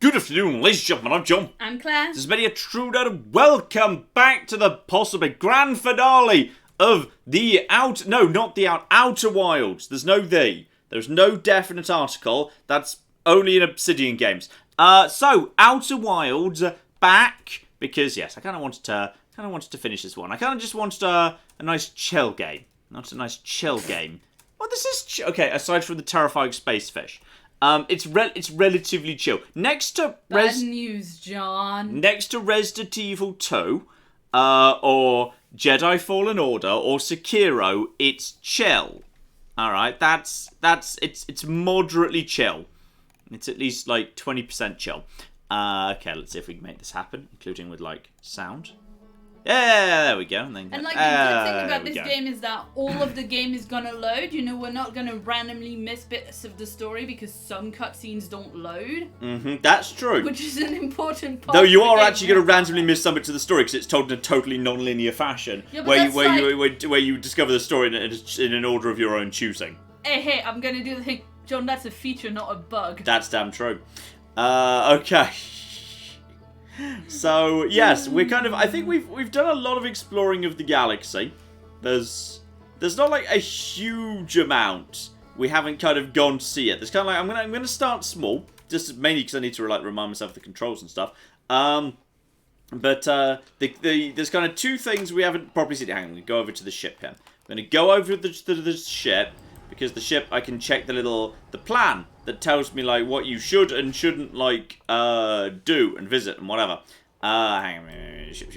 Good afternoon, ladies and gentlemen, I'm John. I'm Claire. This is Media Truder. Welcome back to the possibly grand finale of the Outer Wilds. There's no the. There's no definite article. That's only in Obsidian games. So Outer Wilds back because yes, I kind of wanted to finish this one. I kind of just wanted a nice chill game. Not a nice chill game. Well, this is okay. Aside from the terrifying space fish. It's relatively chill. Next to Bad news, John. Next to Resident Evil 2, or Jedi Fallen Order, or Sekiro, it's chill. All right, it's moderately chill. It's at least like 20% chill. Okay, let's see if we can make this happen, including with like sound. Yeah, there we go. And like the good thing about this game is that all of the game is gonna load. You know, we're not gonna randomly miss bits of the story because some cutscenes don't load. That's true. Which is an important part. Though you are actually going to randomly miss some bits of the story because it's told in a totally non-linear fashion, yeah, where you discover the story in an order of your own choosing. Hey, I'm gonna do the thing, John. That's a feature, not a bug. That's damn true. Okay. So yes, we're kind of. I think we've done a lot of exploring of the galaxy. There's not like a huge amount we haven't kind of gone to see it. There's kind of like I'm gonna start small, just mainly because I need to like remind myself of the controls and stuff. But there's kind of two things we haven't properly seen. Hang on, I'm gonna go over to the ship here. I'm gonna go over to the ship because the ship I can check the plan that tells me like what you should and shouldn't like do and visit and whatever. Hang on, ship.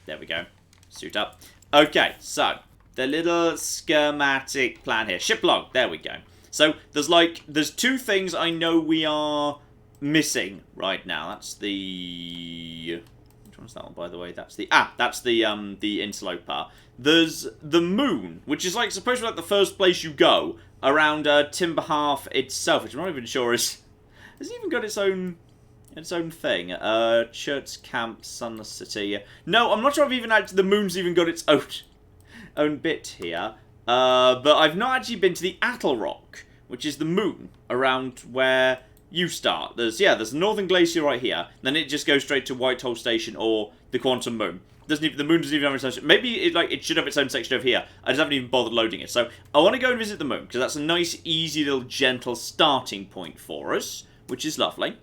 There we go. Suit up. Okay, so the little schematic plan here. Ship log. There we go. So there's two things I know we are missing right now. That's the which one's that one, by the way? That's the interloper. There's the moon, which is like supposed to be like the first place you go around Timberhalf itself, which I'm not even sure has even got its own thing. Church Camp, Sunless City. No, I'm not sure if even actually the moon's even got its own bit here. But I've not actually been to the Atoll Rock, which is the moon around where you start. There's the Northern Glacier right here. Then it just goes straight to Whitehall Station or the Quantum Moon. The moon doesn't even have its own section. Maybe it should have its own section over here. I just haven't even bothered loading it. So I want to go and visit the moon because that's a nice, easy little, gentle starting point for us, which is lovely.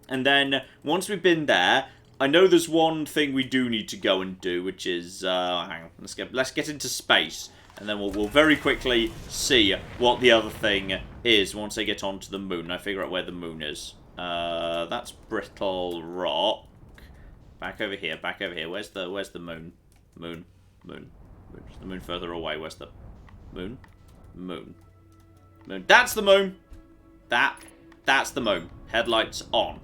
And then once we've been there, I know there's one thing we do need to go and do, which is hang on, let's get into space, and then we'll very quickly see what the other thing is once I get onto the moon. I figure out where the moon is. That's Brittle Rock. Back over here. Where's the moon? Moon. Is the moon further away? Where's the moon? Moon. That's the moon. That's the moon. Headlights on.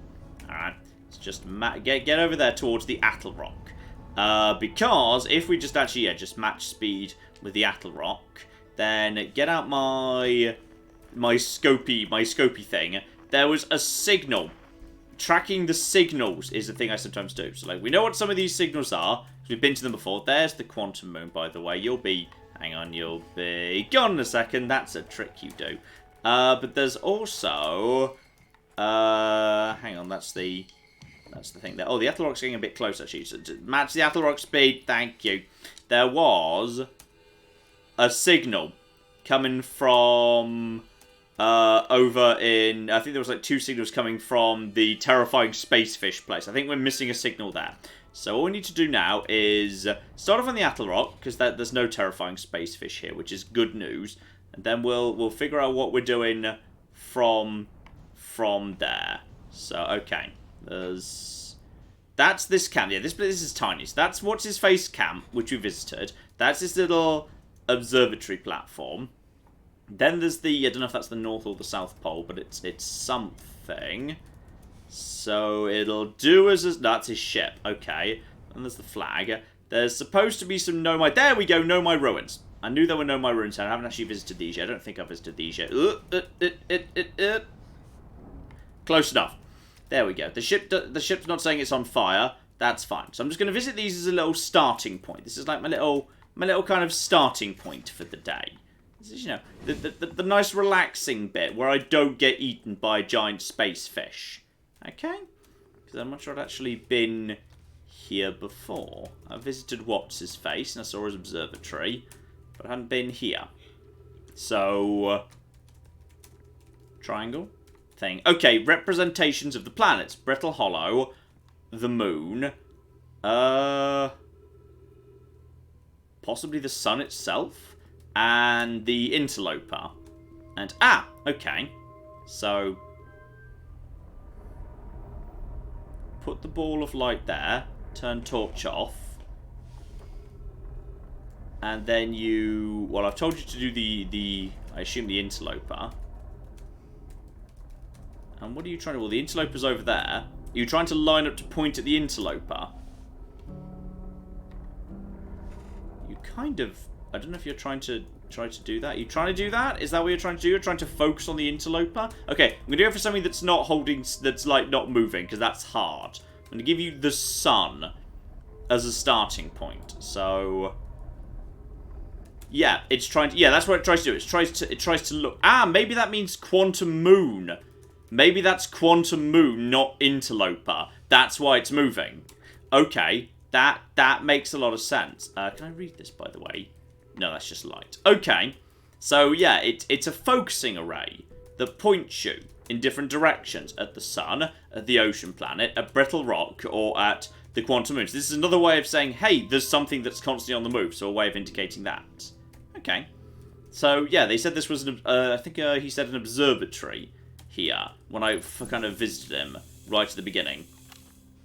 Alright. Let's just get over there towards the Atoll Rock. Because if we just actually, just match speed with the Atoll Rock, then get out my scopy thing. There was a signal. Tracking the signals is the thing I sometimes do. So, like, we know what some of these signals are. We've been to them before. There's the Quantum Moon, by the way. You'll be gone in a second. That's a trick you do. But there's also... hang on, that's the thing there. Oh, the Atoll Rock's getting a bit close, actually. So, to match the Atoll Rock speed. Thank you. There was a signal coming from... over in... I think there was like two signals coming from the terrifying space fish place. I think we're missing a signal there. So all we need to do now is start off on the Atoll Rock, because there's no terrifying space fish here, which is good news. And then we'll figure out what we're doing from there. So, okay. That's this camp. Yeah, this is tiny. So that's What's-His-Face camp, which we visited. That's this little observatory platform. Then there's the, I don't know if that's the North or the South Pole, but it's something. So it'll do as that's his ship. Okay. And there's the flag. There's supposed to be some Nomai. There we go, Nomai ruins. I knew there were Nomai ruins, and I haven't actually visited these yet. I don't think I've visited these yet. Close enough. There we go. The ship's not saying it's on fire. That's fine. So I'm just going to visit these as a little starting point. This is like my little kind of starting point for the day. This is, you know, the nice relaxing bit where I don't get eaten by a giant space fish. Okay. Because I'm not sure I'd actually been here before. I visited What's-His-Face and I saw his observatory, but I hadn't been here. So, triangle thing. Okay, representations of the planets. Brittle Hollow, the moon, possibly the sun itself, and the interloper. And, okay. So, put the ball of light there, turn torch off, and then you... Well, I've told you to do the I assume the interloper. And what are you trying to... Well, the interloper's over there. Are you trying to line up to point at the interloper? You kind of... I don't know if you're trying to do that. Are you trying to do that? Is that what you're trying to do? You're trying to focus on the interloper? Okay, I'm going to go for something that's not holding... That's, like, not moving, because that's hard. I'm going to give you the sun as a starting point. So... Yeah, it's trying to... Yeah, that's what it tries to do. It tries to look... maybe that means quantum moon. Maybe that's quantum moon, not interloper. That's why it's moving. Okay, that makes a lot of sense. Can I read this, by the way? No, that's just light. Okay, so yeah, it's a focusing array that points you in different directions at the sun, at the ocean planet, at brittle rock, or at the quantum moon. So this is another way of saying, hey, there's something that's constantly on the move, so a way of indicating that. Okay. So, yeah, they said this was, I think he said an observatory here, when I kind of visited him right at the beginning.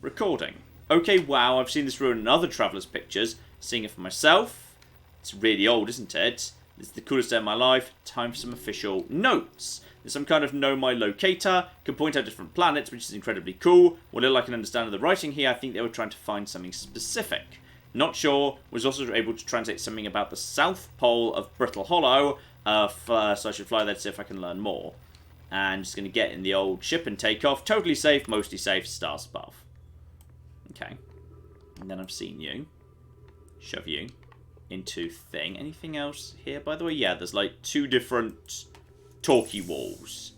Recording. Okay, wow, I've seen this ruin in other Traveller's pictures. Seeing it for myself. It's really old, isn't it? This is the coolest day of my life. Time for some official notes. There's some kind of know my locator. Can point out different planets, which is incredibly cool. What little I can understand of the writing here, I think they were trying to find something specific. Not sure. Was also able to translate something about the south pole of Brittle Hollow. So I should fly there to see if I can learn more. And just going to get in the old ship and take off. Totally safe, mostly safe, stars above. Okay. And then I've seen you. Shove you into thing. Anything else here, by the way? Yeah, there's like 2 different talkie walls.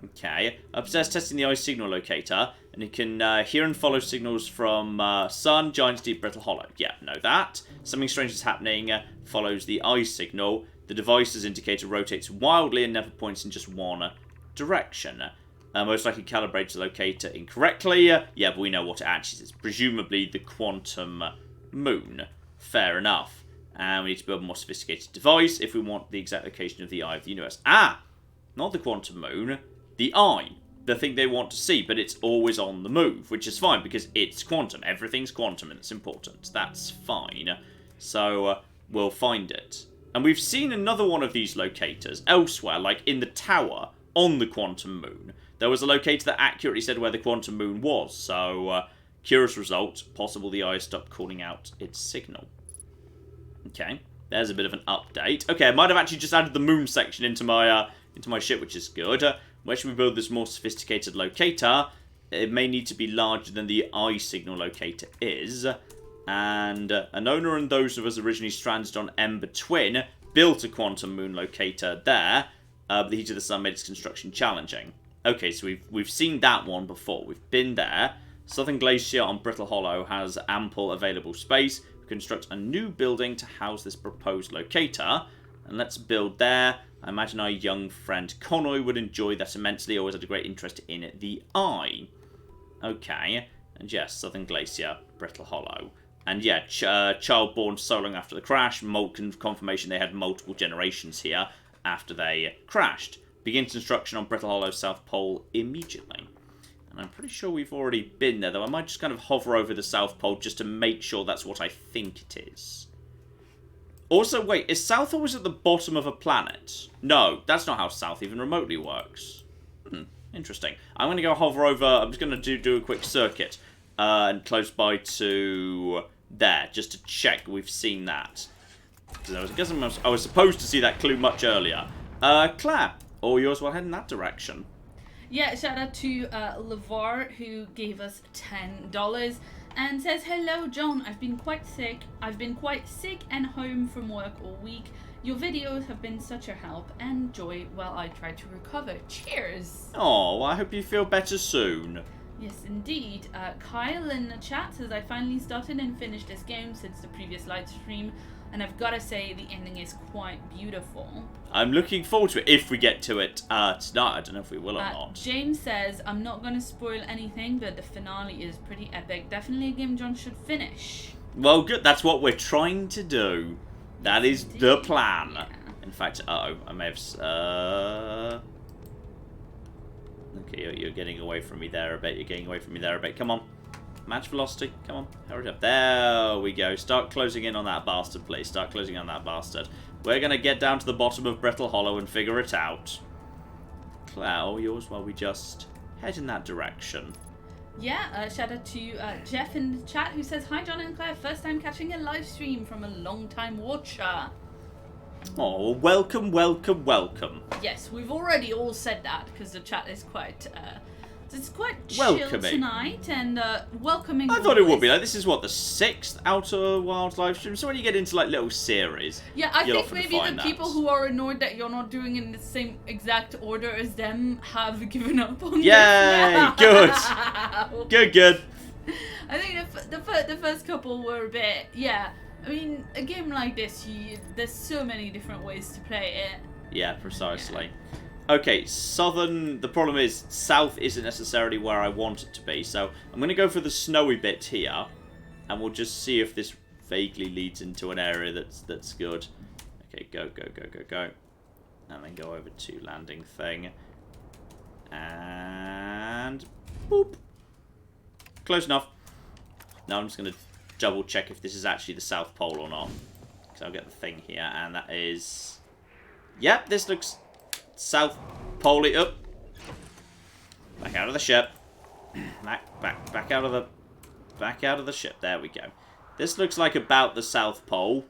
Okay. Upstairs testing the ice signal locator. And you can hear and follow signals from Sun, Giant's Deep, Brittle Hollow. Yeah, know that. Something strange is happening. Follows the ice signal. The device's indicator rotates wildly and never points in just one direction. Most likely calibrates the locator incorrectly. Yeah, but we know what it actually is. Presumably the quantum moon. Fair enough. And we need to build a more sophisticated device if we want the exact location of the eye of the universe. Not the quantum moon. The eye. The thing they want to see, but it's always on the move, which is fine because it's quantum. Everything's quantum and it's important. That's fine. So we'll find it. And we've seen another one of these locators elsewhere, like in the tower on the quantum moon. There was a locator that accurately said where the quantum moon was. So, curious result. Possible the eye stopped calling out its signal. Okay, there's a bit of an update. Okay, I might have actually just added the moon section into my ship, which is good. Where should we build this more sophisticated locator? It may need to be larger than the eye signal locator is. And an owner and those of us originally stranded on Ember Twin built a quantum moon locator there, but the heat of the sun made its construction challenging. Okay, so we've seen that one before. We've been there. Southern Glacier on Brittle Hollow has ample available space. We construct a new building to house this proposed locator. And let's build there. I imagine our young friend Connoy would enjoy that immensely. Always had a great interest in the eye. Okay. And yes, Southern Glacier, Brittle Hollow. And yeah, child born so long after the crash. Confirmation they had multiple generations here after they crashed. Begin construction on Brittle Hollow South Pole immediately. And I'm pretty sure we've already been there, though. I might just kind of hover over the South Pole just to make sure that's what I think it is. Also, wait, is South always at the bottom of a planet? No, that's not how South even remotely works. Interesting. I'm going to go hover over... I'm just going to do a quick circuit. And close by to there, just to check we've seen that. Because I was supposed to see that clue much earlier. Claire, all yours will head in that direction. Yeah, shout out to LeVar, who gave us $10. and says, hello, John. I've been quite sick and home from work all week. Your videos have been such a help and joy while I try to recover. Cheers. Oh, well, I hope you feel better soon. Yes, indeed. Kyle in the chat says, I finally started and finished this game since the previous live stream, and I've got to say the ending is quite beautiful. I'm looking forward to it if we get to it tonight. I don't know if we will or not. James says, I'm not going to spoil anything, but the finale is pretty epic. Definitely a game John should finish. Well, good. That's what we're trying to do. That is the plan. Yeah. In fact, I may have... Okay, you're getting away from me there a bit. Come on. Match velocity. Come on. Hurry up. There we go. Start closing in on that bastard, please. Start closing in on that bastard. We're going to get down to the bottom of Brittle Hollow and figure it out. Clow, yours while we just head in that direction. Yeah, shout out to Jeff in the chat who says, hi John and Claire, first time catching a live stream from a long time watcher. Oh, welcome, welcome, welcome. Yes, we've already all said that because the chat is quite chill welcoming tonight and welcoming. I thought it would be like, this is what, the 6th Outer Wilds live stream? So when you get into like little series, yeah, I think maybe the people who are annoyed that you're not doing it in the same exact order as them have given up on this. Yay, good. Good. I think the first couple were a bit, yeah. I mean, a game like this, there's so many different ways to play it. Yeah, precisely. Yeah. Okay, southern... The problem is, south isn't necessarily where I want it to be, so I'm going to go for the snowy bit here, and we'll just see if this vaguely leads into an area that's good. Okay, go. And then go over to landing thing. And... boop. Close enough. Now I'm just going to double check if this is actually the South Pole or not. So I'll get the thing here, and that is... Yep, this looks... South Pole up. Back out of the ship. Back out of the ship. There we go. This looks like about the South Pole.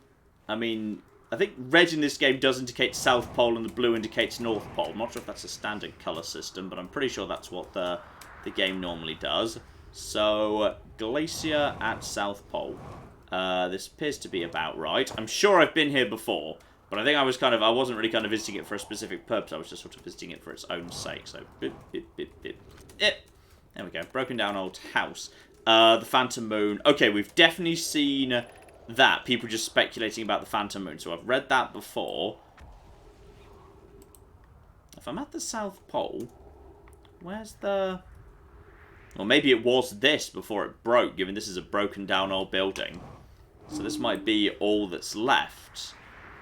I mean, I think red in this game does indicate South Pole and the blue indicates North Pole. I'm not sure if that's a standard colour system, but I'm pretty sure that's what the game normally does. So, glacier at South Pole. This appears to be about right. I'm sure I've been here before. But I think I wasn't really kind of visiting it for a specific purpose. I was just sort of visiting it for its own sake. So, there we go. Broken down old house. The Phantom Moon. Okay, we've definitely seen that. People just speculating about the Phantom Moon. So I've read that before. If I'm at the South Pole, where's the... Well, maybe it was this before it broke, given this is a broken down old building. So this might be all that's left.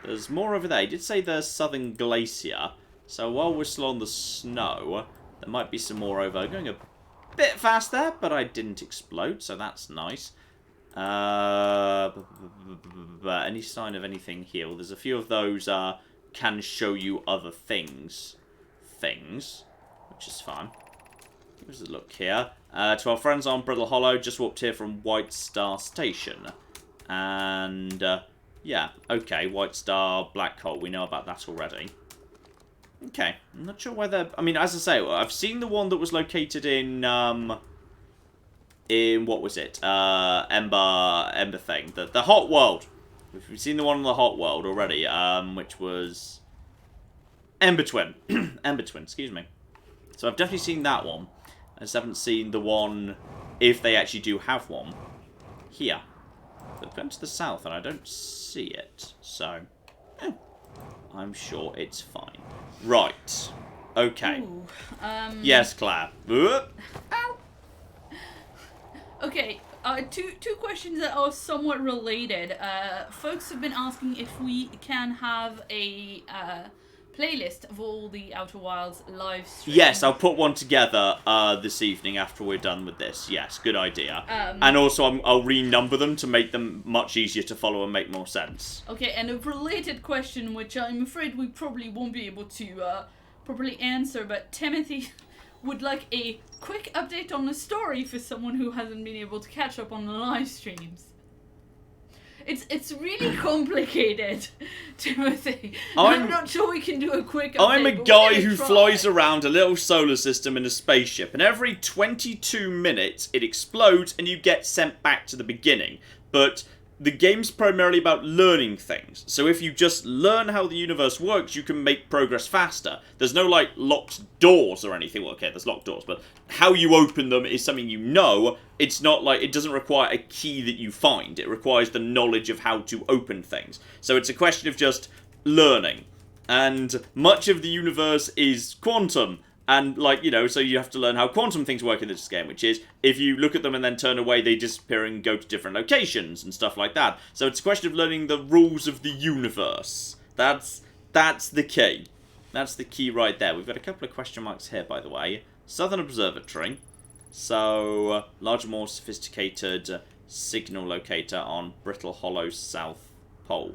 There's more over there. He did say the Southern Glacier. So while we're still on the snow, there might be some more over. Going a bit fast there, but I didn't explode, so that's nice. Any sign of anything here? Well, there's a few of those can show you other things, which is fine. Give us a look here. To our friends on Brittle Hollow, just walked here from White Star Station. And... yeah, okay, White Star, Black Hole, we know about that already. Okay, I'm not sure whether... I mean, as I say, I've seen the one that was located in what was it? Ember thing. The Hot World. We've seen the one in the Hot World already, which was... Ember Twin. Ember Twin, excuse me. So I've definitely seen that one. I just haven't seen the one, if they actually do have one, here. But I've gone to the south and I don't see it, so I'm sure it's fine. Right. Okay. Ooh, yes, Claire. Ow. Okay, two questions that are somewhat related. Folks have been asking if we can have a playlist of all the Outer Wilds live streams. Yes, I'll put one together this evening after we're done with this. Yes, good idea. And also, I'll renumber them to make them much easier to follow and make more sense. Okay, and a related question, which I'm afraid we probably won't be able to properly answer, but Timothy would like a quick update on the story for someone who hasn't been able to catch up on the live streams. It's really complicated, Timothy. I'm not sure we can do a quick update. I'm a but we're guy gonna who try. flies around a little solar system in a spaceship, and every 22 minutes it explodes and you get sent back to the beginning. But the game's primarily about learning things. So if you just learn how the universe works, you can make progress faster. There's no, like, locked doors or anything. Well, okay, there's locked doors, but how you open them is something you know. It's not like, it doesn't require a key that you find. It requires the knowledge of how to open things. So it's a question of just learning. And much of the universe is quantum. And, like, you know, so you have to learn how quantum things work in this game, which is, if you look at them and then turn away, they disappear and go to different locations and stuff like that. So it's a question of learning the rules of the universe. That's the key. That's the key right there. We've got a couple of question marks here, by the way. Southern Observatory. So, larger, more sophisticated signal locator on Brittle Hollow South Pole.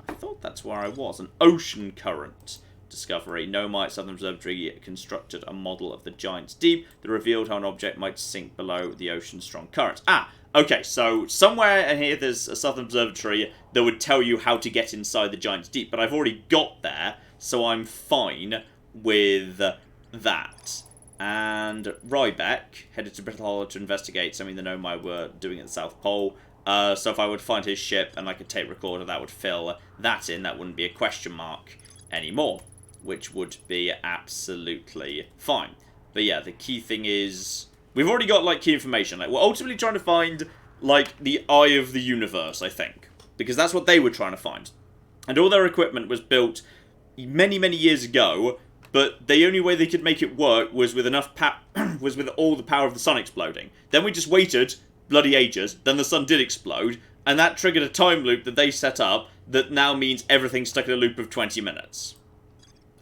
I thought that's where I was. An ocean current discovery. Nomite Southern Observatory constructed a model of the Giant's Deep that revealed how an object might sink below the ocean's strong currents. Ah, okay, so somewhere in here there's a Southern Observatory that would tell you how to get inside the Giant's Deep, but I've already got there, so I'm fine with that. And Rybeck headed to Brittle Hollow to investigate something the Nomai were doing at the South Pole. So if I would find his ship and like a tape recorder, that would fill that in. That wouldn't be a question mark anymore, which would be absolutely fine. But yeah, the key thing is, we've already got, like, key information. Like, we're ultimately trying to find, like, the eye of the universe, I think. Because that's what they were trying to find. And all their equipment was built many, many years ago, but the only way they could make it work was with enough was with all the power of the sun exploding. Then we just waited bloody ages, then the sun did explode, and that triggered a time loop that they set up that now means everything's stuck in a loop of 20 minutes.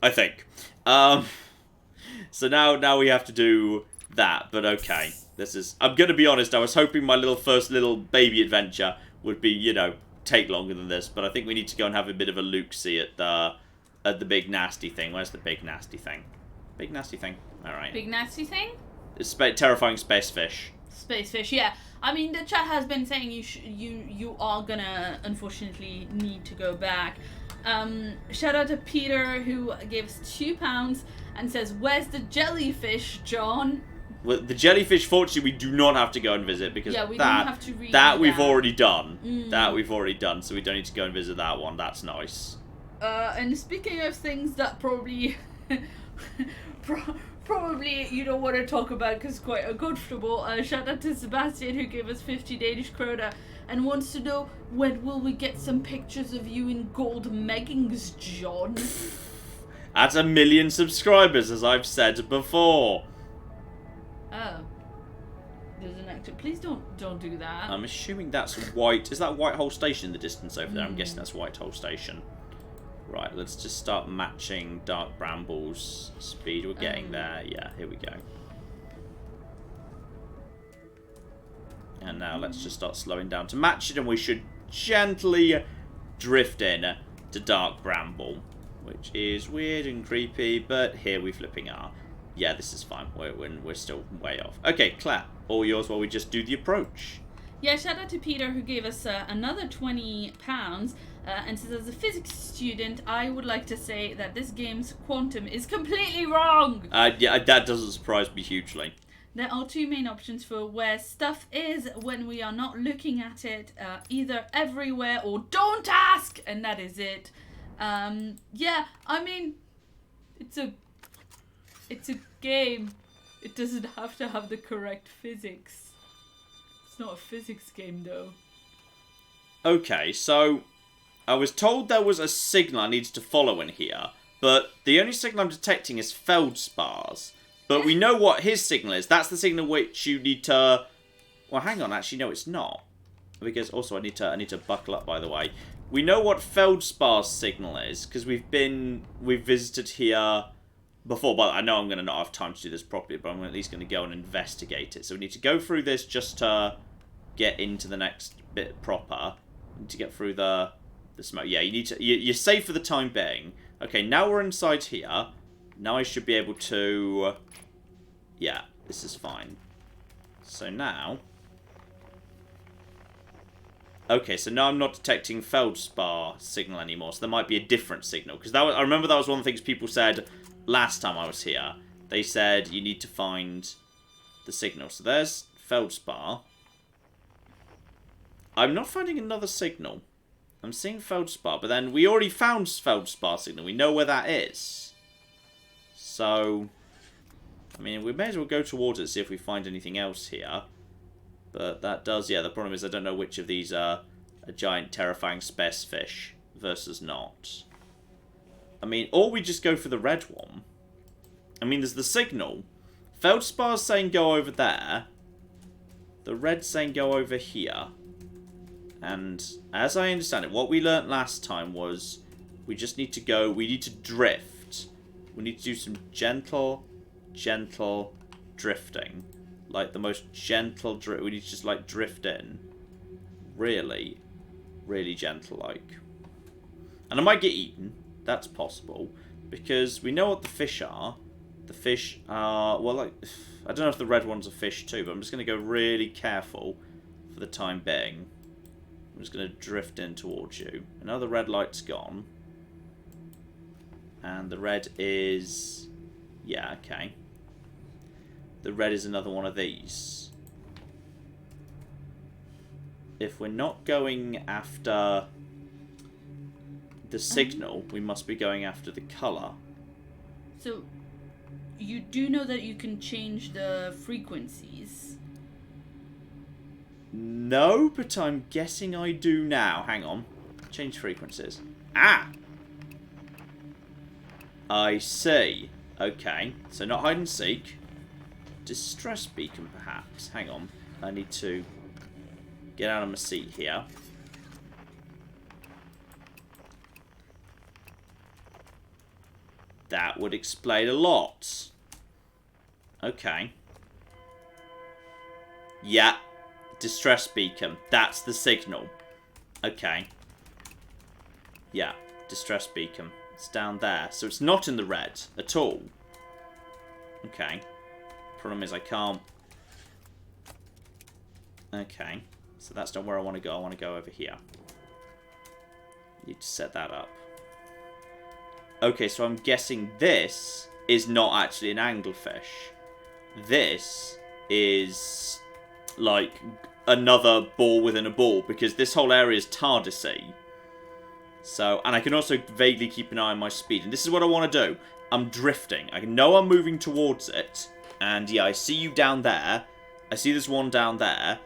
I think. So now we have to do that, but okay. This is, I'm gonna be honest, I was hoping my first little baby adventure would be, you know, take longer than this, but I think we need to go and have a bit of a look-see at the big nasty thing. Where's the big nasty thing? Big nasty thing. Alright. Big nasty thing? It's terrifying space fish. Space fish, yeah. I mean, the chat has been saying you are gonna unfortunately need to go back. Shout out to Peter who gives £2 and says, "Where's the jellyfish, John?" Well, the jellyfish, fortunately, we do not have to go and visit because yeah, we don't have to read that we've already done. Mm. That we've already done, so we don't need to go and visit that one. That's nice. And speaking of things that probably probably you don't want to talk about because quite uncomfortable, shout out to Sebastian who gave us 50 Danish krona and wants to know, when will we get some pictures of you in gold meggings, John? At 1 million subscribers, as I've said before. Oh. There's an actor. Please don't do that. I'm assuming that's White. Is that Whitehall Station in the distance over there? I'm guessing that's Whitehall Station. Right, let's just start matching Dark Bramble's speed. We're getting there. Yeah, here we go. And now let's just start slowing down to match it, and we should gently drift in to Dark Bramble, which is weird and creepy, but here we flipping are. Yeah, this is fine. We're still way off. Okay, Claire, all yours while we just do the approach. Yeah, shout out to Peter who gave us another £20 and says, as a physics student, I would like to say that this game's quantum is completely wrong. Yeah, that doesn't surprise me hugely. There are two main options for where stuff is when we are not looking at it, either everywhere or don't ask, and that is it. Yeah, I mean, it's a game. It doesn't have to have the correct physics. It's not a physics game, though. Okay, so I was told there was a signal I needed to follow in here, but the only signal I'm detecting is feldspars. But we know what his signal is. That's the signal which you need to... Well, hang on. Actually, no, it's not. Because also I need to buckle up, by the way. We know what Feldspar's signal is, because we've visited here before. But I know I'm going to not have time to do this properly, but I'm at least going to go and investigate it. So we need to go through this just to get into the next bit proper. We need to get through the smoke. Yeah, you need to... You're safe for the time being. Okay, now we're inside here. Now I should be able to... Yeah, this is fine. So now... Okay, so now I'm not detecting feldspar signal anymore, so there might be a different signal. Because I remember that was one of the things people said last time I was here. They said you need to find the signal. So there's feldspar. I'm not finding another signal. I'm seeing feldspar, but then we already found feldspar signal. We know where that is. So, I mean, we may as well go towards it, see if we find anything else here. But that does, yeah, the problem is I don't know which of these are a giant, terrifying space fish versus not. I mean, or we just go for the red one. I mean, there's the signal. Feldspar's saying go over there. The red's saying go over here. And as I understand it, what we learnt last time was we just need to go, we need to drift. We need to do some gentle drifting. Like the most gentle drift. We need to just like drift in. Really gentle like. And I might get eaten. That's possible. Because we know what the fish are. The fish are, well, like, I don't know if the red one's a fish too, but I'm just going to go really careful for the time being. I'm just going to drift in towards you. Another red light's gone. And the red is, yeah, okay. The red is another one of these. If we're not going after the signal, we must be going after the colour. So, you do know that you can change the frequencies? No, but I'm guessing I do now. Hang on. Change frequencies. Ah! I see. Okay, so not hide and seek. Distress beacon, perhaps. Hang on. I need to get out of my seat here. That would explain a lot. Okay. Yeah. Distress beacon. That's the signal. Okay. Yeah. Distress beacon. It's down there. So it's not in the red at all. Okay. Problem is I can't. Okay. So that's not where I want to go. I want to go over here. Need to set that up. Okay, so I'm guessing this is not actually an anglerfish. This is like another ball within a ball, because this whole area is TARDIS-y. So, and I can also vaguely keep an eye on my speed. And this is what I want to do. I'm drifting. I know I'm moving towards it. And yeah, I see you down there. I see there's one down there.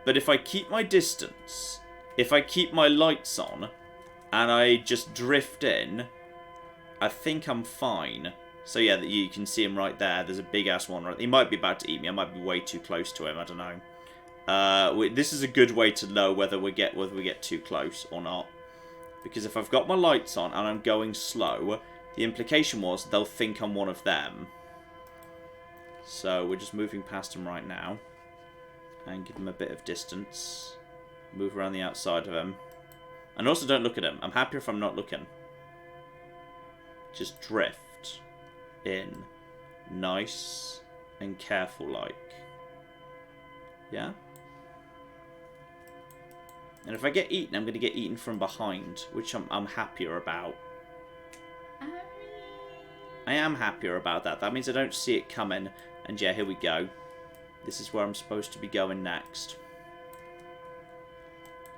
But if I keep my distance, if I keep my lights on, and I just drift in, I think I'm fine. So yeah, you can see him right there. There's a big-ass one right there. He might be about to eat me. I might be way too close to him. I don't know. This is a good way to know whether we get too close or not. Because if I've got my lights on and I'm going slow, the implication was they'll think I'm one of them. So we're just moving past him right now. And give him a bit of distance. Move around the outside of him. And also don't look at him. I'm happier if I'm not looking. Just drift in. Nice and careful like. Yeah? And if I get eaten, I'm going to get eaten from behind, which I'm happier about. I am happier about that. That means I don't see it coming. And yeah, here we go. This is where I'm supposed to be going next.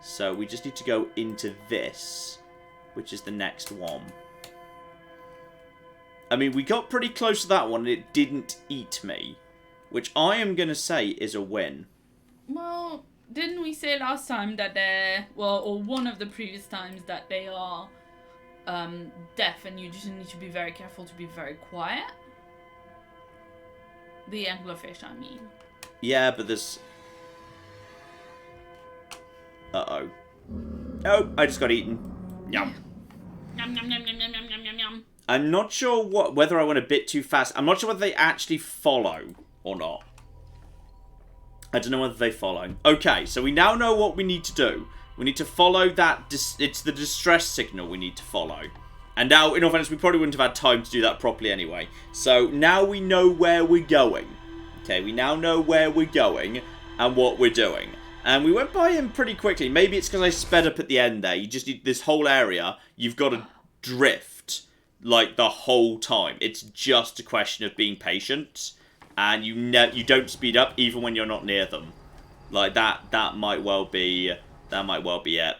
So we just need to go into this, which is the next one. I mean, we got pretty close to that one and it didn't eat me, which I am going to say is a win. Well, didn't we say last time that they're, well, or one of the previous times that they are deaf and you just need to be very careful to be very quiet? The anglerfish, I mean. Yeah, but there's... Uh-oh. Oh, I just got eaten. Yum. Yum, yum, yum, yum, yum, yum, yum, yum, yum. I'm not sure whether I went a bit too fast. I'm not sure whether they actually follow or not. I don't know whether they follow. Okay, so we now know what we need to do. We need to follow that... it's the distress signal we need to follow. And now, in all fairness, we probably wouldn't have had time to do that properly anyway. So now we know where we're going. Okay, we now know where we're going and what we're doing. And we went by him pretty quickly. Maybe it's because I sped up at the end there. You just need this whole area. You've got to drift like the whole time. It's just a question of being patient, and you don't speed up even when you're not near them. Like that might well be it.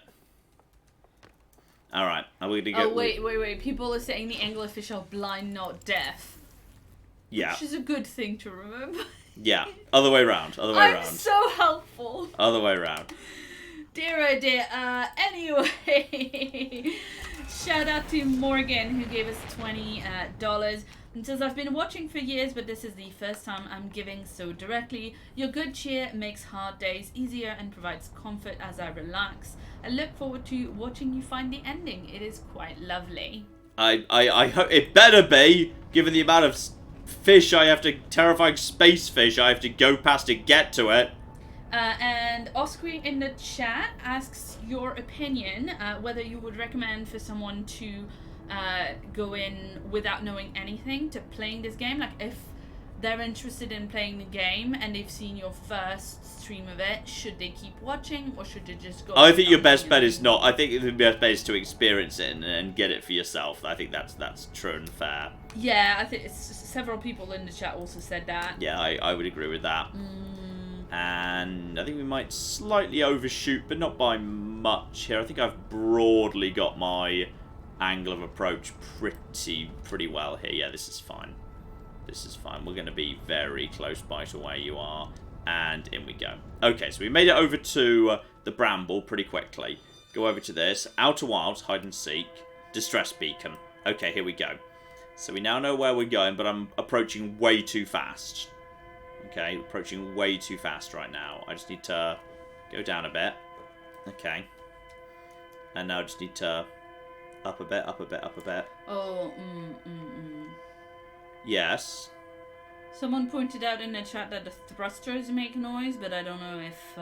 All right, are we gonna go? Oh wait! People are saying the anglerfish are blind, not deaf. Yeah. Which is a good thing to remember. Yeah. Other way around. I'm so helpful. Other way around. Dear oh dear. Anyway, shout out to Morgan who gave us $20 and says, I've been watching for years, but this is the first time I'm giving so directly. Your good cheer makes hard days easier and provides comfort as I relax. I look forward to watching you find the ending. It is quite lovely. I hope it better be, given the amount of fish terrifying space fish I have to go past to get to it. And Oscar in the chat asks your opinion, whether you would recommend for someone to go in without knowing anything to playing this game. Like, if they're interested in playing the game and they've seen your first stream of it, should they keep watching or should they just go? I think your best bet is not. I think the best bet is to experience it and get it for yourself. I think that's true and fair. Yeah, I think several people in the chat also said that. Yeah, I would agree with that. And I think we might slightly overshoot, but not by much here. I think I've broadly got my angle of approach pretty well here. Yeah, this is fine. This is fine. We're going to be very close by to where you are. And in we go. Okay, so we made it over to the bramble pretty quickly. Go over to this. Outer Wilds, hide and seek. Distress beacon. Okay, here we go. So we now know where we're going, but I'm approaching way too fast. Okay, approaching way too fast right now. I just need to go down a bit. Okay. And now I just need to up a bit, up a bit, up a bit. Oh, Yes. Someone pointed out in the chat that the thrusters make noise, but I don't know if...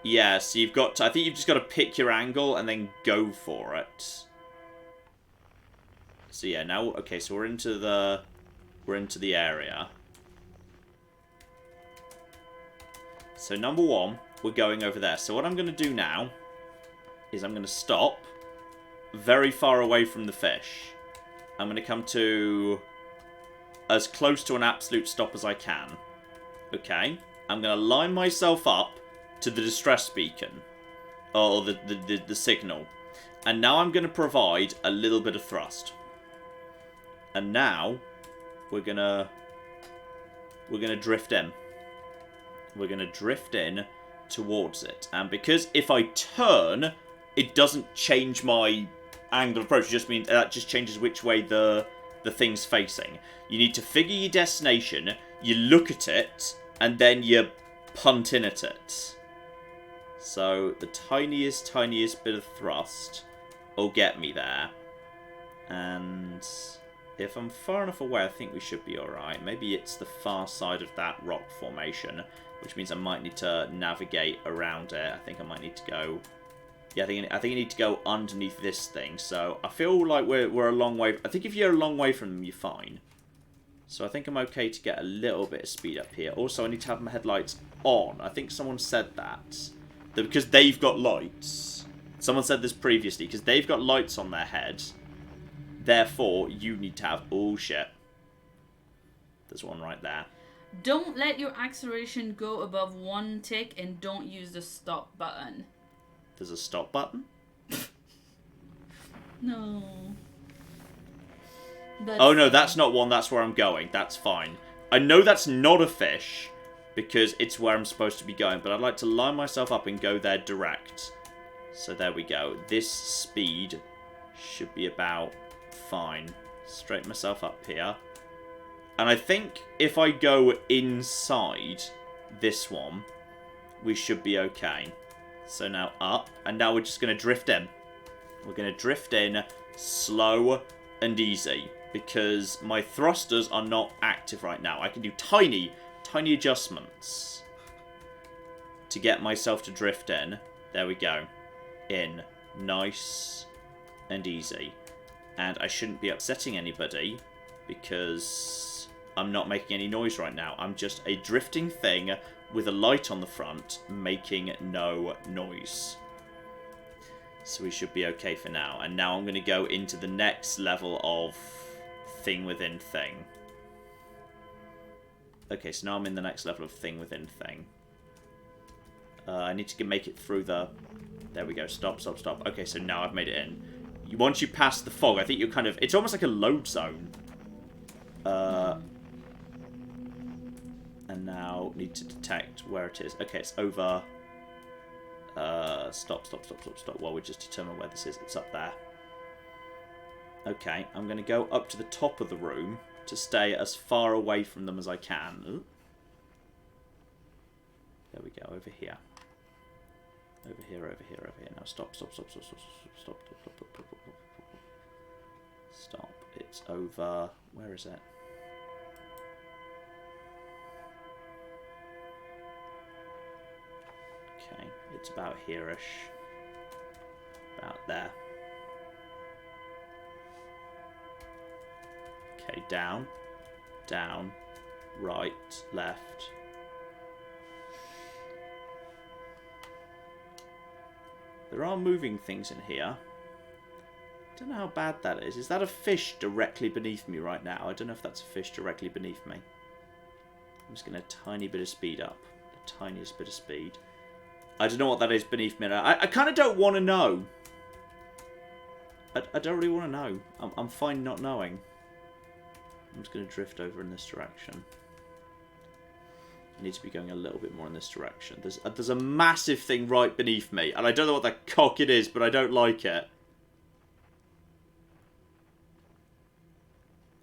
Yes, you've got to, I think you've just got to pick your angle and then go for it. So yeah, now, okay, so we're into the area. So number one, we're going over there. So what I'm going to do now is I'm going to stop very far away from the fish. I'm going to come to as close to an absolute stop as I can. Okay. I'm going to line myself up to the distress beacon. Or the signal. And now I'm going to provide a little bit of thrust. And now we're going to drift in. We're going to drift in towards it. And because if I turn, it doesn't change my angle of approach. It just means that just changes which way the thing's facing. You need to figure your destination, you look at it, and then you punt in at it. So the tiniest bit of thrust will get me there. And if I'm far enough away, I think we should be alright. Maybe it's the far side of that rock formation, which means I might need to navigate around it. I think I might need to go... Yeah, I think I need to go underneath this thing. So I feel like we're a long way... I think if you're a long way from them, you're fine. So I think I'm okay to get a little bit of speed up here. Also, I need to have my headlights on. I think someone said that because they've got lights. Someone said this previously. Because they've got lights on their head. Therefore, you need to have... Oh, shit. There's one right there. Don't let your acceleration go above 1 tick and don't use the stop button. There's a stop button? No. Oh no, that's not one, that's where I'm going. That's fine. I know that's not a fish, because it's where I'm supposed to be going, but I'd like to line myself up and go there direct. So there we go. This speed should be about fine. Straighten myself up here. And I think if I go inside this one, we should be okay. So now up, and now we're just going to drift in. We're going to drift in slow and easy, because my thrusters are not active right now. I can do tiny adjustments to get myself to drift in. There we go. In. Nice and easy. And I shouldn't be upsetting anybody, because I'm not making any noise right now. I'm just a drifting thing with a light on the front, making no noise. So we should be okay for now. And now I'm going to go into the next level of thing within thing. Okay, so now I'm in the next level of thing within thing. I need to make it through the... There we go. Stop, stop, stop. Okay, so now I've made it in. Once you pass the fog, I think you're kind of... It's almost like a load zone. And now need to detect where it is. Okay, it's over... Stop, stop, stop, stop, stop. Well, we just determine where this is. It's up there. Okay, I'm going to go up to the top of the room to stay as far away from them as I can. Ooh. There we go, over here. Over here, over here, over here. Now stop, stop, stop, stop, stop, stop, stop, stop, stop, stop, stop, stop. Stop. It's over... Where is it? Okay, it's about here-ish. About there. Okay, down, down, right, left. There are moving things in here. I don't know how bad that is. Is that a fish directly beneath me right now? I don't know if that's a fish directly beneath me. I'm just going to tiny bit of speed up. The tiniest bit of speed. I don't know what that is beneath me. I kind of don't want to know. I don't really want to know. I'm fine not knowing. I'm just going to drift over in this direction. I need to be going a little bit more in this direction. There's a massive thing right beneath me, and I don't know what the cock it is, but I don't like it.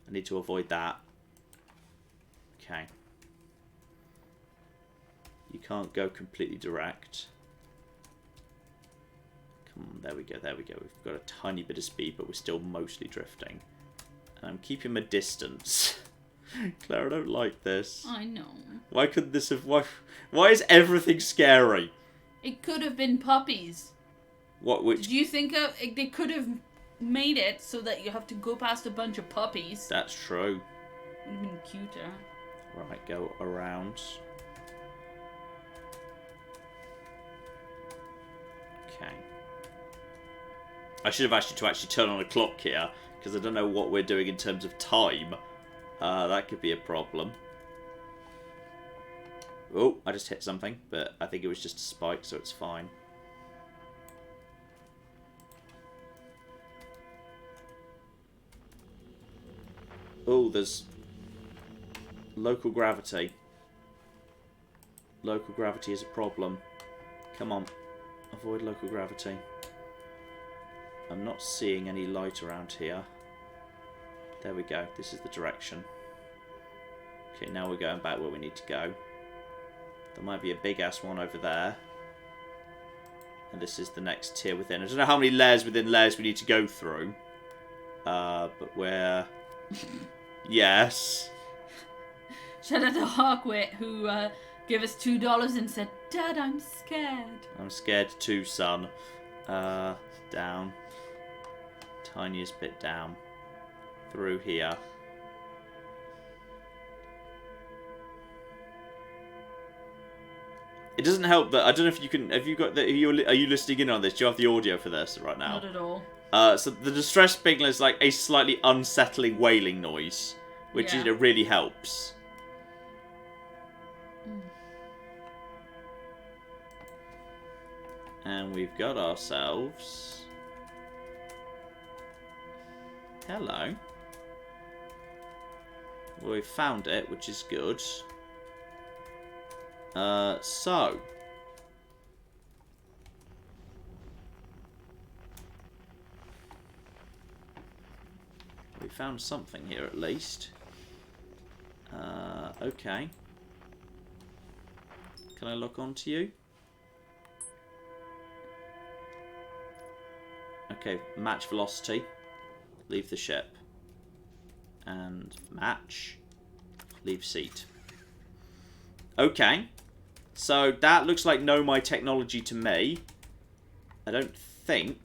I need to avoid that. Okay. You can't go completely direct. Come on, there we go, there we go. We've got a tiny bit of speed, but we're still mostly drifting. And I'm keeping my distance. Claire, I don't like this. I know. Why couldn't this have... Why is everything scary? It could have been puppies. What? Which? Did you think of... They could have made it so that you have to go past a bunch of puppies. That's true. Would have been cuter. Right, go around. Okay. I should have actually turn on a clock here, because I don't know what we're doing in terms of time. That could be a problem. Oh, I just hit something, but I think it was just a spike, so it's fine. Oh, there's local gravity. Local gravity is a problem. Come on, avoid local gravity. I'm not seeing any light around here. There we go. This is the direction. Okay, now we're going back where we need to go. There might be a big-ass one over there. And this is the next tier within. I don't know how many layers within layers we need to go through. But we're... Yes. Shout out to Hawkwit, who gave us $2 and said, Dad, I'm scared. I'm scared too, son. Down. Tiniest bit down. Through here. It doesn't help that I don't know if you can. Have you got the? Are you listening in on this? Do you have the audio for this right now? Not at all. So the distress signal is like a slightly unsettling wailing noise, which really helps. And we've got ourselves. Hello. Well, we found it, which is good. So. We found something here at least. Okay. Can I lock onto you? Okay, match velocity. Leave the ship. And match. Leave seat. Okay. So that looks like Know My Technology to me. I don't think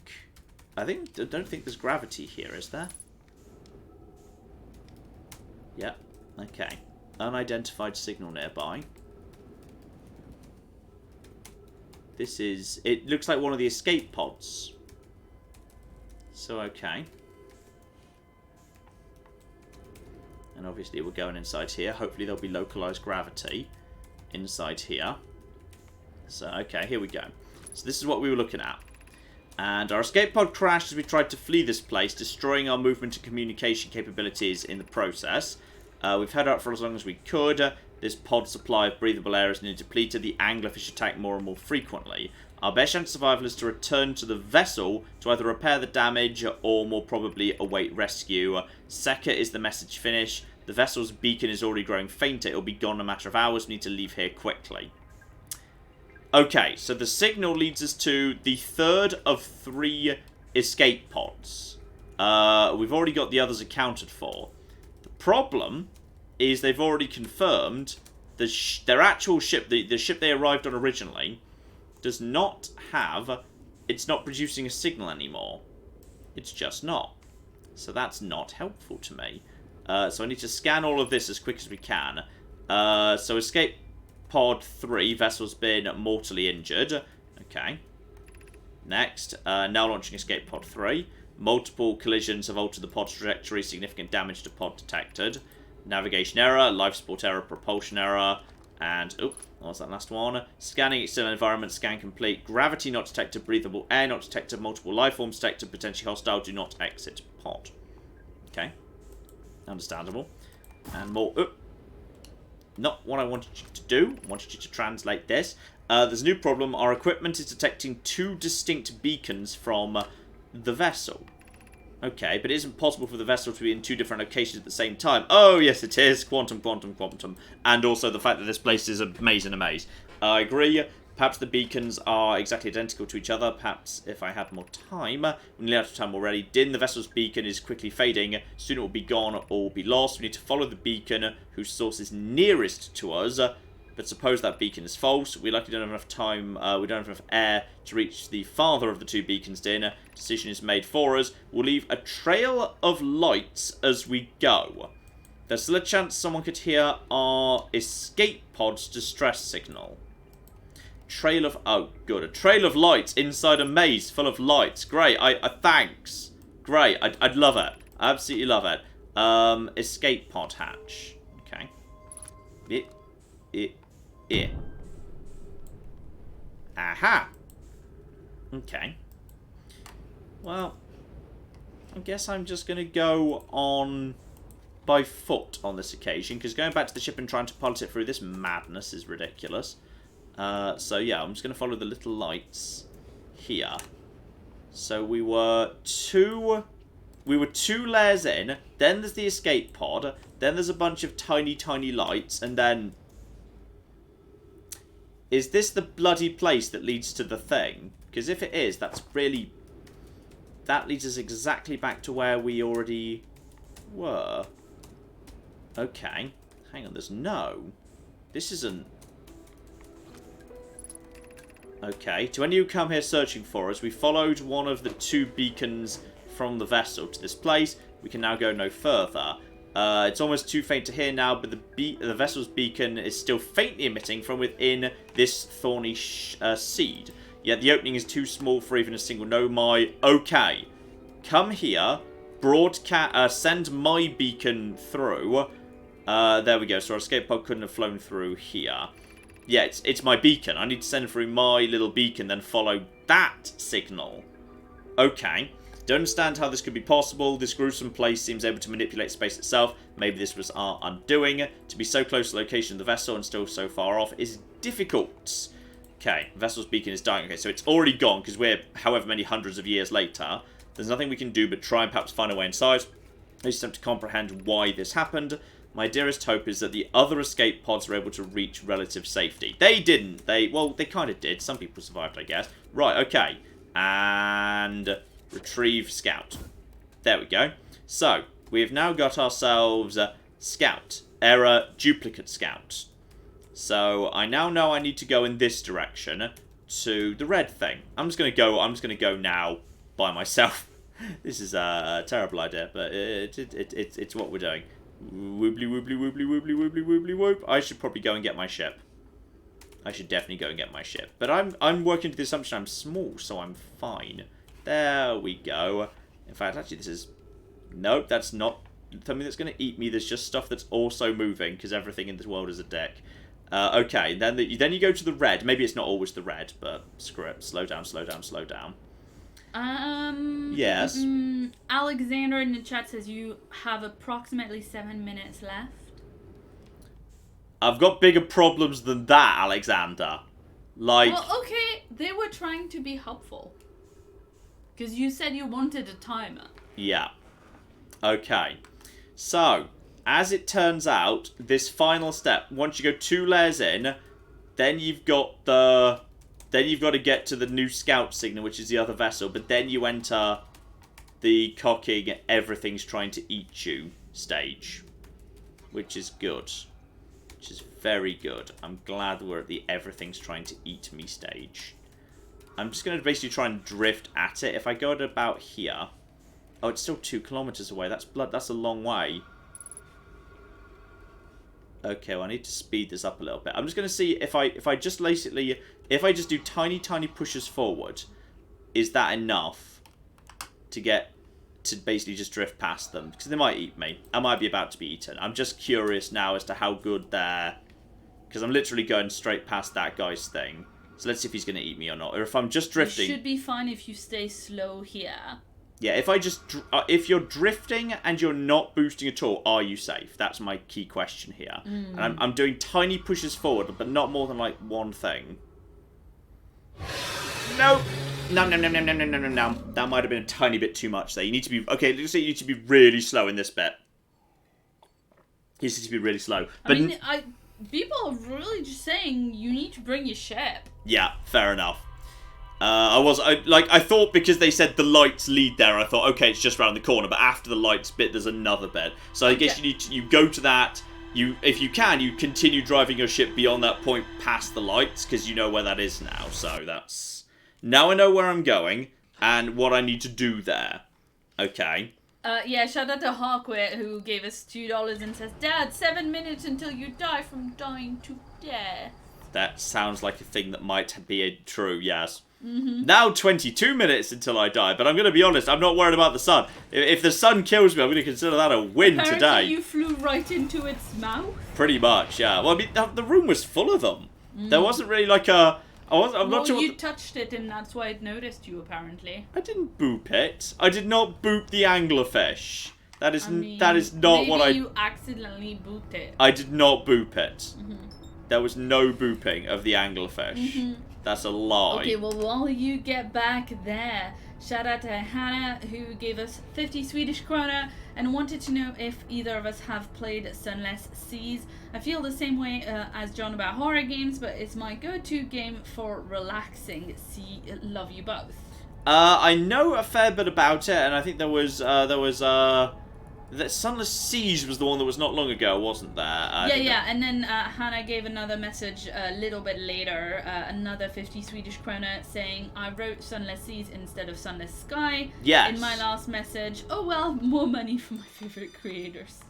there's gravity here, is there? Yep. Okay. Unidentified signal nearby. This is... It looks like one of the escape pods. So, okay. And obviously we're going inside here. Hopefully there'll be localized gravity inside here. So, okay, here we go. So this is what we were looking at. And our escape pod crashed as we tried to flee this place, destroying our movement and communication capabilities in the process. We've held out for as long as we could. This pod supply of breathable air is nearly depleted. The anglerfish attack more and more frequently. Our best chance of survival is to return to the vessel to either repair the damage or more probably await rescue. Secca is the message finish. The vessel's beacon is already growing fainter. It'll be gone in a matter of hours. We need to leave here quickly. Okay, so the signal leads us to the third of 3 escape pods. We've already got the others accounted for. The problem is they've already confirmed their actual ship, the ship they arrived on originally, does not have... It's not producing a signal anymore. It's just not. So that's not helpful to me. So I need to scan all of this as quick as we can. So escape pod 3, vessel's been mortally injured. Okay. Next, now launching escape pod 3. Multiple collisions have altered the pod's trajectory, significant damage to pod detected. Navigation error, life support error, propulsion error, and... Oh, what was that last one? Scanning external environment, scan complete. Gravity not detected, breathable air not detected, multiple life forms detected, potentially hostile, do not exit pod. Okay. Understandable. And more... Oh, not what I wanted you to do. I wanted you to translate this. There's a new problem. Our equipment is detecting 2 distinct beacons from the vessel. Okay, but it isn't possible for the vessel to be in 2 different locations at the same time. Oh, yes, it is. Quantum, quantum, quantum. And also the fact that this place is a maze in a maze. I agree. Perhaps the beacons are exactly identical to each other. Perhaps if I had more time. We're nearly out of time already. Din, the vessel's beacon, is quickly fading. Soon it will be gone or will be lost. We need to follow the beacon whose source is nearest to us. But suppose that beacon is false. We likely don't have enough time. We don't have enough air to reach the farther of the 2 beacons, Din. Decision is made for us. We'll leave a trail of lights as we go. There's still a chance someone could hear our escape pod's distress signal. Trail of... Oh, good. A trail of lights inside a maze full of lights. Great. Thanks. Great. I'd love it. I absolutely love it. Escape pod hatch. Okay. Aha. Okay. Well, I guess I'm just going to go on by foot on this occasion, because going back to the ship and trying to pilot it through this madness is ridiculous. So yeah, I'm just going to follow the little lights here. So we were two layers in, then there's the escape pod, then there's a bunch of tiny, tiny lights, and then... Is this the bloody place that leads to the thing? Because if it is, that's really... That leads us exactly back to where we already were. Okay. Hang on, there's no... This isn't... Okay. To any who come here searching for us, we followed one of the 2 beacons from the vessel to this place. We can now go no further. It's almost too faint to hear now, but the vessel's beacon is still faintly emitting from within this thorny seed. Yet the opening is too small for even a single nomai. Okay. Come here. Send my beacon through. There we go. So our escape pod couldn't have flown through here. Yeah, it's my beacon. I need to send through my little beacon, then follow that signal. Okay. Don't understand how this could be possible. This gruesome place seems able to manipulate space itself. Maybe this was our undoing. To be so close to the location of the vessel and still so far off is difficult. Okay, vessel's beacon is dying. Okay, so it's already gone because we're however many hundreds of years later. There's nothing we can do but try and perhaps find a way inside. I just have to comprehend why this happened. My dearest hope is that the other escape pods are able to reach relative safety. They didn't. Well, they kind of did. Some people survived, I guess. Right, okay. And... Retrieve Scout. There we go. So, we have now got ourselves Scout. Error, Duplicate Scout. So, I now know I need to go in this direction to the red thing. I'm just going to go now by myself. This is a terrible idea, but it's what we're doing. Woobly, woobly, woobly, woobly, woobly, woobly, whoop. I should probably go and get my ship. I should definitely go and get my ship. But I'm working to the assumption I'm small, so I'm fine. There we go. In fact, actually, this is... Nope, that's not something that's going to eat me. There's just stuff that's also moving, because everything in this world is a deck. Okay, then you go to the red. Maybe it's not always the red, but screw it. Slow down, slow down, slow down. Yes? Alexander in the chat says you have approximately 7 minutes left. I've got bigger problems than that, Alexander. Like... Well, okay, they were trying to be helpful. Because you said you wanted a timer. Yeah. Okay. So, as it turns out, this final step, once you go 2 layers in, then you've got the... Then you've got to get to the new scout signal, which is the other vessel. But then you enter the cocking, everything's trying to eat you stage. Which is good. Which is very good. I'm glad we're at the everything's trying to eat me stage. I'm just going to basically try and drift at it. If I go at about here... Oh, it's still 2 kilometers away. That's a long way. Okay, well, I need to speed this up a little bit. I'm just going to see if I just basically... If I just do tiny, tiny pushes forward, is that enough to get... To basically just drift past them? Because they might eat me. I might be about to be eaten. I'm just curious now as to how good they're... Because I'm literally going straight past that guy's thing. So let's see if he's going to eat me or not. Or if I'm just drifting... You should be fine if you stay slow here. Yeah, if I just... if you're drifting and you're not boosting at all, are you safe? That's my key question here. And I'm doing tiny pushes forward, but not more than, like, one thing. Nope. No. That might have been a tiny bit too much there. You need to be... Okay, let's say you need to be really slow in this bit. You need to be really slow. But people are really just saying you need to bring your ship. Yeah, fair enough. I thought because they said the lights lead there, I thought, okay, it's just around the corner. But after the lights bit, there's another bit. So I guess you go to that. If you can, you continue driving your ship beyond that point past the lights, because you know where that is now. So that's... Now I know where I'm going, and what I need to do there. Okay. Yeah, shout out to Hawkwit, who gave us $2 and says, Dad, 7 minutes until you die from dying to death. That sounds like a thing that might be true, yes. Now 22 minutes until I die, but I'm going to be honest, I'm not worried about the sun. If the sun kills me, I'm going to consider that a win Apparently today. You flew right into its mouth? Pretty much, yeah. Well, I mean, the room was full of them. There wasn't really like a... I'm not sure you touched it and that's why it noticed you, apparently. I didn't boop it. I did not boop the anglerfish. That is not what Maybe you accidentally booped it. I did not boop it. There was no booping of the anglerfish. That's a lie. Okay, well, while you get back there, shout out to Hannah, who gave us 50 Swedish krona and wanted to know if either of us have played Sunless Seas. I feel the same way as John about horror games, but it's my go-to game for relaxing. Love you both. I know a fair bit about it, and I think there was that Sunless Siege was the one that was not long ago, wasn't there? Yeah, and then Hannah gave another message a little bit later, another 50 Swedish krona, saying, I wrote Sunless Seas instead of Sunless Sky in my last message. Oh well, more money for my favorite creators.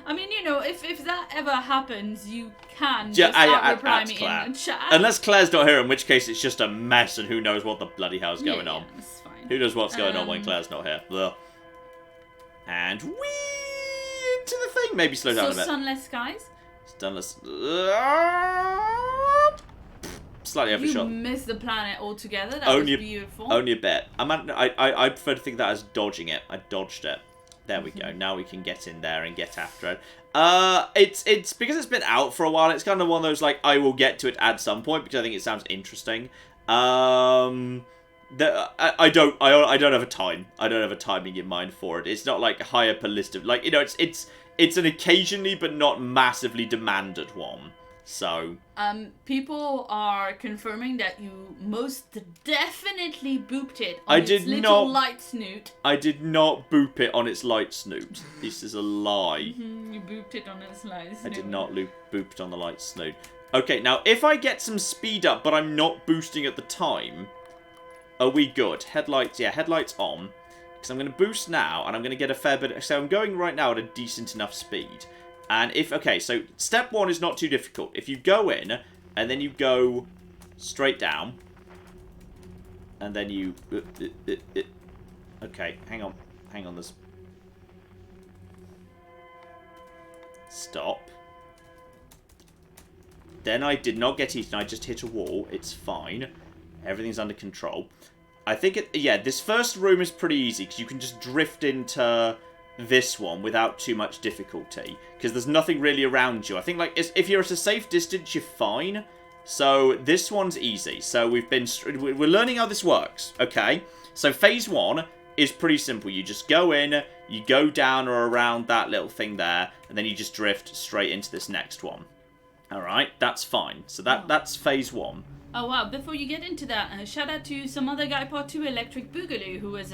I mean, you know, if that ever happens, you can just reply me in the chat. Unless Claire's not here, in which case it's just a mess and who knows what the bloody hell's going on. That's fine. Who knows what's going on when Claire's not here. Ugh. And into the thing. Maybe slow down a bit. So Sunless Skies? Sunless. Slightly overshot. You missed the planet altogether. That was beautiful. Only a bit. I prefer to think that as dodging it. I dodged it. There we go. Now we can get in there and get after it. It's because it's been out for a while. It's kind of one of those like I will get to it at some point because I think it sounds interesting. I don't have a time. I don't have a timing in mind for it. It's not like high up a list of like, you know, it's an occasionally but not massively demanded one. So people are confirming that you most definitely booped it on its little light snoot. I did not boop it on its light snoot. This is a lie. You booped it on its light snoot. I did not boop it on the light snoot. Okay, now if I get some speed up but I'm not boosting at the time, are we good? Headlights, yeah, headlights on. Because I'm going to boost now and I'm going to get a fair bit. So I'm going right now at a decent enough speed. And okay, so step one is not too difficult. If you go in and then you go straight down, and then you... Okay, hang on. There's... Stop. Then I did not get eaten. I just hit a wall. It's fine. Everything's under control. I think yeah, this first room is pretty easy because you can just drift into this one without too much difficulty because there's nothing really around you. I think like if you're at a safe distance, you're fine. So this one's easy. So we're learning how this works. Okay. So phase 1 is pretty simple. You just go in, you go down or around that little thing there, and then you just drift straight into this next one. Alright, that's fine. So that's phase 1. Oh wow, before you get into that, shout out to some other guy, Part 2 Electric Boogaloo, who is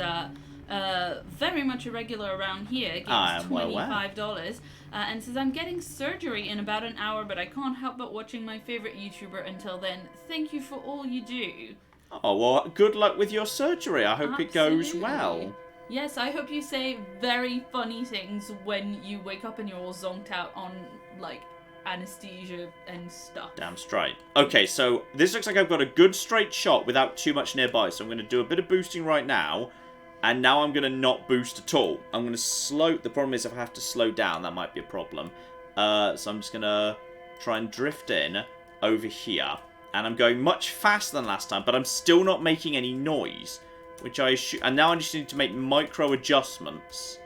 very much a regular around here, gives $25, and says, I'm getting surgery in about an hour, but I can't help but watching my favourite YouTuber until then. Thank you for all you do. Oh, well, good luck with your surgery. I hope it goes well. Yes, I hope you say very funny things when you wake up and you're all zonked out on, like, anesthesia and stuff. Damn straight. Okay, so this looks like I've got a good straight shot without too much nearby. So I'm going to do a bit of boosting right now. And now I'm going to not boost at all. I'm going to slow... The problem is if I have to slow down, that might be a problem. So I'm just going to try and drift in over here. And I'm going much faster than last time, but I'm still not making any noise. Which I assume... And now I just need to make micro adjustments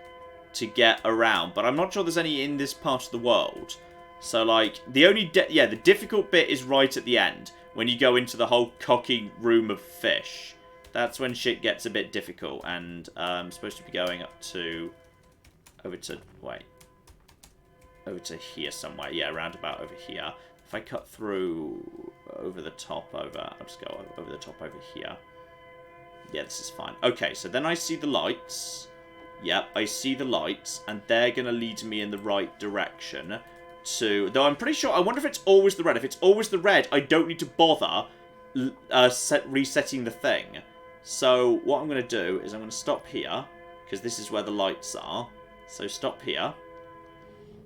to get around. But I'm not sure there's any in this part of the world. So, like, the only... the difficult bit is right at the end. When you go into the whole cocky room of fish. That's when shit gets a bit difficult. And I'm supposed to be going up to... Over to here somewhere. Yeah, around about over here. If I cut through over the top over... I'll just go over the top over here. Yeah, this is fine. Okay, so then I see the lights. Yep, I see the lights. And they're going to lead me in the right direction. Though I'm pretty sure... I wonder if it's always the red. If it's always the red, I don't need to bother resetting the thing. So what I'm going to do is I'm going to stop here. Because this is where the lights are. So stop here.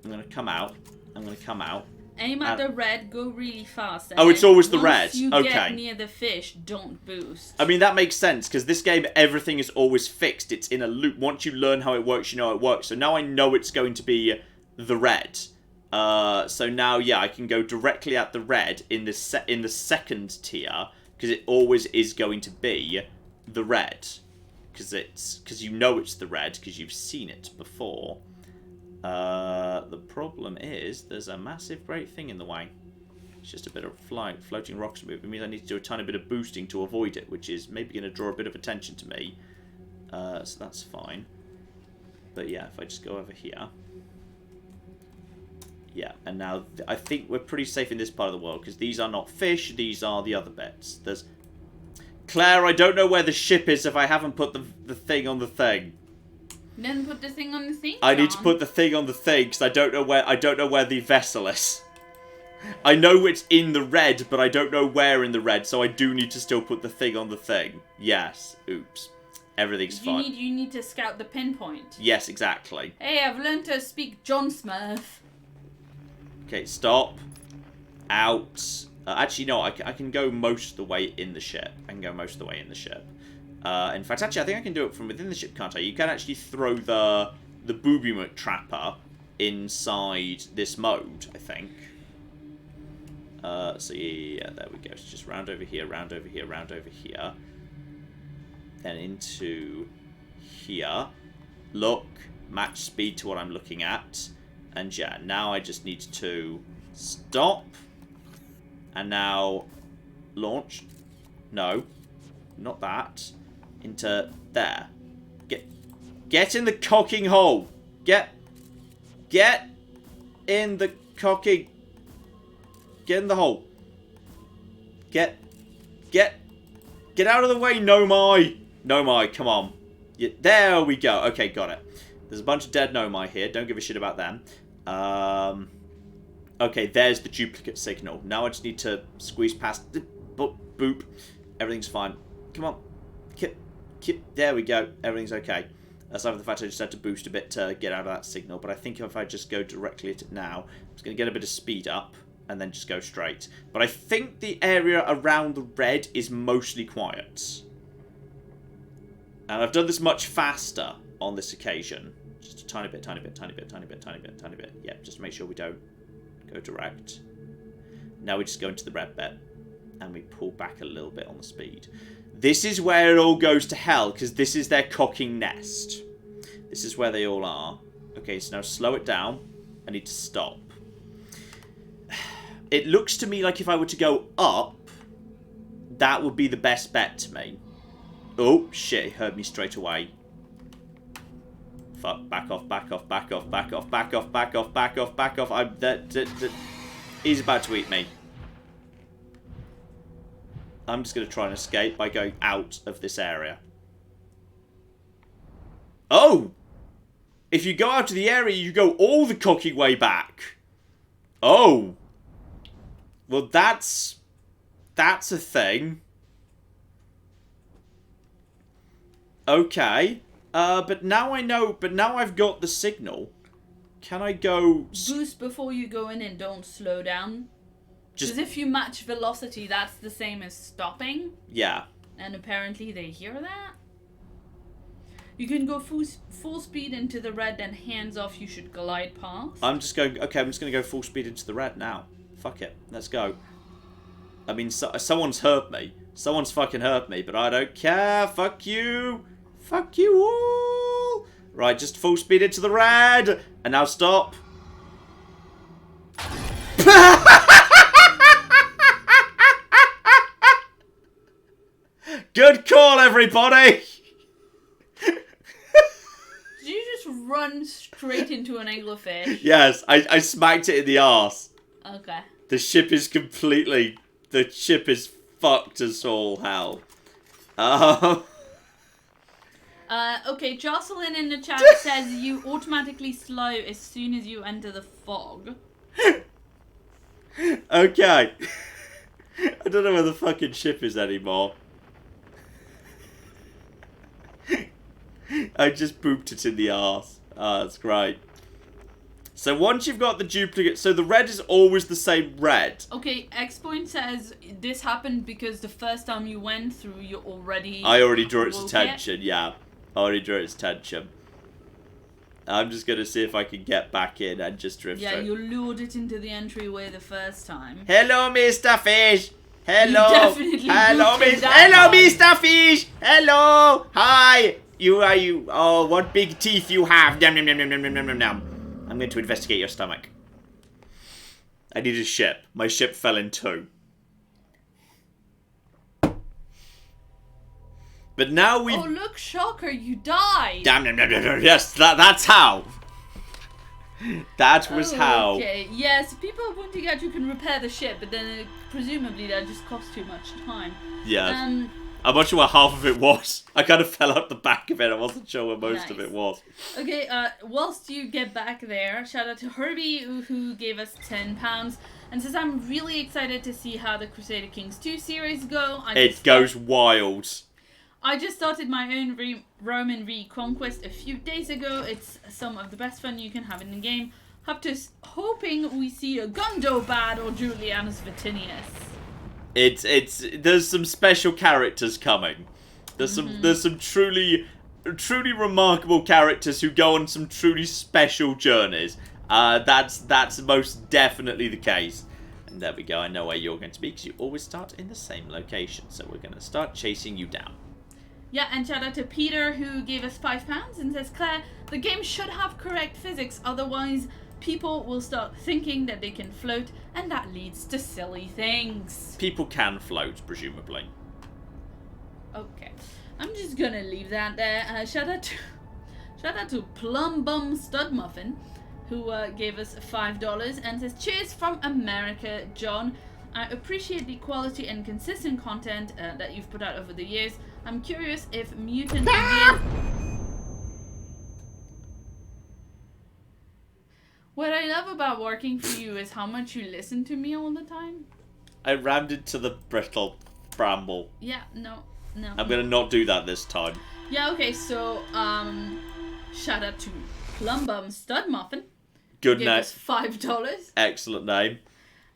I'm going to come out. I'm going to come out. Aim at the red, go really fast. Oh, it's always the red. Once you get near the fish, don't boost. I mean, that makes sense, because this game, everything is always fixed. It's in a loop. Once you learn how it works, you know it works. So now I know it's going to be the red. So now, yeah, I can go directly at the red in the second tier, because it always is going to be the red. Because you know it's the red, because you've seen it before. The problem is, there's a massive great thing in the way. It's just a bit of floating rocks move. It means I need to do a tiny bit of boosting to avoid it, which is maybe going to draw a bit of attention to me. So that's fine. But yeah, if I just go over here. Yeah, and now I think we're pretty safe in this part of the world, because these are not fish, these are the other bits. There's... Claire, I don't know where the ship is if I haven't put the thing on the thing. Then put the thing on the thing. I need to put the thing on the thing because I don't know where the vessel is. I know it's in the red, but I don't know where in the red, so I do need to still put the thing on the thing. Yes. Oops. Everything's fine. You need to scout the pinpoint. Yes, exactly. Hey, I've learned to speak John Smurf. Okay, stop. Out. Actually, no, I can go most of the way in the ship. In fact, actually, I think I can do it from within the ship, can't I? You can actually throw the booby trapper inside this mode, I think. So yeah, there we go. So just round over here, round over here, round over here. Then into here. Look, match speed to what I'm looking at. And yeah, now I just need to stop. And now launch. No, not that. Into there. Get in the cocking hole. Get in the cocking. Get in the hole. Get out of the way, Nomai, come on. Yeah, there we go. Okay, got it. There's a bunch of dead Nomai here. Don't give a shit about them. Okay, there's the duplicate signal. Now I just need to squeeze past. Boop. Everything's fine. Come on. There we go. Everything's okay. Aside from the fact I just had to boost a bit to get out of that signal. But I think if I just go directly at it now, it's going to get a bit of speed up. and then just go straight. But I think the area around the red is mostly quiet. And I've done this much faster on this occasion. Just a tiny bit, tiny bit, tiny bit, tiny bit, tiny bit, tiny bit. Yeah, just to make sure we don't go direct. Now we just go into the red bit. And we pull back a little bit on the speed. This is where it all goes to hell, because this is their cocking nest. This is where they all are. Okay, so now slow it down. I need to stop. It looks to me like if I were to go up, that would be the best bet to me. Oh, shit, it heard me straight away. Fuck, back off, back off, back off, back off, back off, back off, back off, back off. He's about to eat me. I'm just going to try and escape by going out of this area. Oh! If you go out of the area, you go all the cocking way back. Oh! Well, that's a thing. Okay. But now I know, but now I've got the signal. Can I go... Boost before you go in and don't slow down. Because if you match velocity, that's the same as stopping. Yeah. And apparently they hear that. You can go full speed into the red, then hands off, you should glide past. I'm just going to go full speed into the red now. Fuck it. Let's go. I mean, someone's hurt me. Someone's fucking hurt me, but I don't care. Fuck you. Fuck you all. Right, just full speed into the red. And now stop. Good call, everybody. Did you just run straight into an anglerfish? Yes, I smacked it in the arse. Okay. The ship is completely... The ship is fucked as all hell. Okay, Jocelyn in the chat says you automatically slow as soon as you enter the fog. Okay. I don't know where the fucking ship is anymore. I just booped it in the arse. Ah, that's great. So once you've got the duplicate... So the red is always the same red. Okay, X-Point says this happened because the first time you went through, you already... I already drew its attention, yeah. I already drew its attention. I'm just going to see if I can get back in and just drift through. Yeah, you lured it into the entryway the first time. Hello, Mr. Fish. Hello. You definitely Hello, Mr. Fish. Hello. Hi. You. Oh, what big teeth you have. Nom, nom, nom, nom, nom, nom, nom, nom. I'm going to investigate your stomach. I need a ship. My ship fell in two. But now we... Oh, look, Shocker, you died. Damn, nom, nom, nom, nom. Yes, that's how. That was how. Okay, yes, people are pointing out you can repair the ship, but then presumably that just costs too much time. Yeah. I'm not sure where half of it was. I kind of fell out the back of it. I wasn't sure where most of it was. Okay, whilst you get back there, shout out to Herbie who gave us £10 and says, I'm really excited to see how the Crusader Kings 2 series go. It goes wild. I just started my own Roman Reconquest a few days ago. It's some of the best fun you can have in the game. Hoping we see a Gundobad or Julianus Vatinius. There's some special characters coming. There's some truly remarkable characters who go on some truly special journeys. That's most definitely the case. And there we go. I know where you're going to be because you always start in the same location. So we're going to start chasing you down. Yeah, and shout out to Peter who gave us £5 and says, Claire, the game should have correct physics, otherwise people will start thinking that they can float, and that leads to silly things. People can float, presumably. Okay, I'm just gonna leave that there. Shout out to Plum Bum Stud Muffin, who gave us $5 and says, cheers from America, John. I appreciate the quality and consistent content that you've put out over the years. I'm curious if Mutant What I love about working for you is how much you listen to me all the time. I rammed into the brittle bramble. Yeah, no. I'm gonna not do that this time. Yeah, okay, so, shout out to Plumbum Stud Muffin. Good name. $5. Excellent name.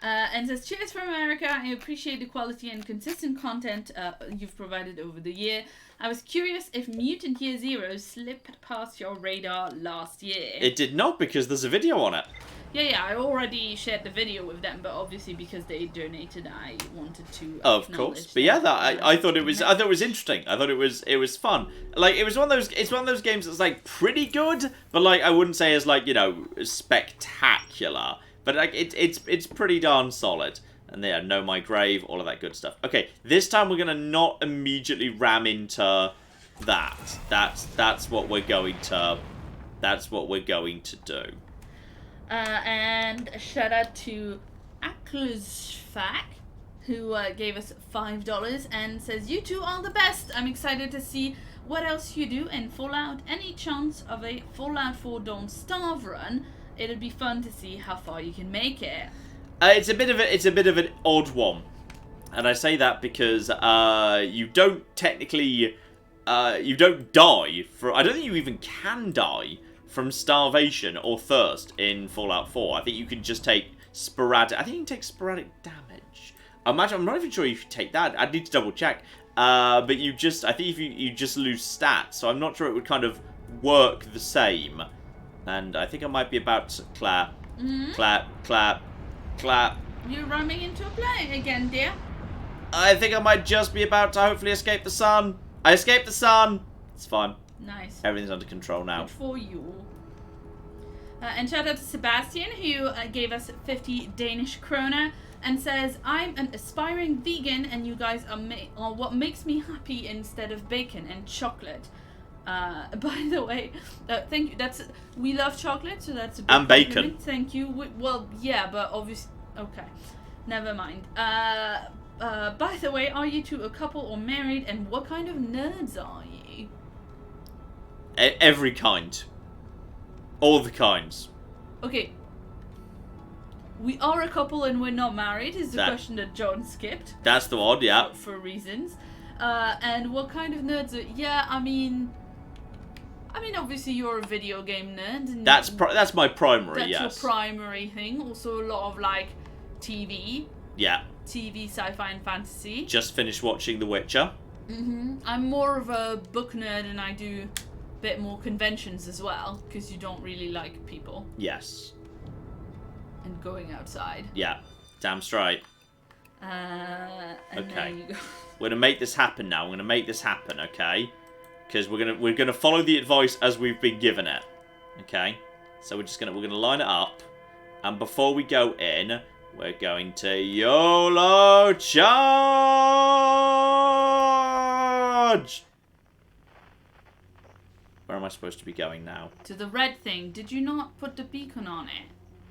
And says, cheers from America. I appreciate the quality and consistent content you've provided over the year. I was curious if Mutant Year Zero slipped past your radar last year. It did not, because there's a video on it. Yeah, I already shared the video with them, but obviously because they donated, I wanted to. Of course, but yeah, I thought it was interesting. I thought it was fun. Like, it's one of those games that's like pretty good, but like I wouldn't say as like, you know, spectacular. But like it's pretty darn solid. And yeah, Know My Grave, all of that good stuff. Okay, this time we're gonna not immediately ram into that. That's what we're going to do. And a shout out to Akluzfak, who gave us $5 and says, "You two are the best. I'm excited to see what else you do in Fallout. Any chance of a Fallout 4 Don't Starve run? It'd be fun to see how far you can make it." It's a bit of an odd one, and I say that because you don't technically you don't die for. I don't think you even can die from starvation or thirst in Fallout 4. I think you can just take sporadic. I think you can take sporadic damage. I'm not even sure if you take that. I'd need to double check. But you just, I think if you just lose stats, so I'm not sure it would kind of work the same. And I think I might be about to clap, clap. You're running into a plane again, dear. I think I might just be about to hopefully escape the sun. I escaped the sun. It's fine. Nice. Everything's under control now. Good for you. And shout out to Sebastian, who gave us 50 Danish kroner and says, "I'm an aspiring vegan, and you guys are what makes me happy instead of bacon and chocolate." By the way, thank you. We love chocolate, so that's a big and bacon. compliment. Thank you. Well, yeah, but obviously, okay, never mind. By the way, are you two a couple or married, and what kind of nerds are you? Every kind. All the kinds. Okay. We are a couple and we're not married is the question that John skipped. That's the one, yeah. For reasons. And what kind of nerds are... Yeah, I mean, obviously you're a video game nerd. And that's my primary, yes. That's your primary thing. Also a lot of, like, TV. Yeah. TV, sci-fi, and fantasy. Just finished watching The Witcher. I'm more of a book nerd, and I do a bit more conventions as well, because you don't really like people. Yes. And going outside. Yeah. Damn straight. And okay. There you go. We're gonna make this happen now. We're gonna make this happen, okay? Because we're gonna follow the advice as we've been given it. Okay? So we're gonna line it up, and before we go in, we're going to YOLO charge! Where am I supposed to be going now? To the red thing. Did you not put the beacon on it?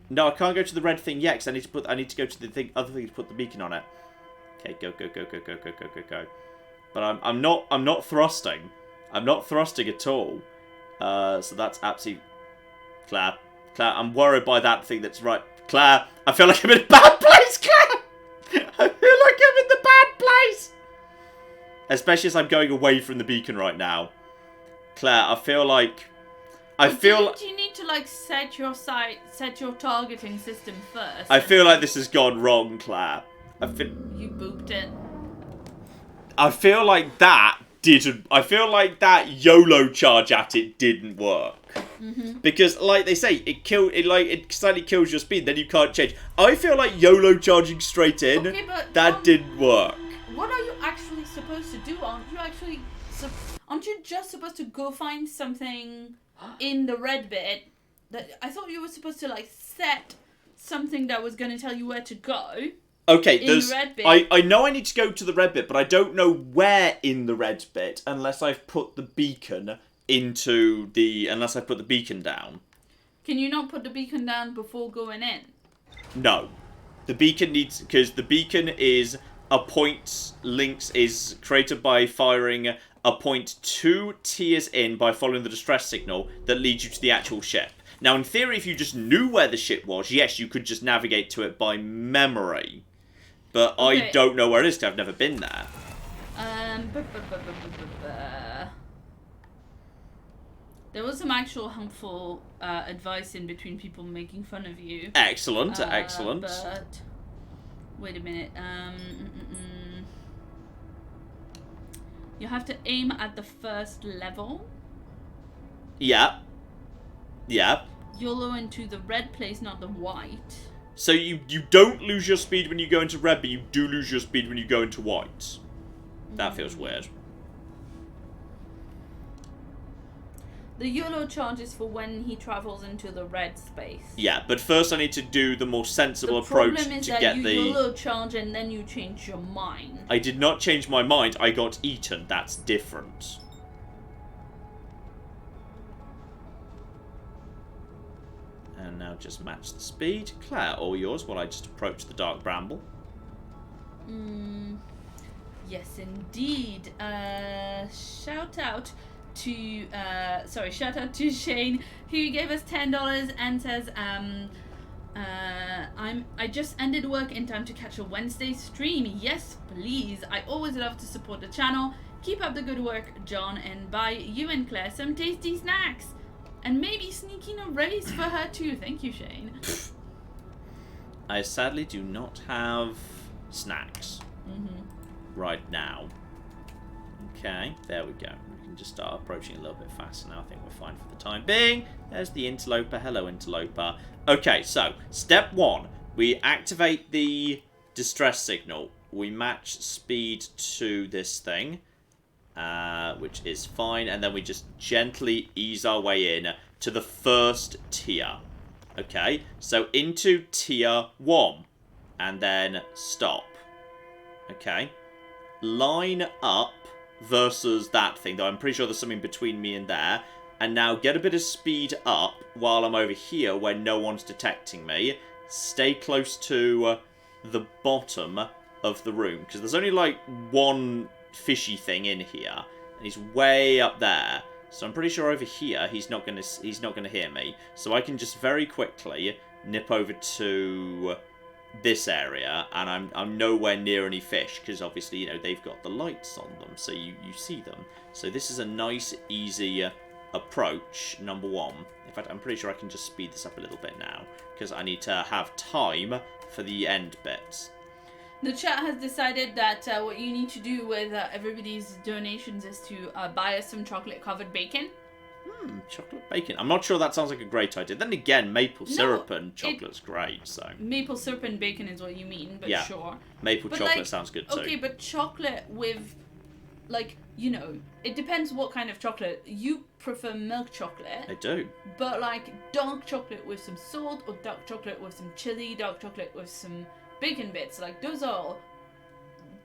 No, I can't go to the red thing yet, because I need to go to the other thing to put the beacon on it. Okay, go. But I'm not thrusting. I'm not thrusting at all. So that's absolutely... Claire, I'm worried by that thing that's right. Claire, I feel like I'm in a bad place, Claire! I feel like I'm in the bad place! Especially as I'm going away from the beacon right now. Claire, I feel like... Do you need to, like, set your targeting system first? I feel like this has gone wrong, Claire. You booped it. I feel like that YOLO charge at it didn't work. Because, like they say, it slightly kills your speed, then you can't change. I feel like YOLO charging straight in, okay, but that didn't work. What are you actually supposed to do? Aren't you just supposed to go find something in the red bit? I thought you were supposed to, like, set something that was going to tell you where to go. Okay, in the red bit. I know I need to go to the red bit, but I don't know where in the red bit unless I've put the beacon unless I put the beacon down. Can you not put the beacon down before going in? No. The beacon because the beacon is is created by firing a point 2 tiers in by following the distress signal that leads you to the actual ship. Now, in theory, if you just knew where the ship was, yes, you could just navigate to it by memory. But okay. I don't know where it is because I've never been there. There was some actual helpful advice in between people making fun of you. Excellent, excellent. But Wait a minute. You have to aim at the first level. Yeah. Yeah. YOLO into the red place, not the white. So you don't lose your speed when you go into red, but you do lose your speed when you go into white. That feels weird. The YOLO charges for when he travels into the red space. Yeah, but first I need to do the more sensible approach to get the... The problem is that you YOLO charge and then you change your mind. I did not change my mind. I got eaten. That's different. And now just match the speed. Claire, all yours while I just approach the dark bramble. Yes, indeed. Shout out to Shane, who gave us $10 and says, I just ended work in time to catch a Wednesday stream. Yes, please. I always love to support the channel. Keep up the good work, John, and buy you and Claire some tasty snacks. And maybe sneak in a race for her too. Thank you, Shane. I sadly do not have snacks right now. Okay, there we go. We can just start approaching a little bit faster now. I think we're fine for the time being. There's the interloper. Hello, interloper. Okay, so step 1. We activate the distress signal. We match speed to this thing. Which is fine, and then we just gently ease our way in to the first tier. Okay, so into tier 1, and then stop. Okay, line up versus that thing, though I'm pretty sure there's something between me and there, and now get a bit of speed up while I'm over here where no one's detecting me. Stay close to the bottom of the room, because there's only like one fishy thing in here, and he's way up there, so I'm pretty sure over here he's not gonna hear me, so I can just very quickly nip over to this area, and I'm nowhere near any fish, because obviously, you know, they've got the lights on them, so you see them. So this is a nice easy approach, number 1. In fact, I'm pretty sure I can just speed this up a little bit now, because I need to have time for the end bits. The chat has decided that what you need to do with everybody's donations is to buy us some chocolate-covered bacon. Chocolate bacon. I'm not sure that sounds like a great idea. Then again, maple syrup and chocolate's great, so... Maple syrup and bacon is what you mean, but yeah. Sure. Maple chocolate sounds good too. Okay, but chocolate with, like, you know, it depends what kind of chocolate. You prefer milk chocolate. I do. But, like, dark chocolate with some salt, or dark chocolate with some chili, dark chocolate with some... bacon bits, like, those are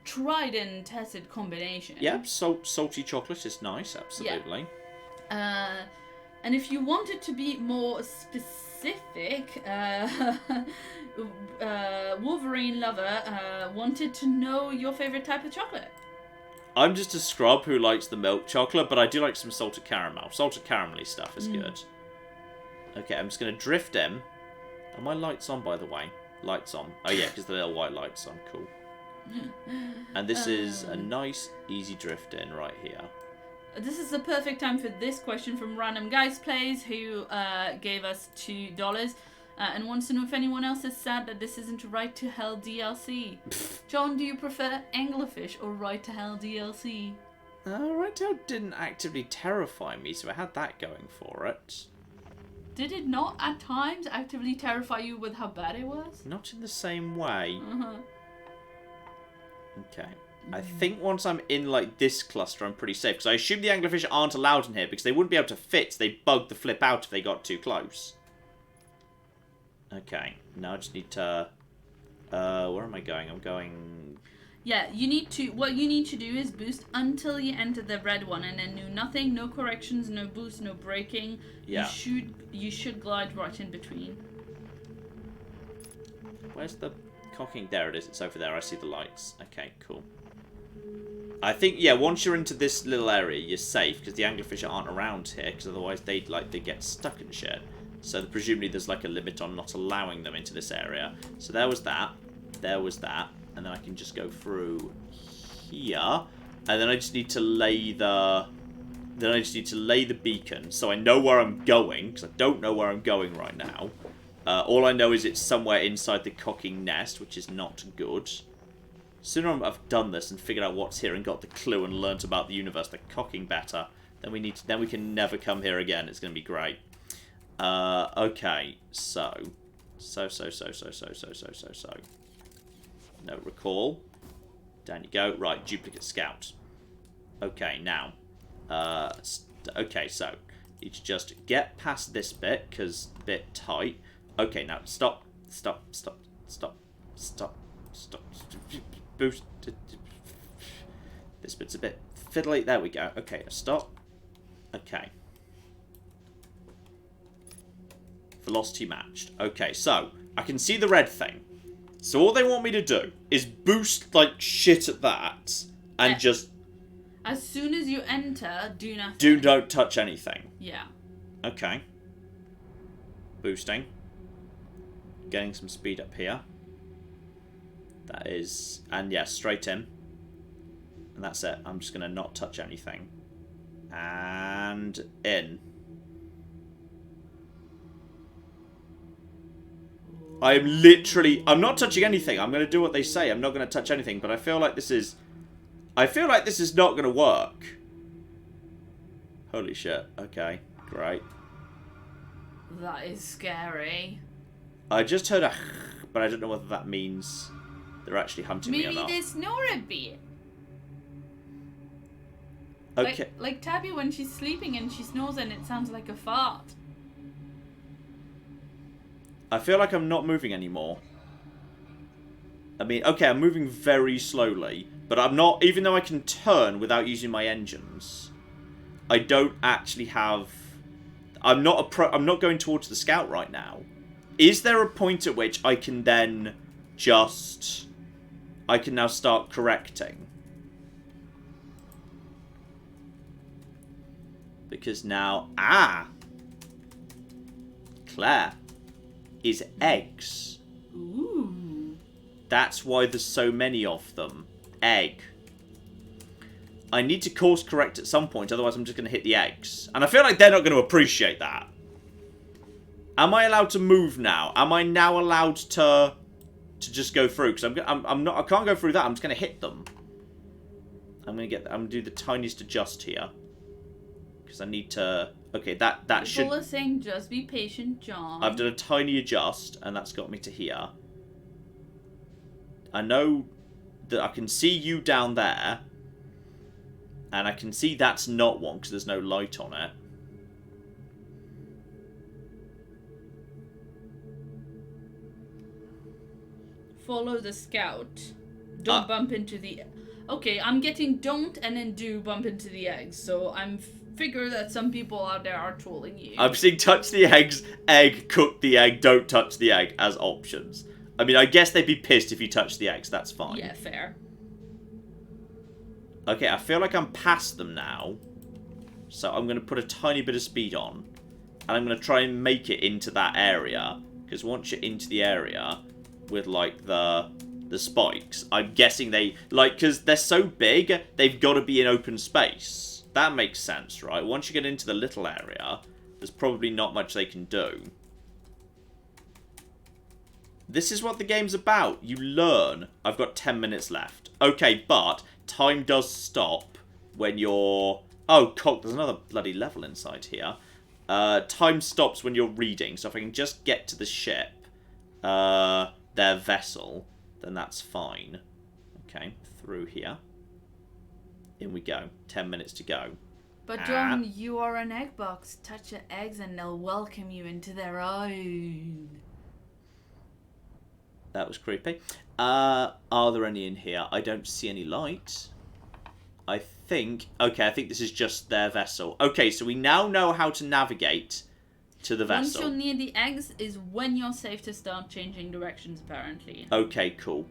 tried and tested combinations. Yeah, salty chocolate is nice, absolutely. Yeah. And if you wanted to be more specific, Wolverine Lover wanted to know your favorite type of chocolate. I'm just a scrub who likes the milk chocolate, but I do like some salted caramel. Salted caramelly stuff is good. Okay, I'm just going to drift in. Are my lights on, by the way? Lights on. Oh yeah, because the little white lights on. Cool. And this is a nice, easy drift in right here. This is the perfect time for this question from Random Guys Plays, who gave us $2 and wants to know if anyone else is sad that this isn't Right to Hell DLC. John, do you prefer Anglerfish or Right to Hell DLC? Right to Hell didn't actively terrify me, so I had that going for it. Did it not at times actively terrify you with how bad it was? Not in the same way. Okay. I think once I'm in, like, this cluster, I'm pretty safe. Because I assume the anglerfish aren't allowed in here because they wouldn't be able to fit. So they'd bug the flip out if they got too close. Okay. Now I just need to... where am I going? I'm going... Yeah, you need to... What you need to do is boost until you enter the red one. And then do nothing, no corrections, no boost, no braking. Yeah. You should glide right in between. Where's the cocking? There it is. It's over there. I see the lights. Okay, cool. I think, yeah, once you're into this little area, you're safe, because the anglerfish aren't around here, because otherwise they get stuck and shit. So presumably there's, like, a limit on not allowing them into this area. So there was that, and then I can just go through here, and then I just need to lay the... beacon, so I know where I'm going, because I don't know where I'm going right now. All I know is it's somewhere inside the cocking nest, which is not good. Sooner I've done this and figured out what's here and got the clue and learnt about the universe, the cocking better, then we can never come here again. It's going to be great. Okay, so. No recall. Down you go. Right, duplicate scout. Okay, now. Okay, so. Need to just get past this bit, because bit tight. Okay, now stop. Boost. This bit's a bit fiddly. There we go. Okay, stop. Okay. Velocity matched. Okay, so I can see the red thing. So all they want me to do is boost like shit at that and just... As soon as you enter, do nothing. Don't touch anything. Yeah. Okay. Boosting. Getting some speed up here. That is... And yeah, straight in. And that's it. I'm just going to not touch anything. And in. I'm not touching anything. I'm going to do what they say. I'm not going to touch anything. But I feel like this is not going to work. Holy shit. Okay. Great. That is scary. I just heard a but I don't know whether that means they're actually hunting me or not. Maybe they snore a bit. Okay. Like Tabby when she's sleeping and she snores and it sounds like a fart. I feel like I'm not moving anymore. I mean, okay, I'm moving very slowly, but I'm not, even though I can turn without using my engines, I don't actually have, I'm not going towards the scout right now. Is there a point at which I can then just, I can now start correcting? Because now, Claire is eggs. Ooh. That's why there's so many of them. Egg. I need to course correct at some point, otherwise I'm just going to hit the eggs. And I feel like they're not going to appreciate that. Am I allowed to move now? Am I now allowed to just go through? Because I can't go through that. I'm just going to hit them. I'm going to do the tiniest adjust here. Because I need to... Okay, that should... People are saying just be patient, John. I've done a tiny adjust, and that's got me to here. I know that I can see you down there. And I can see that's not one, because there's no light on it. Follow the scout. Don't bump into the... Okay, I'm getting don't and then do bump into the eggs. So I'm... figure that some people out there are trolling you. I'm seeing touch the eggs, egg, cook the egg, don't touch the egg as options. I mean, I guess they'd be pissed if you touch the eggs, that's fine. Yeah, fair. Okay, I feel like I'm past them now. So I'm going to put a tiny bit of speed on. And I'm going to try and make it into that area. Because once you're into the area with, like, the spikes, I'm guessing they... Like, because they're so big, they've got to be in open space. That makes sense, right? Once you get into the little area, there's probably not much they can do. This is what the game's about. You learn. I've got 10 minutes left. Okay, but time does stop when you're... Oh, cock, there's another bloody level inside here. Time stops when you're reading. So if I can just get to the ship, their vessel, then that's fine. Okay, through here. In we go. 10 minutes to go. But John, you are an egg box. Touch the eggs and they'll welcome you into their own. That was creepy. Are there any in here? I don't see any light. I think... Okay, I think this is just their vessel. Okay, so we now know how to navigate to the vessel. Once you're near the eggs is when you're safe to start changing directions, apparently. Okay, cool.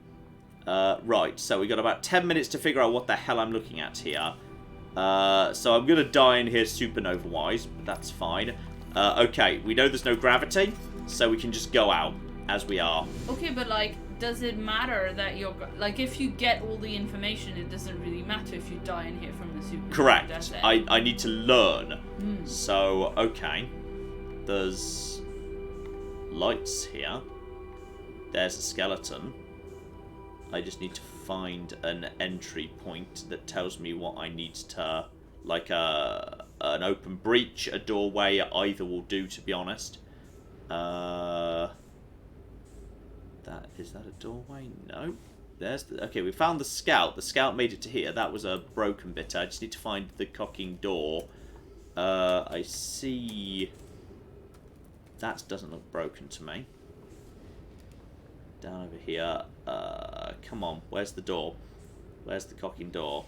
Right, so we got about 10 minutes to figure out what the hell I'm looking at here. So I'm going to die in here supernova-wise, but that's fine. Okay, we know there's no gravity, so we can just go out as we are. Okay, but, like, does it matter that you're... Like, if you get all the information, it doesn't really matter if you die in here from the supernova. Correct. Does it? I need to learn. So, okay. There's... lights here. There's a skeleton. I just need to find an entry point that tells me what I need to... Like an open breach, a doorway, either will do, to be honest. Is that a doorway? No. There's the... Okay, we found the scout. The scout made it to here. That was a broken bit. I just need to find the cocking door. I see... That doesn't look broken to me. Down over here. Come on. Where's the door? Where's the cocking door?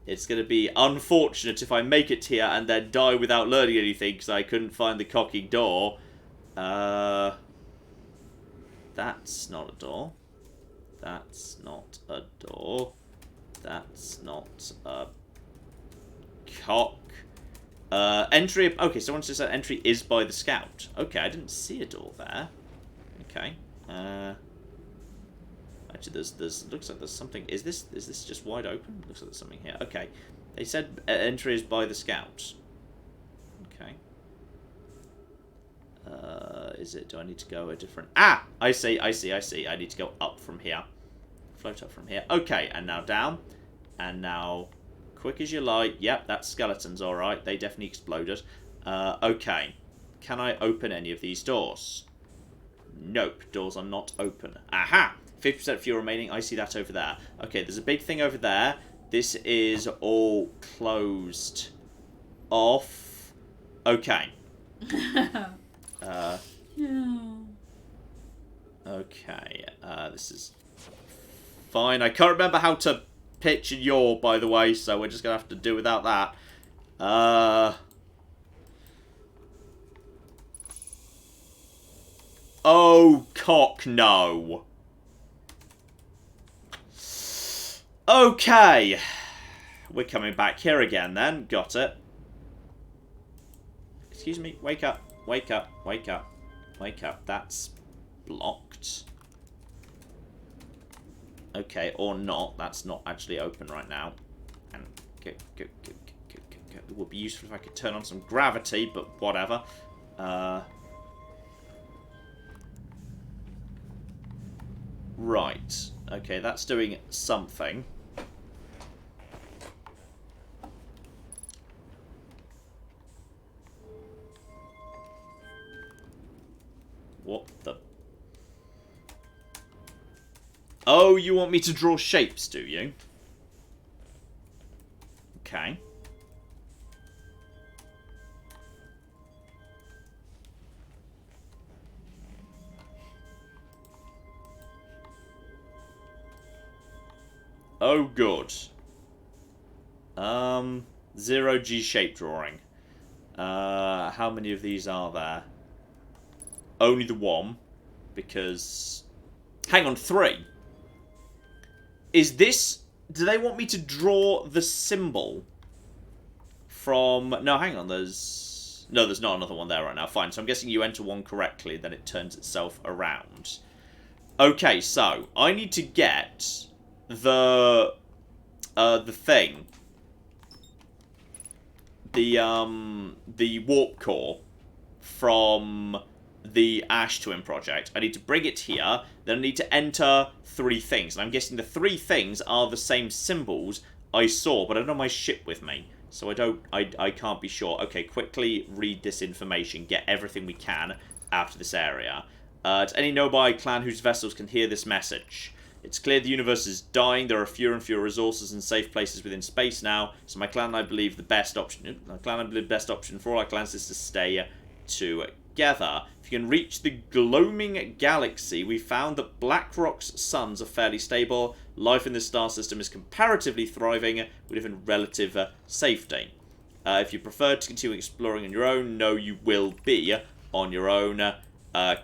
It's going to be unfortunate if I make it here and then die without learning anything because I couldn't find the cocking door. That's not a door. That's not a door. That's not a cock. Entry... Okay, someone just said entry is by the scout. Okay, I didn't see a door there. Okay. Actually, there's looks like there's something. Is this just wide open? Looks like there's something here. Okay, they said entry is by the scout. Okay. Is it? Do I need to go a different? Ah, I see. I need to go up from here. Float up from here. Okay, and now down, and now quick as you light. Yep, that skeleton's all right. They definitely exploded. Okay, can I open any of these doors? Nope, doors are not open. Aha! 50% fuel remaining. I see that over there. Okay, there's a big thing over there. This is all closed off. Okay. Okay. This is fine. I can't remember how to pitch and yaw, by the way, so we're just going to have to do without that. Oh, cock, no. Okay. We're coming back here again, then. Got it. Excuse me. Wake up. Wake up. Wake up. Wake up. That's blocked. Okay, or not. That's not actually open right now. And go. It would be useful if I could turn on some gravity, but whatever. Right. Okay, that's doing something. What the... Oh, you want me to draw shapes, do you? Okay. Oh, good. 0G shape drawing. How many of these are there? Only the one, because... Hang on, 3. Is this... Do they want me to draw the symbol from... No, hang on, there's... No, there's not another one there right now. Fine, so I'm guessing you enter one correctly, then it turns itself around. Okay, so, I need to get the thing. The warp core from the Ash Twin project. I need to bring it here, then I need to enter 3 things. And I'm guessing the 3 things are the same symbols I saw, but I don't have my ship with me. So I can't be sure. Okay, quickly read this information, get everything we can out of this area. To any nearby clan whose vessels can hear this message. It's clear the universe is dying, there are fewer and fewer resources and safe places within space now, so my clan and I believe the best option for all our clans is to stay together. If you can reach the gloaming galaxy, we found that Blackrock's suns are fairly stable, life in this star system is comparatively thriving, we live in relative safety. If you prefer to continue exploring on your own, know you will be on your own.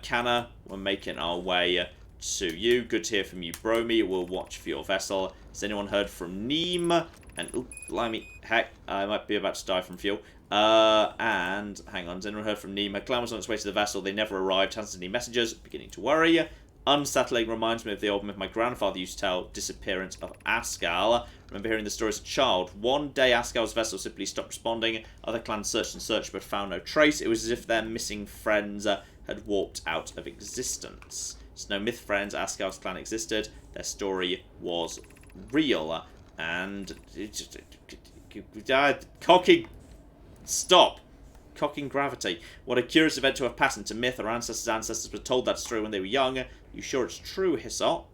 Canna, we're making our way to you. Good to hear from you, Bromy. We'll watch for your vessel. Has anyone heard from Neem? And, oh, blimey, heck, I might be about to die from fuel. And, hang on, has anyone heard from Neem? Her clan was on its way to the vessel. They never arrived. Hasn't any messages. Beginning to worry. Unsettling, reminds me of the old myth my grandfather used to tell, disappearance of Askal. I remember hearing the story as a child. One day, Askal's vessel simply stopped responding. Other clans searched and searched, but found no trace. It was as if their missing friends had warped out of existence. So no myth friends, Askal's clan existed. Their story was real. And... cocking... Stop. Cocking gravity. What a curious event to have passed into myth. Our ancestors were told that story when they were young. You sure it's true, Hyssop?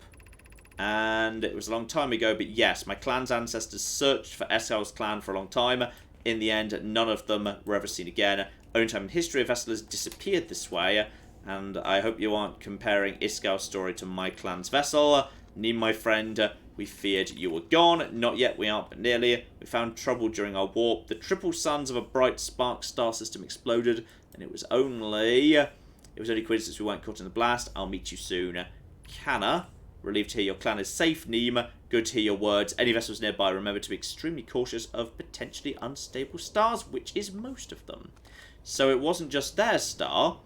And it was a long time ago, but yes, my clan's ancestors searched for Eskal's clan for a long time. In the end, none of them were ever seen again. Only time in history of Eskel has disappeared this way. And I hope you aren't comparing Iskal's story to my clan's vessel. Neem, my friend, we feared you were gone. Not yet, we aren't, but nearly. We found trouble during our warp. The triple suns of a bright spark star system exploded, and it was only coincidence we weren't caught in the blast. I'll meet you soon. Canna. Relieved to hear your clan is safe, Neem. Good to hear your words. Any vessels nearby, remember to be extremely cautious of potentially unstable stars, which is most of them. So it wasn't just their star.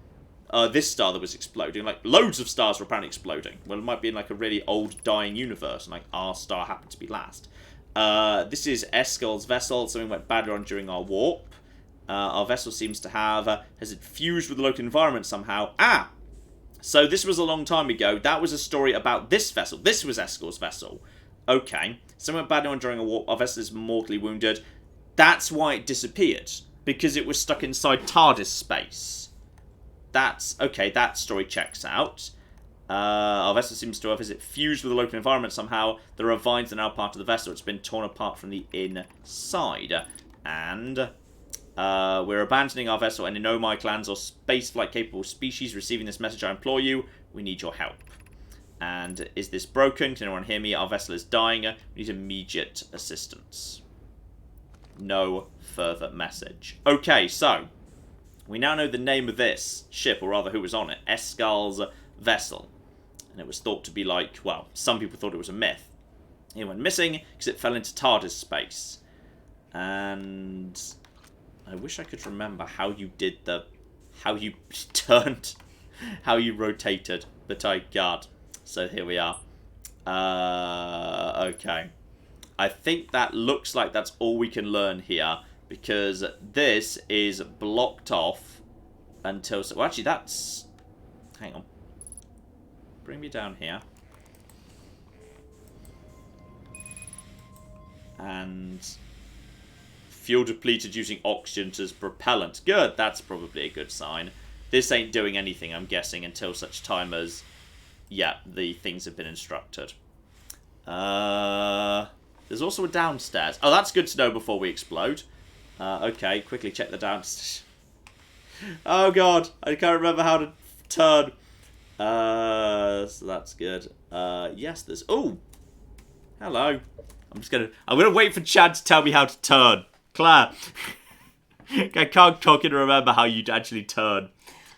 This star that was exploding. Like, loads of stars were apparently exploding. Well, it might be in, like, a really old, dying universe, and, like, our star happened to be last. This is Eskel's vessel. Something went badly on during our warp. Our vessel seems to have... has it fused with the local environment somehow? Ah! So this was a long time ago. That was a story about this vessel. This was Eskel's vessel. Okay. Something went badly on during a warp. Our vessel is mortally wounded. That's why it disappeared. Because it was stuck inside TARDIS space. That's... okay, that story checks out. Our vessel seems to have, is it fused with the local environment somehow? The ravines are now part of the vessel. It's been torn apart from the inside. And... we're abandoning our vessel. Any Nomai clans or spaceflight capable species receiving this message, I implore you, we need your help. And is this broken? Can anyone hear me? Our vessel is dying. We need immediate assistance. No further message. Okay, so we now know the name of this ship, or rather who was on it. Eskal's vessel. And it was thought to be like, well, some people thought it was a myth. It went missing because it fell into TARDIS space. And... I wish I could remember how you did the... how you turned... how you rotated, but I can't. So here we are. Okay. I think that looks like that's all we can learn here, because this is blocked off until... well, actually, that's... hang on. Bring me down here. And... fuel depleted using oxygen as propellant. Good, that's probably a good sign. This ain't doing anything, I'm guessing, until such time as... yeah, the things have been instructed. There's also a downstairs. Oh, that's good to know before we explode. Okay, quickly check the downstairs. Oh god, I can't remember how to turn. So that's good. Yes, there's... ooh! Hello. I'm gonna wait for Chad to tell me how to turn. Claire. I can't cock and remember how you'd actually turn.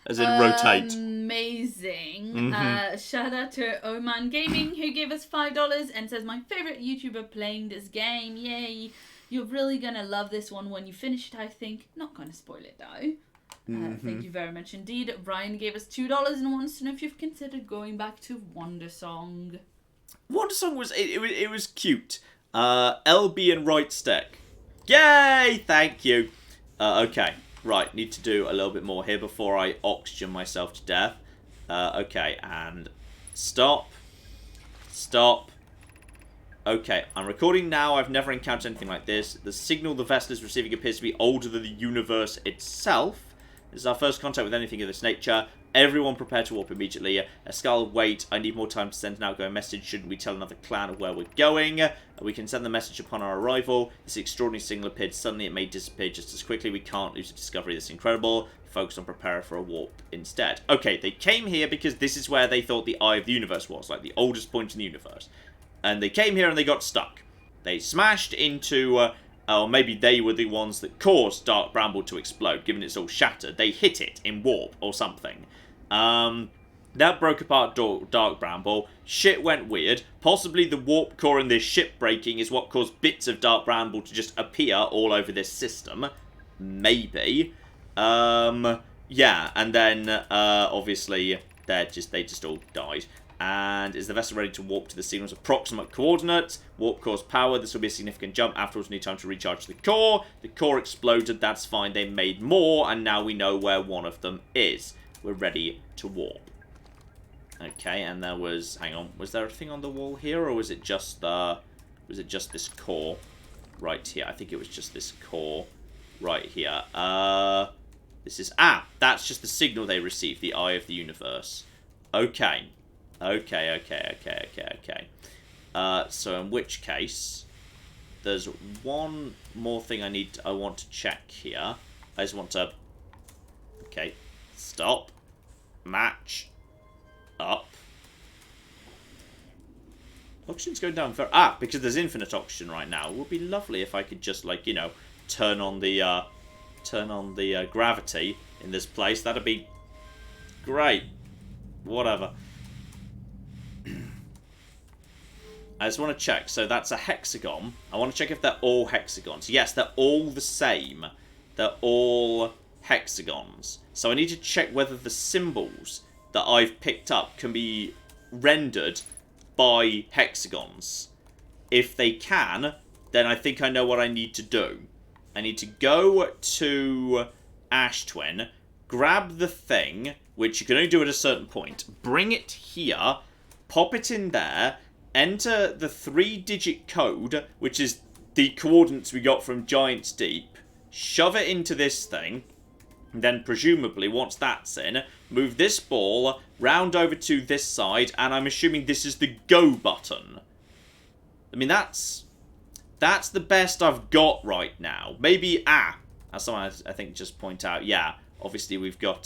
As in rotate. Amazing. Shout out to Oman Gaming, who gave us $5 and says, my favorite YouTuber playing this game. Yay. You're really gonna love this one when you finish it, I think. Not gonna spoil it though. Thank you very much indeed. Ryan gave us $2 and wants to know if you've considered going back to Wonder Song. Wonder Song was... it was cute. LB and right stick. Yay! Thank you. Okay. Right, need to do a little bit more here before I oxygen myself to death. Okay, and stop. Stop. Okay, I'm recording now. I've never encountered anything like this. The signal the vessel is receiving appears to be older than the universe itself. This is our first contact with anything of this nature. Everyone prepare to warp immediately. Escal, wait. I need more time to send an outgoing message. Shouldn't we tell another clan of where we're going? We can send the message upon our arrival. This extraordinary signal appeared. Suddenly it may disappear just as quickly. We can't lose the discovery. This is incredible. Focus on prepare for a warp instead. Okay, they came here because this is where they thought the eye of the universe was. Like the oldest point in the universe. And they came here and they got stuck. They smashed into... or maybe they were the ones that caused Dark Bramble to explode, given it's all shattered. They hit it in warp or something. That broke apart Dark Bramble. Shit went weird. Possibly the warp core in this ship breaking is what caused bits of Dark Bramble to just appear all over this system. Maybe. Yeah, and then, obviously, they just all died. And is the vessel ready to warp to the signal's approximate coordinates? Warp core's power. This will be a significant jump. Afterwards, we need time to recharge the core. The core exploded. That's fine. They made more, and now we know where one of them is. we're ready to warp. Okay, and there was... Hang on. Was there a thing on the wall here, or was it just the... Was it just this core right here? I think it was just this core right here. This is... Ah! That's just the signal they received. The Eye of the Universe. Okay. Okay. So in which case... There's one more thing I want to check here. I just want to... Okay. Stop. Match. Up. Oxygen's going down very... Ah, because there's infinite oxygen right now. It would be lovely if I could just, like, you know, turn on the gravity in this place. That'd be great. Whatever. I just want to check. So that's a hexagon. I want to check if they're all hexagons. Yes, they're all the same. They're all hexagons. So I need to check whether the symbols that I've picked up can be rendered by hexagons. If they can, then I think I know what I need to do. I need to go to Ash Twin, grab the thing, which you can only do at a certain point, bring it here, pop it in there, enter the 3-digit code, which is the coordinates we got from Giant's Deep, shove it into this thing, and then presumably, once that's in, move this ball round over to this side, and I'm assuming this is the go button. I mean, that's the best I've got right now. Maybe, as someone I think just point out, yeah, obviously we've got,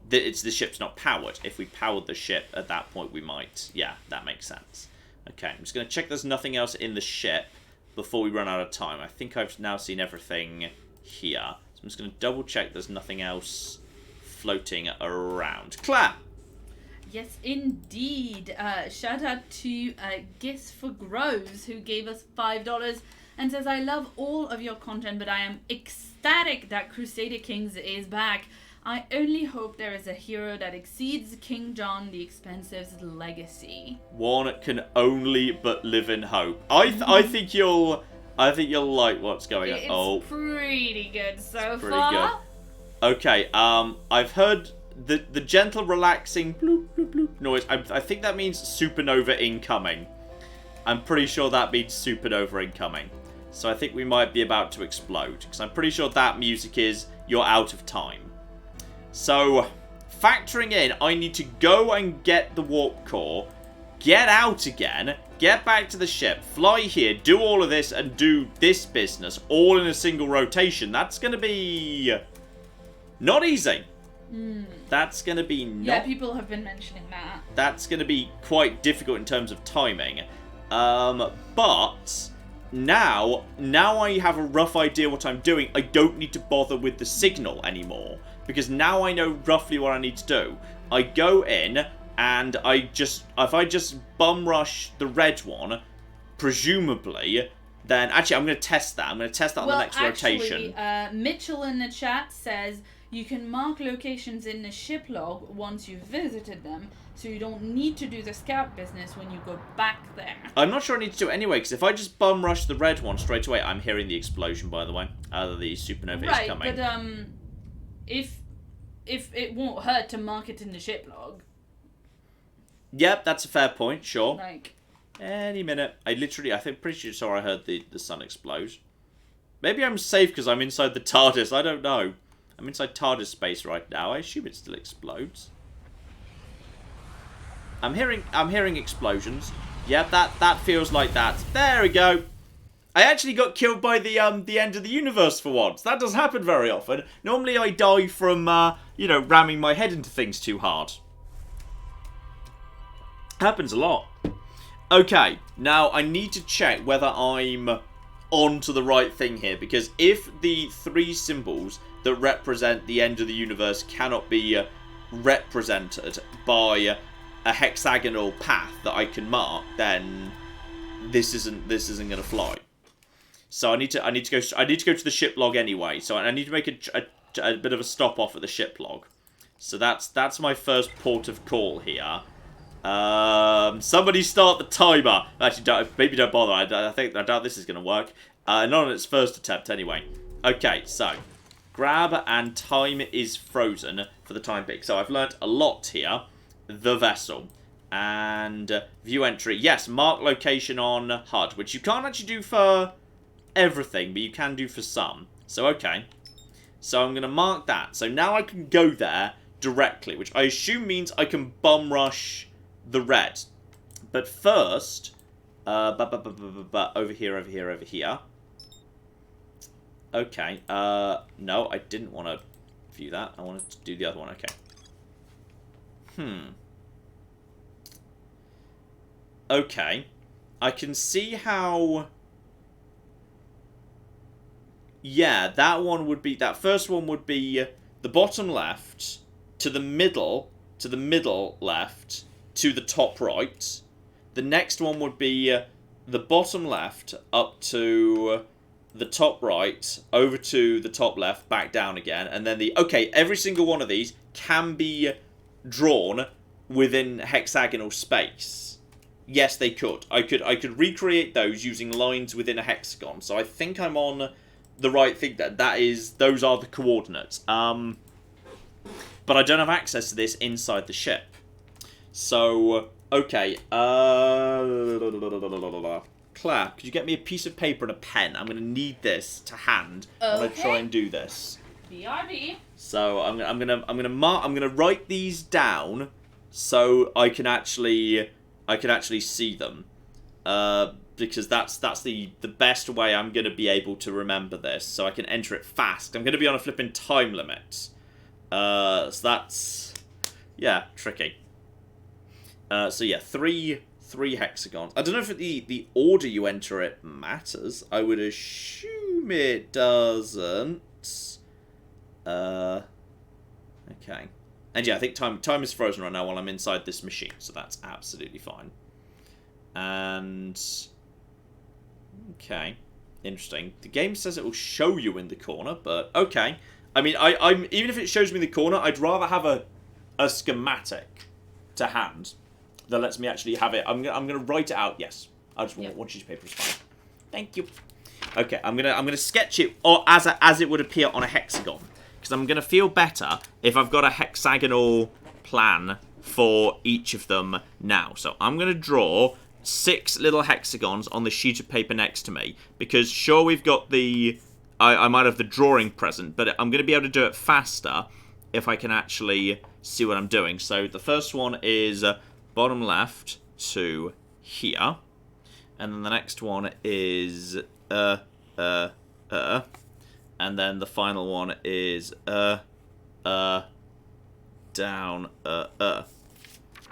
the ship's not powered. If we powered the ship at that point, we might, yeah, that makes sense. Okay, I'm just going to check there's nothing else in the ship before we run out of time. I think I've now seen everything here. So I'm just going to double check there's nothing else floating around. Claire! Yes, indeed. Shout out to Gis for Grows, who gave us $5 and says, I love all of your content, but I am ecstatic that Crusader Kings is back. I only hope there is a hero that exceeds King John the Expensive's legacy. One can only but live in hope. I think you'll like what's going on. It's pretty good so far. Good. Okay, I've heard the gentle relaxing bloop bloop bloop noise. I think that means supernova incoming. I'm pretty sure that means supernova incoming. So I think we might be about to explode, because I'm pretty sure that music is you're out of time. So, factoring in, I need to go and get the warp core, get out again, get back to the ship, fly here, do all of this, and do this business all in a single rotation. That's going to be not easy. That's going to be not... Yeah, people have been mentioning that. That's going to be quite difficult in terms of timing. But now I have a rough idea what I'm doing. I don't need to bother with the signal anymore, because now I know roughly what I need to do. I go in, and if I just bum rush the red one, presumably, then actually I'm going to test that. I'm going to test that on the next rotation. Mitchell in the chat says you can mark locations in the ship log once you've visited them, so you don't need to do the scout business when you go back there. I'm not sure I need to do it anyway, because if I just bum rush the red one straight away, I'm hearing the explosion, by the way. The supernova is coming. Right, but if it won't hurt to mark it in the ship log. Yep, that's a fair point, sure. Like, any minute. I think pretty sure saw I heard the sun explode. Maybe I'm safe because I'm inside the TARDIS, I don't know. I'm inside TARDIS space right now. I assume it still explodes. I'm hearing explosions. Yep, that feels like that. There we go. I actually got killed by the end of the universe for once. That doesn't happen very often. Normally I die from, ramming my head into things too hard. Happens a lot. Okay, now I need to check whether I'm onto the right thing here, because if the 3 symbols that represent the end of the universe cannot be represented by a hexagonal path that I can mark, then this isn't going to fly. So I need to go to the ship log anyway. So I need to make a bit of a stop off at the ship log. So that's my first port of call here. Somebody start the timer. Actually, maybe don't bother. I doubt this is going to work. Not on its first attempt anyway. Okay, so Grab and time is frozen for the time being. So I've learnt a lot here. The vessel. And view entry. Yes, mark location on HUD, which you can't actually do for everything, but you can do for some. So, okay. So I'm going to mark that. So now I can go there directly, which I assume means I can bum rush the red. But first, over here. Okay. No, I didn't want to view that. I wanted to do the other one. Okay. Okay. I can see how... Yeah, that first one would be the bottom left, to the middle left, to the top right. The next one would be the bottom left, up to the top right, over to the top left, back down again, and then okay, every single one of these can be drawn within hexagonal space. Yes, they could. I could recreate those using lines within a hexagon. So I think I'm on the right thing. Those are the coordinates. But I don't have access to this inside the ship. So okay. Claire, could you get me a piece of paper and a pen? I'm going to need this to hand when I try and do this. BRB. So I'm gonna write these down so I can actually see them. Because that's the best way I'm gonna be able to remember this, so I can enter it fast. I'm gonna be on a flipping time limit. So that's tricky. So yeah, three hexagons. I don't know if the order you enter it matters. I would assume it doesn't. Okay. And yeah, I think time is frozen right now while I'm inside this machine, so that's absolutely fine. And okay, interesting. The game says it will show you in the corner, but okay. I mean, I'm even if it shows me the corner, I'd rather have a schematic to hand that lets me actually have it. I'm gonna write it out. Yes, I just want one sheet of paper is fine. Thank you. Okay, I'm gonna sketch it as it would appear on a hexagon, because I'm gonna feel better if I've got a hexagonal plan for each of them now. So I'm gonna draw 6 little hexagons on the sheet of paper next to me, because sure, we've got the I might have the drawing present, but I'm gonna be able to do it faster if I can actually see what I'm doing. So the first one is bottom left to here, and then the next one is and then the final one is down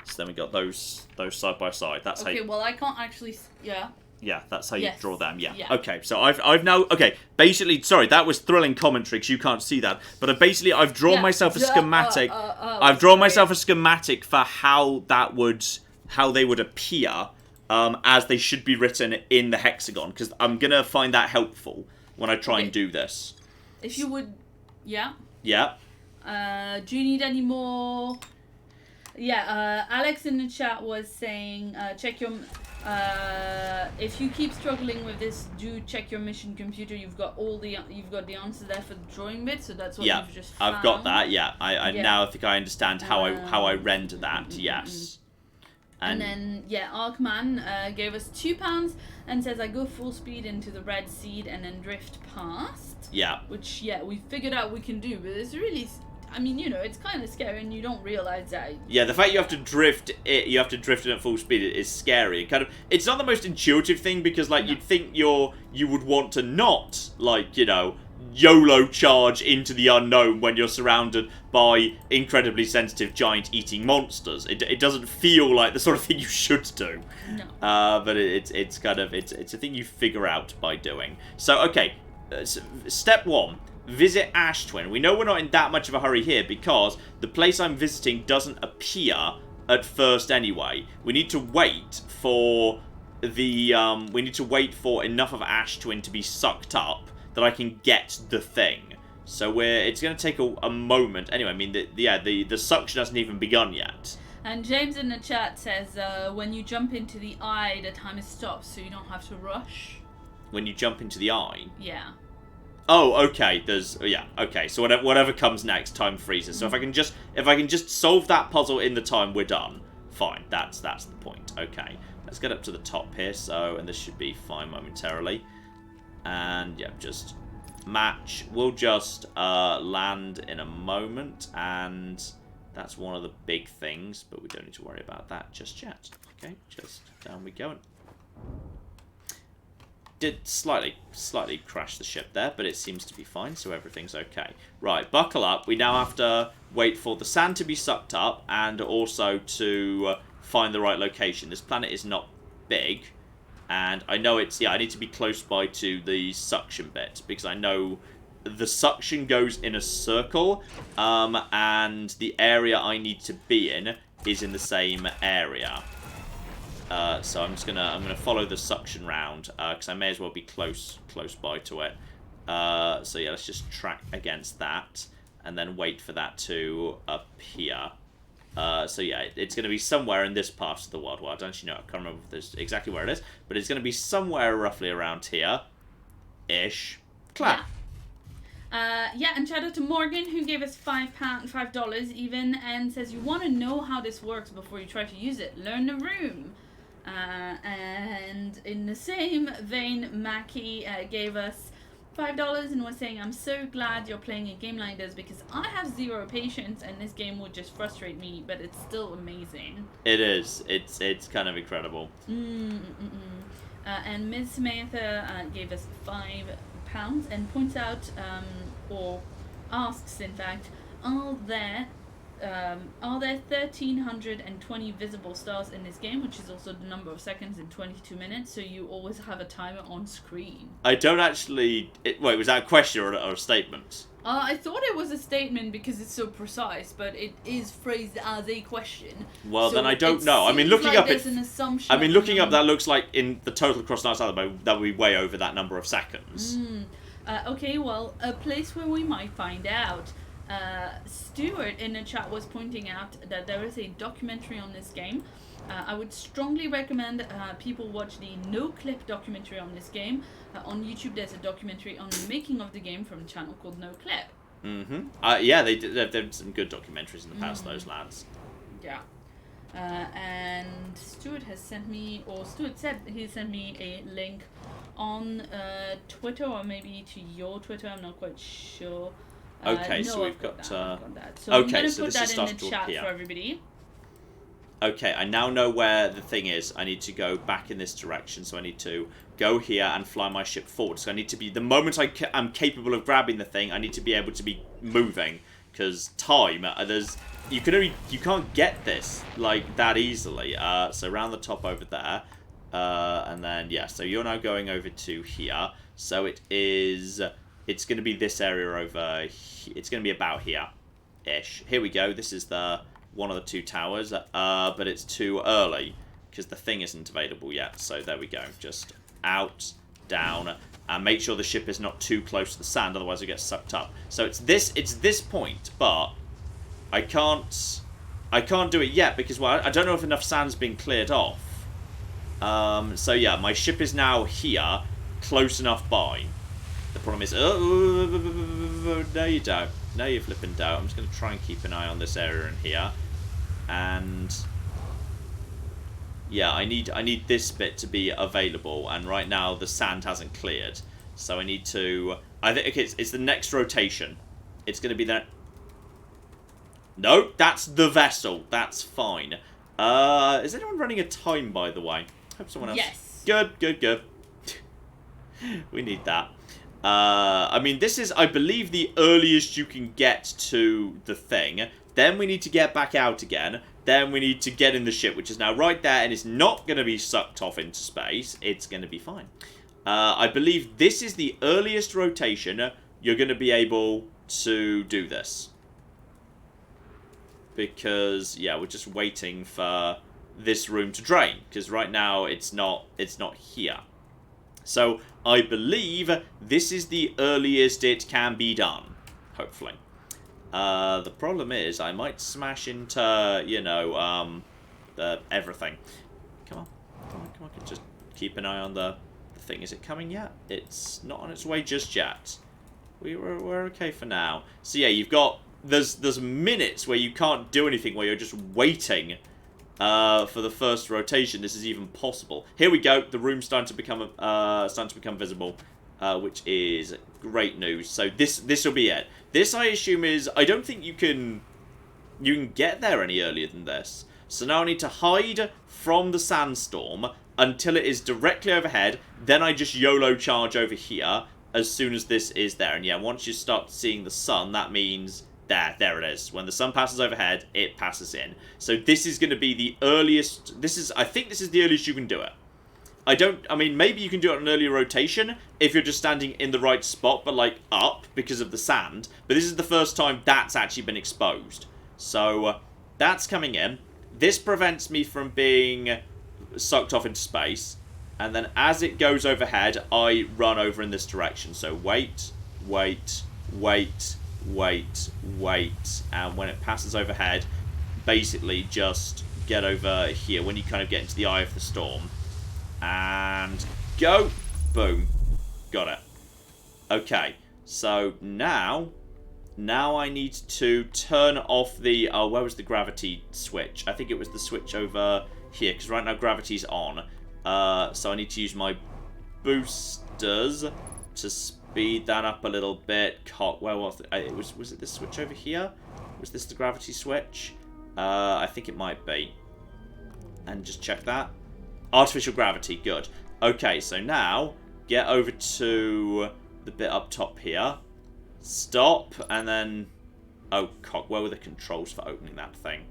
So then we got those side by side. That's okay, how you... well, I can't actually... Yeah. Yeah, that's how you draw them, yeah. Okay, so I've now... Okay, basically... Sorry, that was thrilling commentary, because you can't see that. But I've drawn myself a schematic... I've drawn myself a schematic for how they would appear as they should be written in the hexagon, because I'm going to find that helpful when I try and do this. If you would... Yeah? Yeah. Do you need any more... Yeah, Alex in the chat was saying, check your... if you keep struggling with this, do check your mission computer. You've got the answer there for the drawing bit, so that's what you've just found. I've got that. Yeah, I now think I understand how I render that. Yes. And then Arkman gave us £2 and says I go full speed into the red seed and then drift past. Yeah. Which we figured out we can do, but it's really. I mean, it's kind of scary, and you don't realize that. Yeah, the fact you have to drift it at full speed is scary. It's not the most intuitive thing, because you'd think you would want to not YOLO charge into the unknown when you're surrounded by incredibly sensitive giant eating monsters. It doesn't feel like the sort of thing you should do. No. But it's a thing you figure out by doing. So okay, step 1. Visit Ash Twin. We know we're not in that much of a hurry here, because the place I'm visiting doesn't appear at first anyway. We need to wait for enough of Ash Twin to be sucked up that I can get the thing. So it's going to take a moment. Anyway, I mean, the suction hasn't even begun yet. And James in the chat says, when you jump into the eye, the time is stopped, so you don't have to rush. When you jump into the eye? Yeah. Oh, okay. Okay. So whatever comes next, time freezes. So if I can just solve that puzzle in the time, we're done. Fine. That's the point. Okay. Let's get up to the top here. And this should be fine momentarily. And yeah, just match. We'll just land in a moment, and that's one of the big things. But we don't need to worry about that just yet. Okay. Just down we go. Did slightly crash the ship there, but it seems to be fine, so everything's okay. Right, buckle up. We now have to wait for the sand to be sucked up and also to find the right location. This planet is not big, and I know it's... Yeah, I need to be close by to the suction bit, because I know the suction goes in a circle, and the area I need to be in is in the same area. So I'm gonna follow the suction round because I may as well be close by to it. So yeah, let's just track against that and then wait for that to appear. So yeah, it's gonna be somewhere in this part of the world. Well, I don't actually know. I can't remember exactly where it is, but it's gonna be somewhere roughly around here, ish. Clap. Yeah, and shout out to Morgan, who gave us $5 even, and says, you want to know how this works before you try to use it. Learn the room. And in the same vein, Mackie gave us $5 and was saying, I'm so glad you're playing a game like this because I have zero patience and this game would just frustrate me, but it's still amazing. It is. It's kind of incredible. And Ms. Samantha gave us £5 and points out, or asks in fact, are there 1,320 visible stars in this game, which is also the number of seconds in 22 minutes, so you always have a timer on screen. I don't actually... Wait, was that a question or a statement? I thought it was a statement because it's so precise, but it is phrased as a question. Well, so then I don't know. I mean, looking up there's an assumption. I mean, looking up that looks like in the total across the night side, that would be way over that number of seconds. Okay, well, a place where we might find out. Stuart in the chat was pointing out that there is a documentary on this game. I would strongly recommend people watch the No Clip documentary on this game. On YouTube, there's a documentary on the making of the game from a channel called No Clip. Yeah, they've done some good documentaries in the past, those lads. Yeah. And Stuart has sent me, or Stuart said he sent me a link on Twitter, or maybe to your Twitter, I'm not quite sure. Okay, no, so we've got... that. So okay, I'm going to so put this that is in the chat for everybody. Okay, I now know where the thing is. I need to go back in this direction, so I need to go here and fly my ship forward. So I need to be... The moment I'm capable of grabbing the thing, I need to be able to be moving. Because time, you can't get this, like, that easily. So around the top over there. And then, yeah, so you're now going over to here. So it's going to be this area over here. It's going to be about here-ish. Here we go. This is one of the two towers. But it's too early because the thing isn't available yet. So there we go. Just out, down, and make sure the ship is not too close to the sand, otherwise it gets sucked up. So it's this point, but I can't do it yet because, well, I don't know if enough sand's been cleared off. So yeah, my ship is now here, close enough by. The problem is, no you don't. No you flipping don't. I'm just going to try and keep an eye on this area in here. And yeah, I need this bit to be available, and right now the sand hasn't cleared. So I need to... I think it's the next rotation. It's going to be that... No, that's the vessel. That's fine. Is anyone running a time, by the way? Hope someone else... Yes. Good. We need that. I mean, this is, I believe, the earliest you can get to the thing. Then we need to get back out again. Then we need to get in the ship, which is now right there, and it's not going to be sucked off into space. It's going to be fine. I believe this is the earliest rotation you're going to be able to do this. Because, yeah, we're just waiting for this room to drain. Because right now, it's not here. So, I believe this is the earliest it can be done. Hopefully. The problem is, I might smash into, you know, everything. Come on. Just keep an eye on the thing. Is it coming yet? It's not on its way just yet. We're okay for now. So yeah, you've got... There's minutes where you can't do anything, where you're just waiting for the first rotation. This is even possible. Here we go. The room's starting to become visible, which is great news. So this will be it. This, I assume, is... I don't think you can get there any earlier than this. So now I need to hide from the sandstorm until it is directly overhead. Then I just YOLO charge over here as soon as this is there. And yeah, once you start seeing the sun, that means... There it is. When the sun passes overhead, it passes in. So this is going to be the earliest... I think this is the earliest you can do it. I mean, maybe you can do it on an earlier rotation if you're just standing in the right spot, but like up because of the sand. But this is the first time that's actually been exposed. So that's coming in. This prevents me from being sucked off into space. And then as it goes overhead, I run over in this direction. So wait, wait, wait, wait, wait. And when it passes overhead, basically just get over here when you kind of get into the eye of the storm. And go. Boom. Got it. Okay. So now I need to turn off the... Oh, where was the gravity switch? I think it was the switch over here, because right now gravity's on. So I need to use my boosters to speed that up a little bit. Where was it? Was it this switch over here? Was this the gravity switch? I think it might be. And just check that. Artificial gravity, good. Okay, so now get over to the bit up top here. Stop, and then... Oh, cock, where were the controls for opening that thing?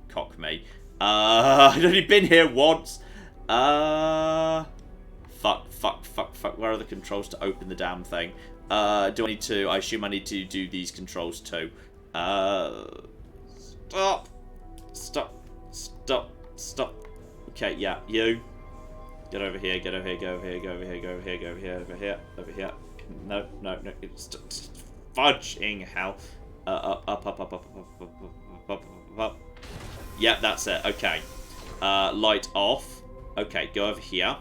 Cock me. I'd only been here once. Fuck. Where are the controls to open the damn thing? Do I need to... I assume I need to do these controls too. Stop. Okay, yeah, you. Get over here, get over here, go over here, go over here, go over here, go over here, over here, over here. No, it's fudging hell. Up. Yeah, that's it, okay. Light off. Okay, go over here.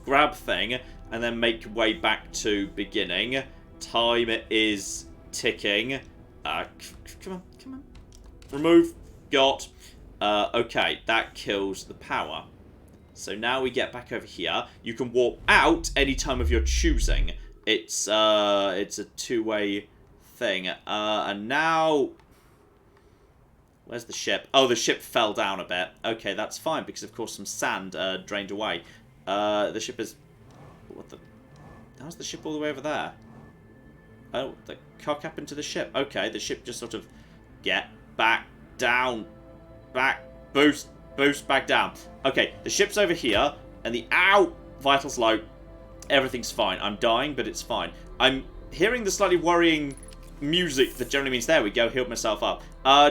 Grab thing, and then make your way back to beginning. Time is ticking. Come on. Remove. Got. Okay, that kills the power. So now we get back over here. You can warp out any time of your choosing. It's a two-way thing. And now... Where's the ship? Oh, the ship fell down a bit. Okay, that's fine, because of course some sand drained away. The ship is... What the... How's the ship all the way over there? Oh, the cock happened to the ship. Okay, the ship just sort of... Get back down. Back. Boost back down. Okay, the ship's over here, and the... Ow! Vitals low. Everything's fine. I'm dying, but it's fine. I'm hearing the slightly worrying music that generally means, there we go, healed myself up.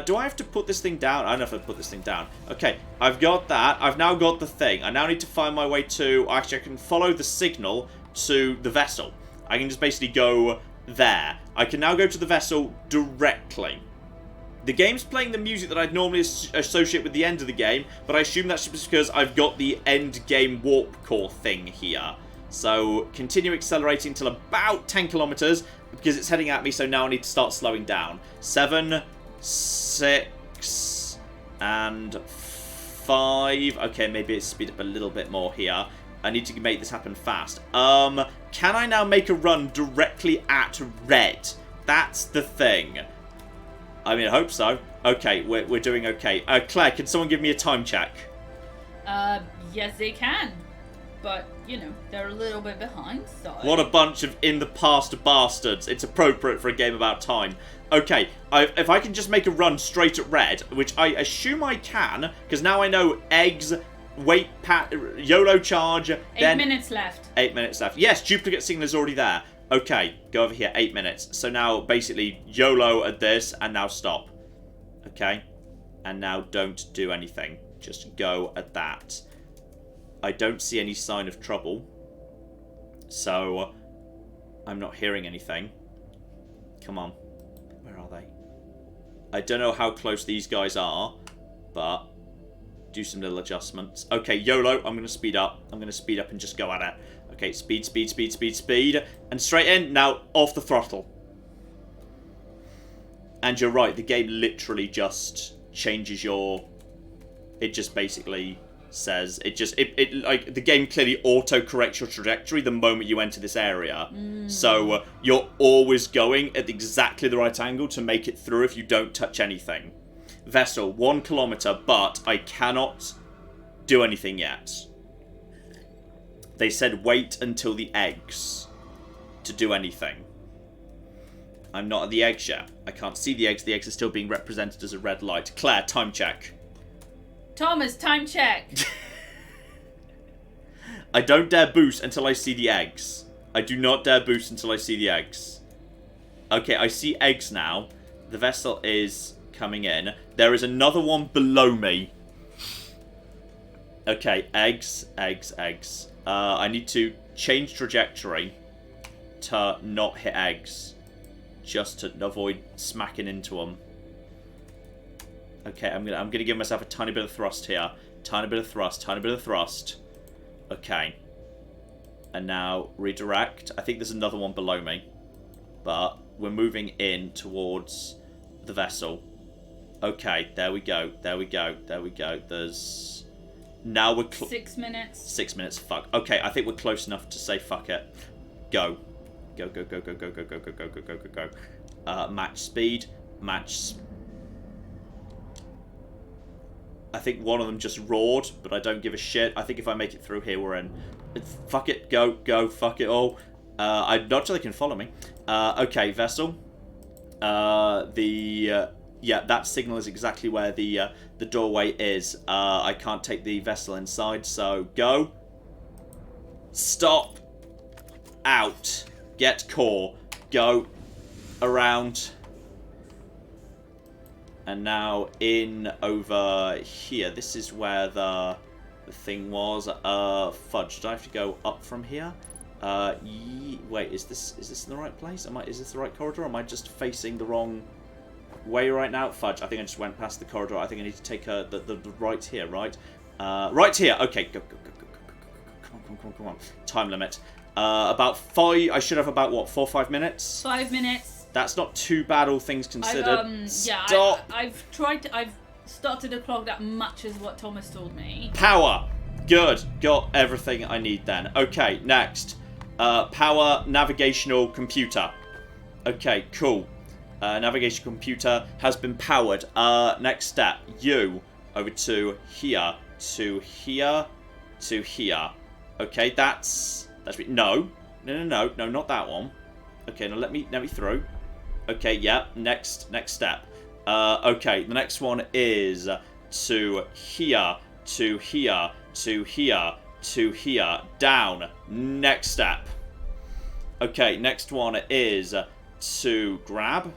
Do I have to put this thing down? I don't know if I put this thing down. Okay, I've got that. I've now got the thing. I now need to find my way to... Actually, I can follow the signal to the vessel. I can just basically go there. I can now go to the vessel directly. The game's playing the music that I'd normally associate with the end of the game, but I assume that's just because I've got the end game warp core thing here. So, continue accelerating till about 10 kilometers, because it's heading at me, so now I need to start slowing down. 7, 6, and 5. Okay, maybe it's speed up a little bit more here. I need to make this happen fast. Can I now make a run directly at red? That's the thing. I mean, I hope so. Okay, we're doing okay. Claire, can someone give me a time check? Yes, they can. But, you know, they're a little bit behind, so... What a bunch of in-the-past bastards. It's appropriate for a game about time. Okay, if I can just make a run straight at red, which I assume I can, because now I know eggs, wait, YOLO charge, then... 8 minutes left. 8 minutes left. Yes, duplicate signal is already there. Okay, go over here, 8 minutes. So now, basically, YOLO at this, and now stop. Okay? And now don't do anything. Just go at that. I don't see any sign of trouble. So, I'm not hearing anything. Come on. Where are they? I don't know how close these guys are, but do some little adjustments. Okay, YOLO, I'm going to speed up. I'm going to speed up and just go at it. Okay, speed, and straight in. Now, off the throttle. And you're right, the game literally just changes your... It just basically says... It like, the game clearly auto-corrects your trajectory the moment you enter this area. So you're always going at exactly the right angle to make it through if you don't touch anything. Vessel, 1 kilometer, but I cannot do anything yet. They said wait until the eggs to do anything. I'm not at the eggs yet. I can't see the eggs. The eggs are still being represented as a red light. Claire, time check. Thomas, time check. I don't dare boost until I see the eggs. I do not dare boost until I see the eggs. Okay, I see eggs now. The vessel is coming in. There is another one below me. Okay, eggs, eggs, eggs. I need to change trajectory to not hit eggs. Just to avoid smacking into them. Okay, I'm gonna give myself a tiny bit of thrust here. Tiny bit of thrust, tiny bit of thrust. Okay. And now redirect. I think there's another one below me. But we're moving in towards the vessel. Okay, there we go. There we go. There we go. There's... Now we're... 6 minutes. 6 minutes, fuck. Okay, I think we're close enough to say fuck it. Go. Go, go, go, go, go, go, go, go, go, go, go, go, go. Match speed. Match... I think one of them just roared, but I don't give a shit. I think if I make it through here, we're in. Fuck it. Go, go, fuck it all. I'm not sure they can follow me. Okay, vessel. Yeah, that signal is exactly where the doorway is. I can't take the vessel inside, so go. Stop. Out. Get core. Go. Around. And now in over here. This is where the thing was. Fudge. Do I have to go up from here? Wait, is this in the right place? Is this the right corridor? Or am I just facing the wrong way right now? Fudge. I think I just went past the corridor. I think I need to take the right here, right? Right here. Okay, go, go, go, go, go, go, go. Come on, come on, come on. Time limit. About 5. I should have about what? 4 or 5 minutes. 5 minutes. That's not too bad, all things considered. Yeah, Stop. I've started a clock that matches what Thomas told me. Power. Good. Got everything I need then. Okay, next. Power navigational computer. Okay, cool. Navigation computer has been powered. Next step. You over to here, to here, to here. Okay, that's no, not that one. Okay, now let me through. Okay, yeah, next step. Okay, the next one is to here, to here, to here, to here, down. Next step. Okay, next one is to grab,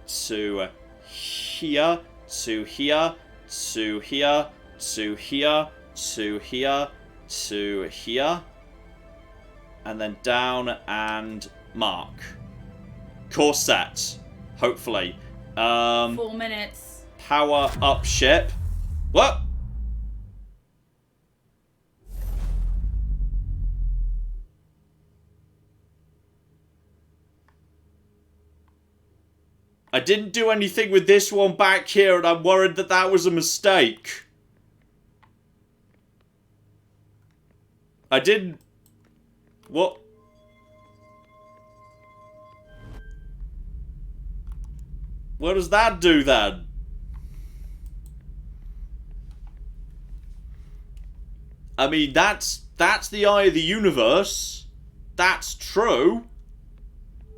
to here, to here, to here, to here, to here, to here, and then down and mark. Course set. Hopefully. 4 minutes. Power up ship. What? I didn't do anything with this one back here, and I'm worried that that was a mistake. I didn't... What? What does that do then? I mean, that's the eye of the universe. That's true.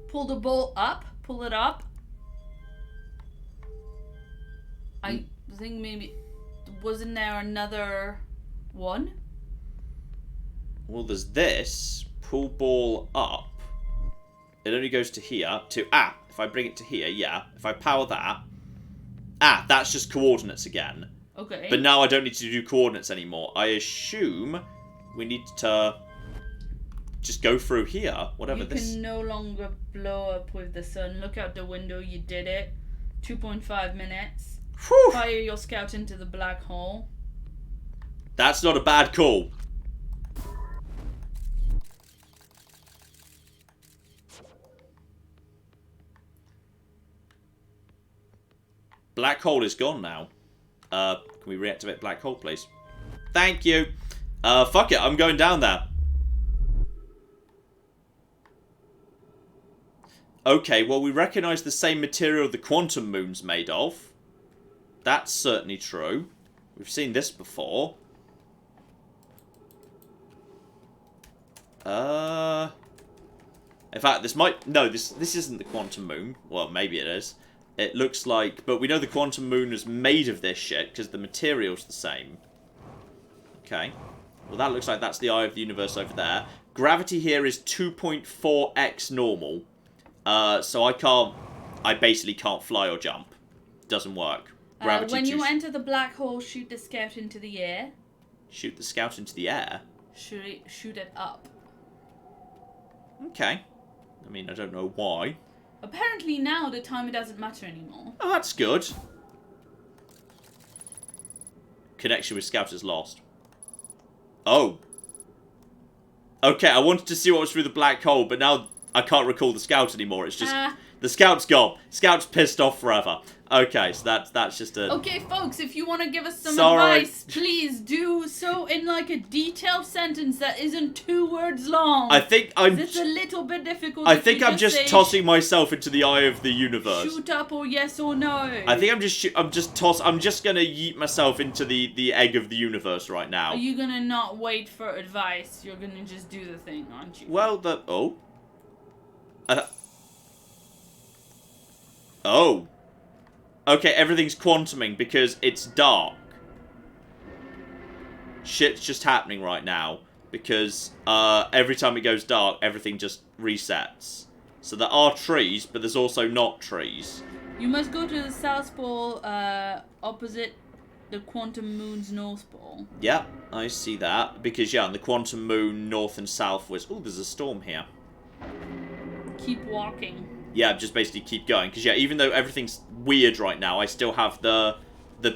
Pull the ball up. Pull it up. I think maybe... Wasn't there another one? Well, there's this. Pull ball up. It only goes to here. If I bring it to here, yeah. If I power that. That's just coordinates again. Okay. But now I don't need to do coordinates anymore. I assume we need to just go through here. Whatever this... You can no longer blow up with the sun. Look out the window. You did it. 2.5 minutes. Whew. Fire your scout into the black hole. That's not a bad call. Black hole is gone now. Can we reactivate black hole, please? Thank you. Fuck it, I'm going down there. Okay, well, we recognise the same material the quantum moon's made of. That's certainly true. We've seen this before. In fact, this might... No, this isn't the quantum moon. Well, maybe it is. It looks like... But we know the quantum moon is made of this shit because the material's the same. Okay. Well, that looks like that's the eye of the universe over there. Gravity here is 2.4x normal. So I basically can't fly or jump. Doesn't work. Gravity when you enter the black hole, shoot the scout into the air. Shoot the scout into the air? Shoot it up. Okay. I mean, I don't know why. Apparently now the time it doesn't matter anymore. Oh, that's good. Connection with scout is lost. Oh. Okay, I wanted to see what was through the black hole, but now I can't recall the scout anymore. It's just... The scout's gone. Scout's pissed off forever. Okay, so that's just a... Okay, folks, if you want to give us some advice, please do so in like a detailed sentence that isn't 2 words long. I think I'm... It's a little bit difficult. I think I'm just tossing myself into the eye of the universe. Shoot up or yes or no. I think I'm just gonna yeet myself into the egg of the universe right now. Are you gonna not wait for advice? You're gonna just do the thing, aren't you? Well, Oh. Okay, everything's quantuming because it's dark. Shit's just happening right now because every time it goes dark, everything just resets. So there are trees, but there's also not trees. You must go to the South Pole opposite the quantum moon's North Pole. Yep, I see that. Because, yeah, on the quantum moon, north and south was... Oh, there's a storm here. Keep walking. Yeah, just basically keep going. Because, yeah, even though everything's weird right now, I still have the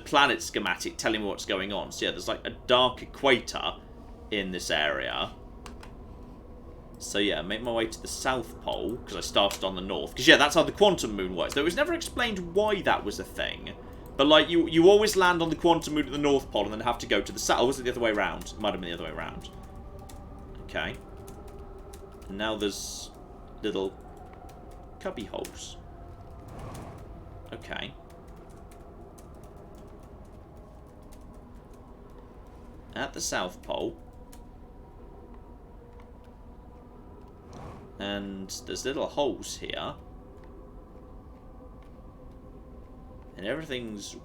planet schematic telling me what's going on. So, yeah, there's, like, a dark equator in this area. So, yeah, make my way to the South Pole, because I started on the North. Because, yeah, that's how the quantum moon works. Though it was never explained why that was a thing. But, like, you always land on the quantum moon at the North Pole and then have to go to the South. Or was it the other way around? It might have been the other way around. Okay. And now there's little cubby holes. Okay. At the South Pole. And there's little holes here. And everything's...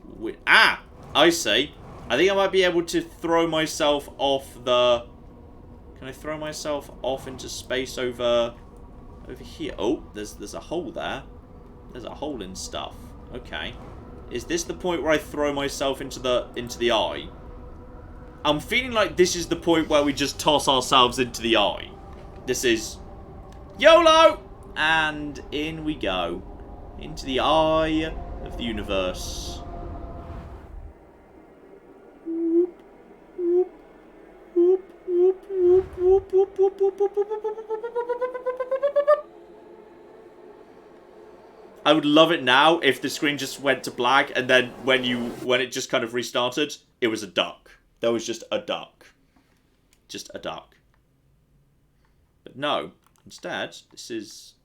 Ah! I see. I think I might be able to throw myself off the... Can I throw myself off into space over here? Oh, there's a hole there. There's a hole in stuff. Okay. Is this the point where I throw myself into the eye? I'm feeling like this is the point where we just toss ourselves into the eye. This is... YOLO! And in we go. Into the eye of the universe. I would love it now if the screen just went to black and then when it just kind of restarted, it was a duck. There was just a duck. Just a duck. But no. Instead, this is...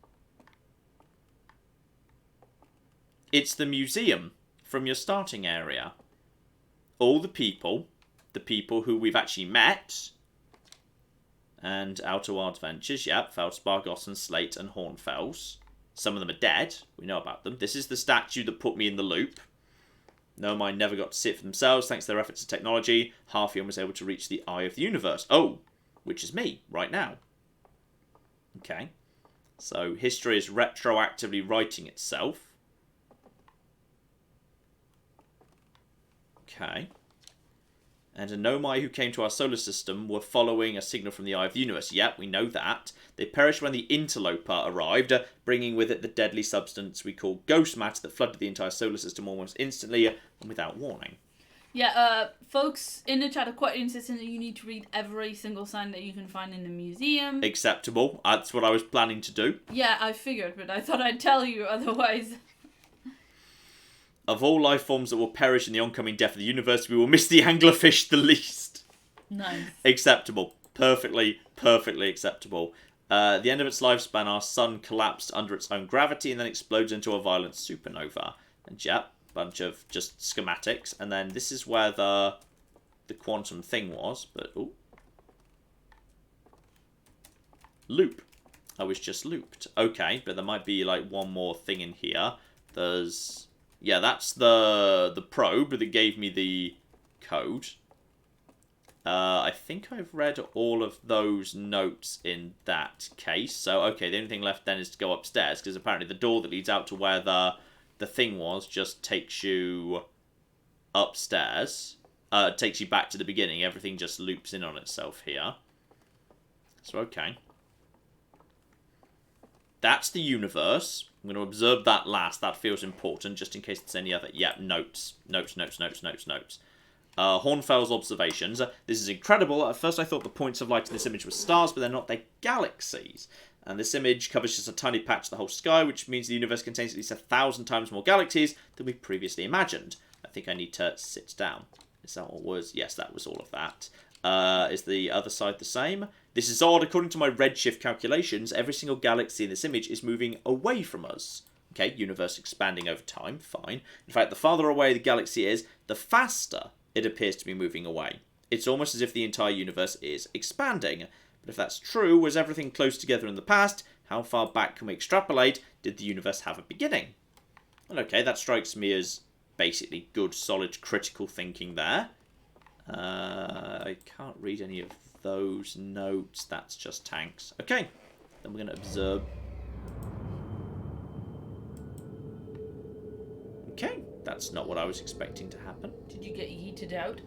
It's the museum from your starting area. All the people who we've actually met, and Outer Wilds Adventures, yep, Feldspar, Gossen, Slate, and Hornfels. Some of them are dead, we know about them. This is the statue that put me in the loop. No, mine never got to see it for themselves, thanks to their efforts of technology. Halfyon was able to reach the eye of the universe. Oh, which is me, right now. Okay, so history is retroactively writing itself. Okay. And a Nomai who came to our solar system were following a signal from the eye of the universe. Yep, we know that. They perished when the interloper arrived, bringing with it the deadly substance we call ghost matter that flooded the entire solar system almost instantly and without warning. Yeah, folks in the chat are quite insistent that you need to read every single sign that you can find in the museum. Acceptable. That's what I was planning to do. Yeah, I figured, but I thought I'd tell you otherwise. Of all life forms that will perish in the oncoming death of the universe, we will miss the anglerfish the least. Nice. Acceptable. Perfectly acceptable. At the end of its lifespan, our sun collapsed under its own gravity and then explodes into a violent supernova. And yep, bunch of just schematics. And then this is where the quantum thing was. But, ooh. Loop. I was just looped. Okay, but there might be, like, one more thing in here. There's... Yeah, that's the probe that gave me the code. I think I've read all of those notes in that case. So, okay, the only thing left then is to go upstairs, because apparently the door that leads out to where the thing was just takes you upstairs. Takes you back to the beginning. Everything just loops in on itself here. So, okay. That's the universe. I'm going to observe that last. That feels important, just in case there's any other... Yeah, notes. Notes. Hornfell's observations. This is incredible. At first I thought the points of light in this image were stars, but they're not. They're galaxies. And this image covers just a tiny patch of the whole sky, which means the universe contains at least 1,000 times more galaxies than we previously imagined. I think I need to sit down. Is that what was? Yes, that was all of that. Is the other side the same? This is odd. According to my redshift calculations, every single galaxy in this image is moving away from us. Okay, universe expanding over time, fine. In fact, the farther away the galaxy is, the faster it appears to be moving away. It's almost as if the entire universe is expanding. But if that's true, was everything close together in the past? How far back can we extrapolate? Did the universe have a beginning? Well, okay, that strikes me as basically good, solid, critical thinking there. I can't read any of those notes. That's just tanks. Okay, then we're going to observe. Okay, that's not what I was expecting to happen. Did you get yeeted out?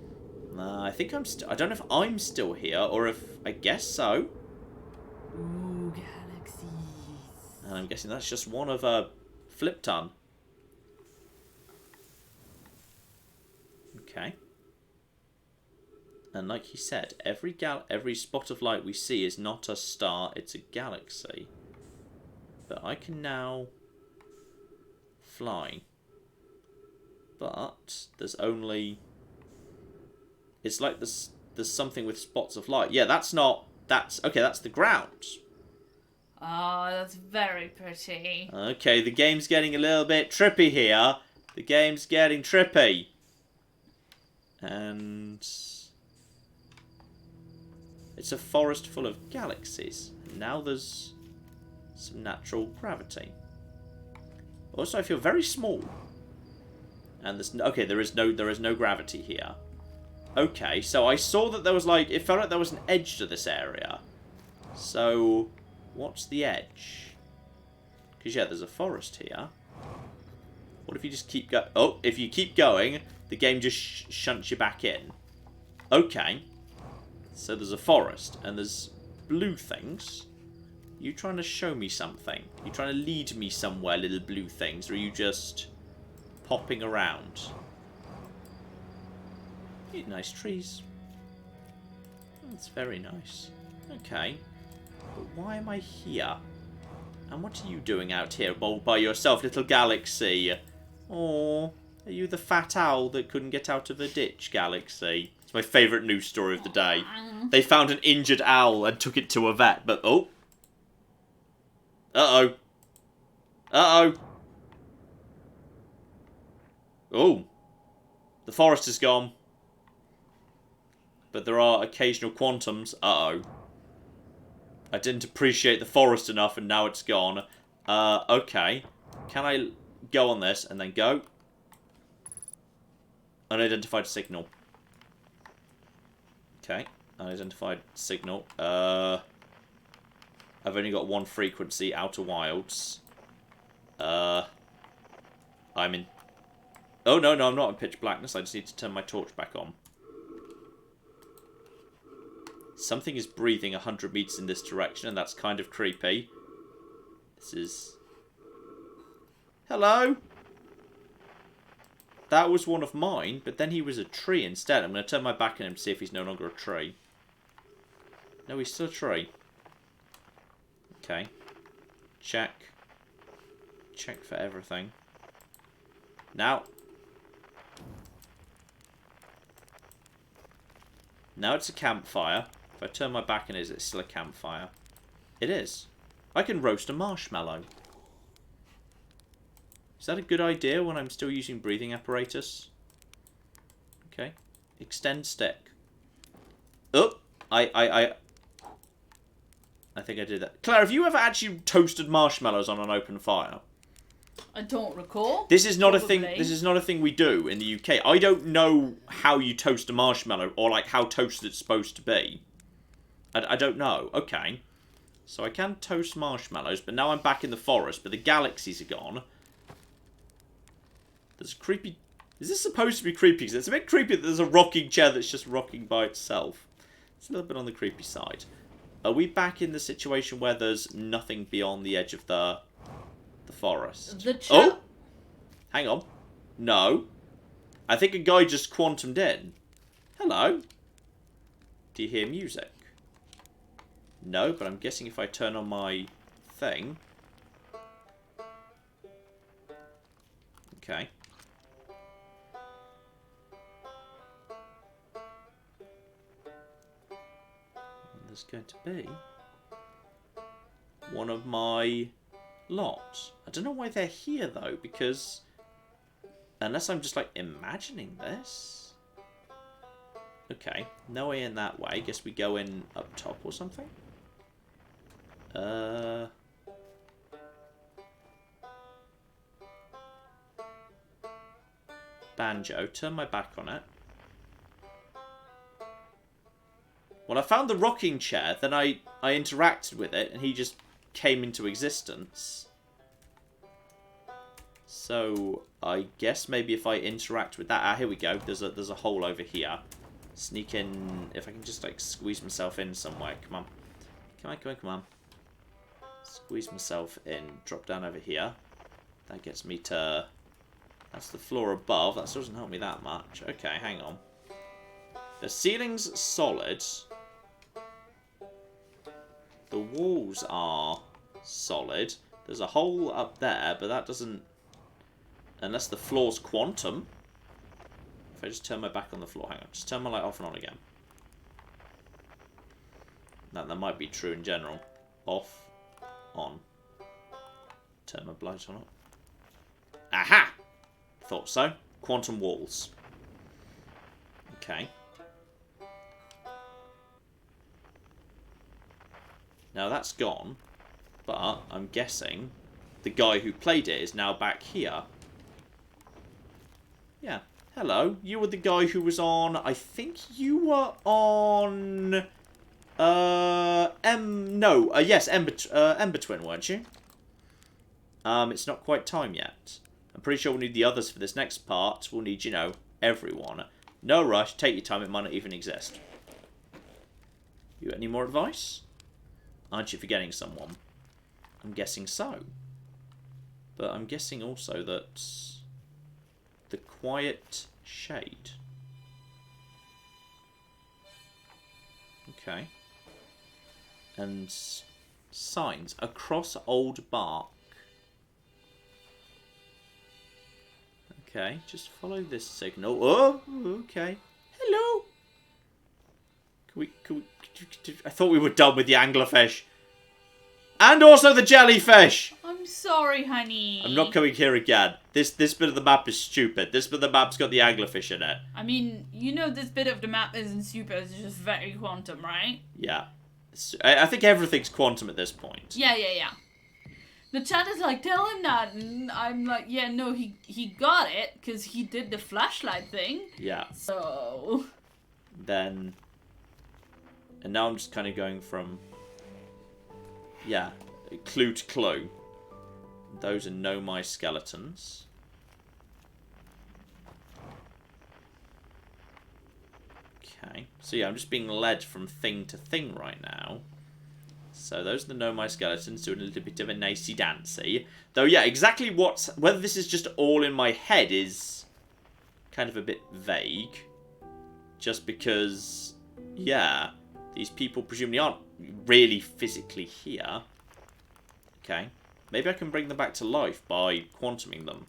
I think I'm still... I don't know if I'm still here, or if... I guess so. Ooh, galaxies. And I'm guessing that's just one of a flip ton. Okay. And like he said, every spot of light we see is not a star, it's a galaxy. But I can now fly. But there's only... It's like there's something with spots of light. Yeah, that's not... Okay, that's the ground. Oh, that's very pretty. Okay, the game's getting a little bit trippy here. The game's getting trippy. And... It's a forest full of galaxies. And now there's some natural gravity. Also, I feel very small. And there's okay, there is no gravity here. Okay, so I saw that there was like it felt like there was an edge to this area. So, what's the edge? Because yeah, there's a forest here. What if you just keep going? Oh, if you keep going, the game just shunts you back in. Okay. So there's a forest, and there's blue things. You trying to show me something? You trying to lead me somewhere, little blue things? Or are you just popping around? Nice trees. That's very nice. Okay. But why am I here? And what are you doing out here all by yourself, little galaxy? Oh, are you the fat owl that couldn't get out of a ditch, galaxy? It's my favourite news story of the day. They found an injured owl and took it to a vet, but oh. Uh-oh. Uh-oh. Oh. The forest is gone. But there are occasional quantums. Uh-oh. I didn't appreciate the forest enough and now it's gone. Okay. Can I go on this and then go? Unidentified signal. Okay. Unidentified signal. I've only got one frequency, Outer Wilds. I'm in... Oh, no, I'm not in pitch blackness. I just need to turn my torch back on. Something is breathing 100 meters in this direction, and that's kind of creepy. This is... Hello? That was one of mine, but then he was a tree instead. I'm going to turn my back on him to see if he's no longer a tree. No, he's still a tree. Okay. Check. Check for everything. Now, Now it's a campfire. If I turn my back on it, is it still a campfire? It is. I can roast a marshmallow. Is that a good idea when I'm still using breathing apparatus? Okay. Extend stick. Oh! I think I did that. Claire, have you ever actually toasted marshmallows on an open fire? I don't recall. This is not Probably. a thing. This is not a thing we do in the UK. I don't know how you toast a marshmallow or like how toasted it's supposed to be. I don't know. Okay, so I can toast marshmallows, but now I'm back in the forest. But the galaxies are gone. There's a creepy. Is this supposed to be creepy? Because it's a bit creepy that there's a rocking chair that's just rocking by itself. It's a little bit on the creepy side. Are we back in the situation where there's nothing beyond the edge of the forest? Oh! Hang on. No. I think a guy just quantumed in. Hello. Do you hear music? No, but I'm guessing if I turn on my thing... Okay. There's going to be one of my lot. I don't know why they're here though, because unless I'm just like imagining this. Okay, no way in that way. Guess we go in up top or something. Banjo, turn my back on it. Well, I found the rocking chair, then I interacted with it, and he just came into existence. So, I guess maybe if I interact with that... Ah, here we go. There's a hole over here. Sneak in... If I can just, like, squeeze myself in somewhere. Come on. Come on, come on, come on. Squeeze myself in. Drop down over here. That gets me to... That's the floor above. That still doesn't help me that much. Okay, hang on. The ceiling's solid. The walls are solid. There's a hole up there, but that doesn't... Unless the floor's quantum. If I just turn my back on the floor. Hang on. Just turn my light off and on again. That might be true in general. Off. On. Turn my light on. Aha! Thought so. Quantum walls. Okay. Now that's gone, but I'm guessing the guy who played it is now back here. Yeah. Hello. You were the guy who was on... I think you were on... Yes, Ember Twin, weren't you? It's not quite time yet. I'm pretty sure we'll need the others for this next part. We'll need, you know, everyone. No rush. Take your time. It might not even exist. You got any more advice? Aren't you forgetting someone? I'm guessing so. But I'm guessing also that... The Quiet Shade. Okay. And signs across old bark. Okay, just follow this signal. Oh, okay. Hello. Can we... I thought we were done with the anglerfish. And also the jellyfish! I'm sorry, honey. I'm not coming here again. This bit of the map is stupid. This bit of the map's got the anglerfish in it. I mean, you know this bit of the map isn't stupid, it's just very quantum, right? Yeah. I think everything's quantum at this point. Yeah. The chat is like, tell him that, and I'm like, yeah, no, he got it, because he did the flashlight thing. Yeah. So... Then... And now I'm just kind of going from... Yeah, clue to clue. Those are no my skeletons. Okay, so yeah, I'm just being led from thing to thing right now. So those are the no my skeletons doing a little bit of a nicey dancy. Though yeah, exactly whether this is just all in my head is kind of a bit vague. Just because, yeah, these people presumably aren't really physically here. Okay. Maybe I can bring them back to life by quantuming them.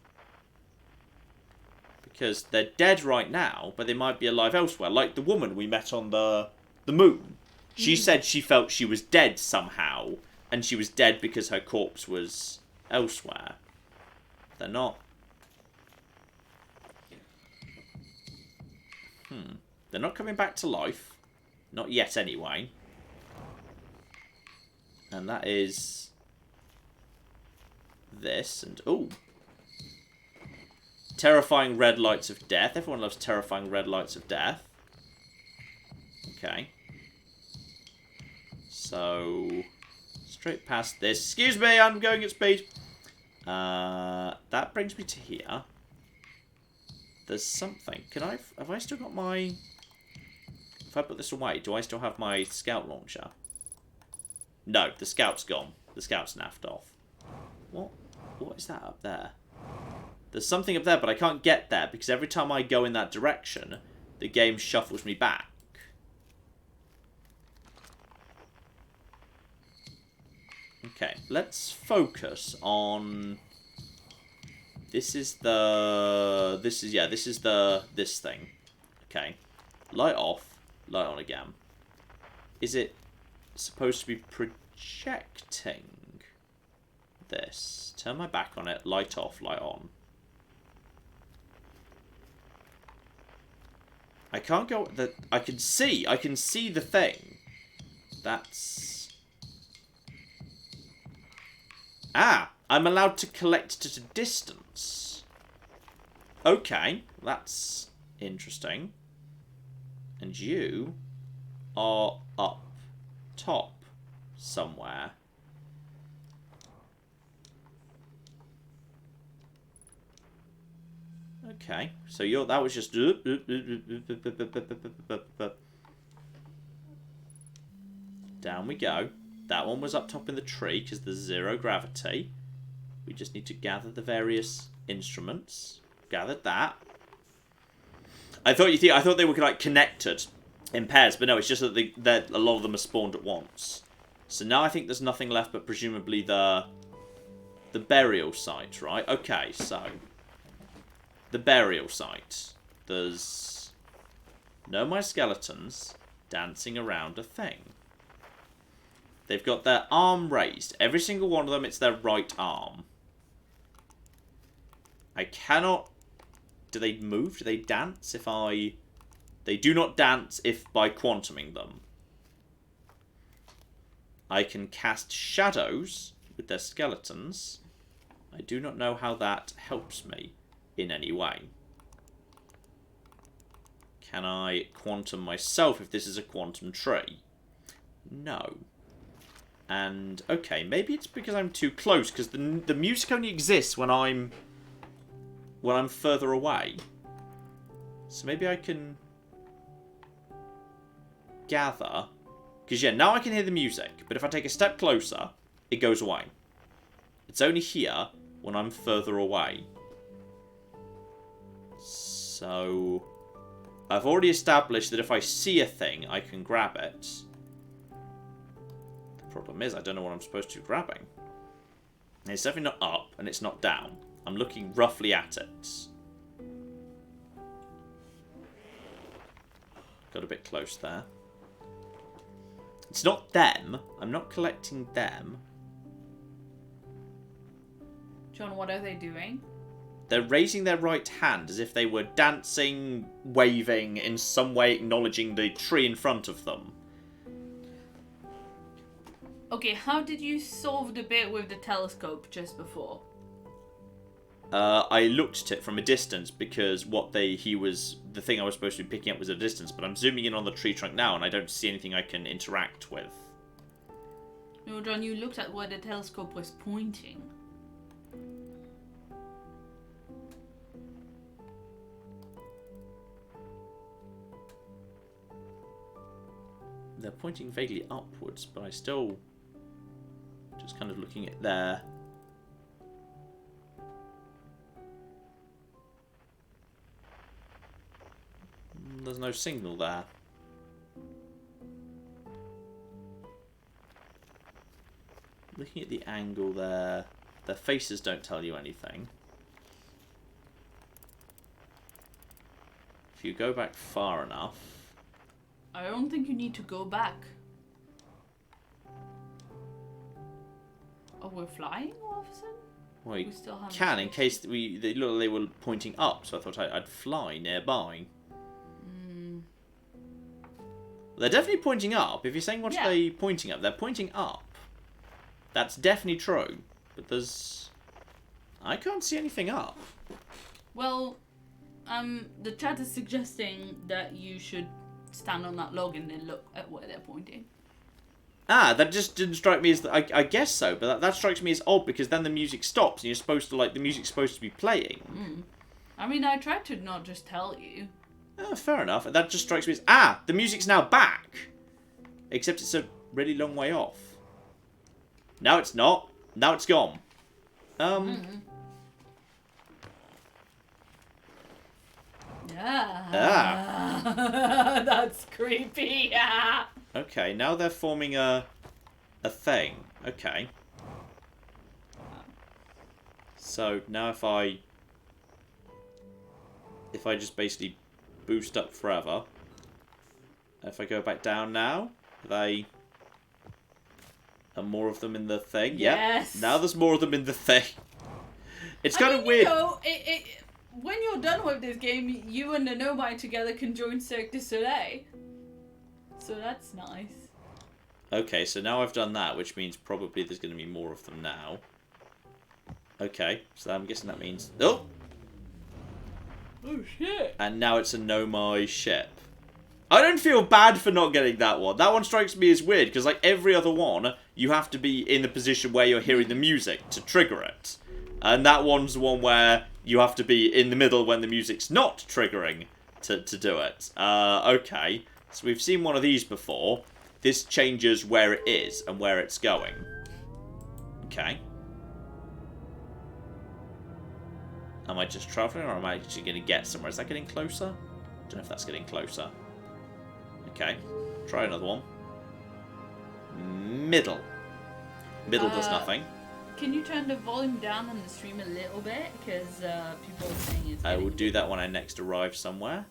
Because they're dead right now, but they might be alive elsewhere. Like the woman we met on the moon. She said she felt she was dead somehow, and she was dead because her corpse was elsewhere. They're not. They're not coming back to life. Not yet, anyway. And that is this, and ooh. Terrifying red lights of death. Everyone loves terrifying red lights of death. Okay. So, straight past this. Excuse me, I'm going at speed. That brings me to here. There's something. Have I still got my... If I put this away, do I still have my scout launcher? No, the scout's gone. The scout's naffed off. What is that up there? There's something up there, but I can't get there because every time I go in that direction, the game shuffles me back. Okay, let's focus on... This thing. Okay. Light off, light on again. Is it supposed to be projecting this? Turn my back on it, light off, light on. I can't go... I can see the thing. That's... Ah! I'm allowed to collect it at a distance. Okay, that's interesting. And you are up top somewhere. Okay, so that was just... Down we go. That one was up top in the tree because there's 0 gravity. We just need to gather the various instruments. Gathered that. I thought they were like connected in pairs, but no, it's just that a lot of them are spawned at once. So now I think there's nothing left but presumably the burial site, right? Okay, so the burial site. There's no my skeletons dancing around a thing. They've got their arm raised. Every single one of them, it's their right arm. I cannot... Do they move? Do they dance if I... They do not dance if by quantuming them. I can cast shadows with their skeletons. I do not know how that helps me in any way. Can I quantum myself if this is a quantum tree? No. And, okay, maybe it's because I'm too close, because the music only exists when I'm further away. So maybe I can gather. Because, yeah, now I can hear the music, but if I take a step closer, it goes away. It's only here when I'm further away. So, I've already established that if I see a thing, I can grab it. Problem is, I don't know what I'm supposed to be grabbing. It's definitely not up, and it's not down. I'm looking roughly at it. Got a bit close there. It's not them. I'm not collecting them. John, what are they doing? They're raising their right hand as if they were dancing, waving, in some way acknowledging the tree in front of them. Okay, how did you solve the bit with the telescope just before? I looked at it from a distance because the thing I was supposed to be picking up was at a distance, but I'm zooming in on the tree trunk now and I don't see anything I can interact with. No, John, you looked at where the telescope was pointing. They're pointing vaguely upwards, but I still... Just kind of looking at there. There's no signal there. Looking at the angle there. Their faces don't tell you anything. if you go back far enough... I don't think you need to go back. Oh, we're flying all of a sudden? Well, you We still have can, in case they looked like they were pointing up, so I thought I'd fly nearby. They're definitely pointing up. If you're saying what are they pointing up, they're pointing up. That's definitely true. But there's... I can't see anything up. Well, the chat is suggesting that you should stand on that log and then look at where they're pointing. Ah, that just didn't strike me as... I guess so, but that strikes me as odd because then the music stops and you're supposed to, like, the music's supposed to be playing. I mean, I tried to not just tell you. Oh, fair enough. That just strikes me as... Ah, the music's now back! Except it's a really long way off. Now it's not. Now it's gone. Yeah. That's creepy. Yeah. Okay, now they're forming a thing. Okay. So now if I just basically boost up forever, if I go back down now, are more of them in the thing? Yes. Yep. Now there's more of them in the thing. It's kind of weird. You know, when you're done with this game, you and the Nomai together can join Cirque du Soleil. So that's nice. Okay, so now I've done that, which means probably there's going to be more of them now. Okay, so I'm guessing that means... Oh! Oh, shit. And now it's a Nomai ship. I don't feel bad for not getting that one. That one strikes me as weird, because like every other one, you have to be in the position where you're hearing the music to trigger it. And that one's the one where you have to be in the middle when the music's not triggering to do it. Okay, so we've seen one of these before. This changes where it is and where it's going. Okay. Am I just travelling or am I actually going to get somewhere? Is that getting closer? I don't know if that's getting closer. Okay. Try another one. Middle. Middle does nothing. Can you turn the volume down on the stream a little bit? Because people are saying it's... I will do that when I next arrive somewhere.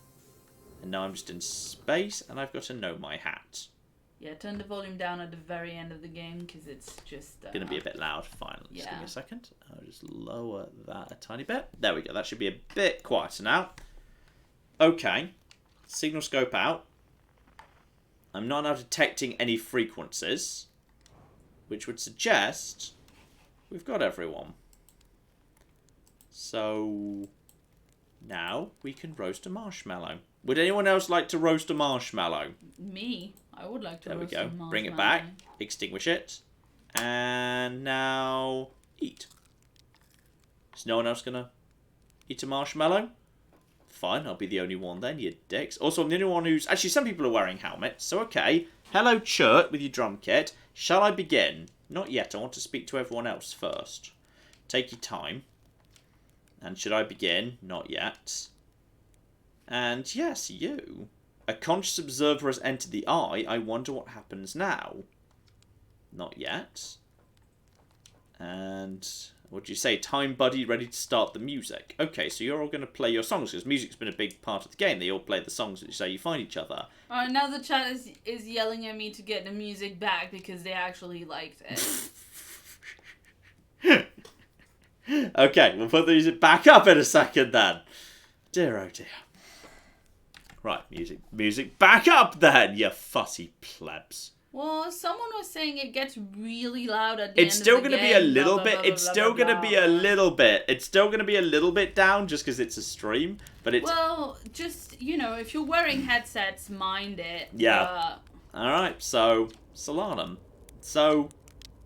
And now I'm just in space and I've got to know my hat. Yeah, turn the volume down at the very end of the game because it's just... Going to be a bit loud. Fine, just give me a second. I'll just lower that a tiny bit. There we go. That should be a bit quieter now. Okay. Signal scope out. I'm not now detecting any frequencies, which would suggest we've got everyone. So now we can roast a marshmallow. Would anyone else like to roast a marshmallow? Me? I would like to there roast we go. a marshmallow. Bring it back. Extinguish it. And now eat. Is no one else going to eat a marshmallow? Fine, I'll be the only one then, you dicks. Also, I'm the only one who's... Actually, some people are wearing helmets, so okay. Hello, Chert, with your drum kit. Shall I begin? Not yet, I want to speak to everyone else first. Take your time. And should I begin? Not yet. And yes, you. A conscious observer has entered the eye. I wonder what happens now. Not yet. And... what do you say? Time buddy, ready to start the music. Okay, so you're all going to play your songs, because music's been a big part of the game. They all play the songs that you find each other. Alright, now the chat is yelling at me to get the music back, because they actually liked it. Okay, we'll put the music back up in a second then. Dear oh dear. Right, music back up then, you fussy plebs. Well, someone was saying it gets really loud at the end of the game. It's still going to be a little bit. It's still going to be a little bit. It's still going to be a little bit down just because it's a stream. But it's... well, just, you know, if you're wearing headsets, mind it. Yeah. Alright, so, Solanum. So,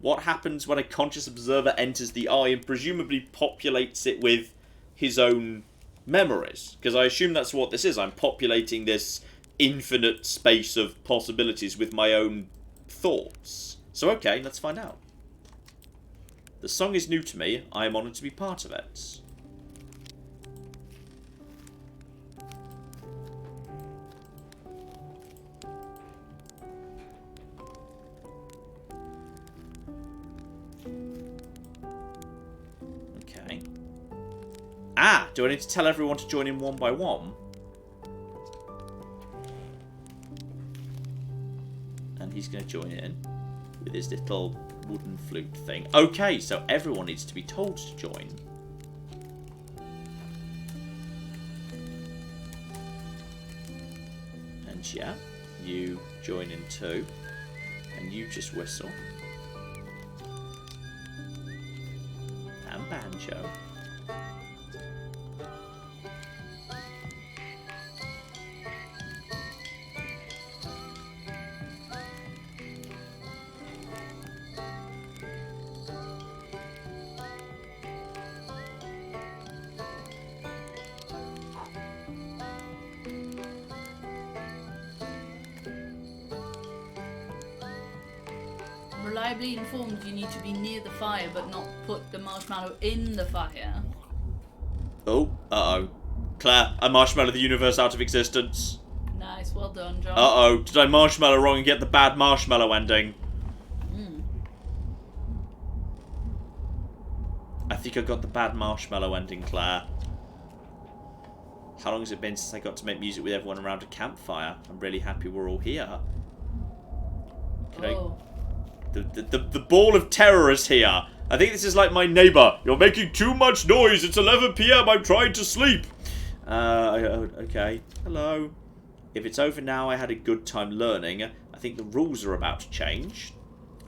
what happens when a conscious observer enters the eye and presumably populates it with his own memories? Because I assume that's what this is. I'm populating this infinite space of possibilities with my own thoughts. So okay, let's find out. The song is new to me. I am honoured to be part of it. Okay. Ah, do I need to tell everyone to join in one by one? And he's going to join in with his little wooden flute thing. Okay, so everyone needs to be told to join. And yeah, you join in too. And you just whistle. And banjo. Reliably informed you need to be near the fire but not put the marshmallow in the fire. Oh, uh-oh. Claire, I marshmallow the universe out of existence. Nice, well done, John. Uh-oh, did I marshmallow wrong and get the bad marshmallow ending? I think I got the bad marshmallow ending, Claire. How long has it been since I got to make music with everyone around a campfire? I'm really happy we're all here. Oh. The ball of terror is here. I think this is like my neighbour. You're making too much noise. It's 11 PM. I'm trying to sleep. Okay. Hello. If it's over now, I had a good time learning. I think the rules are about to change.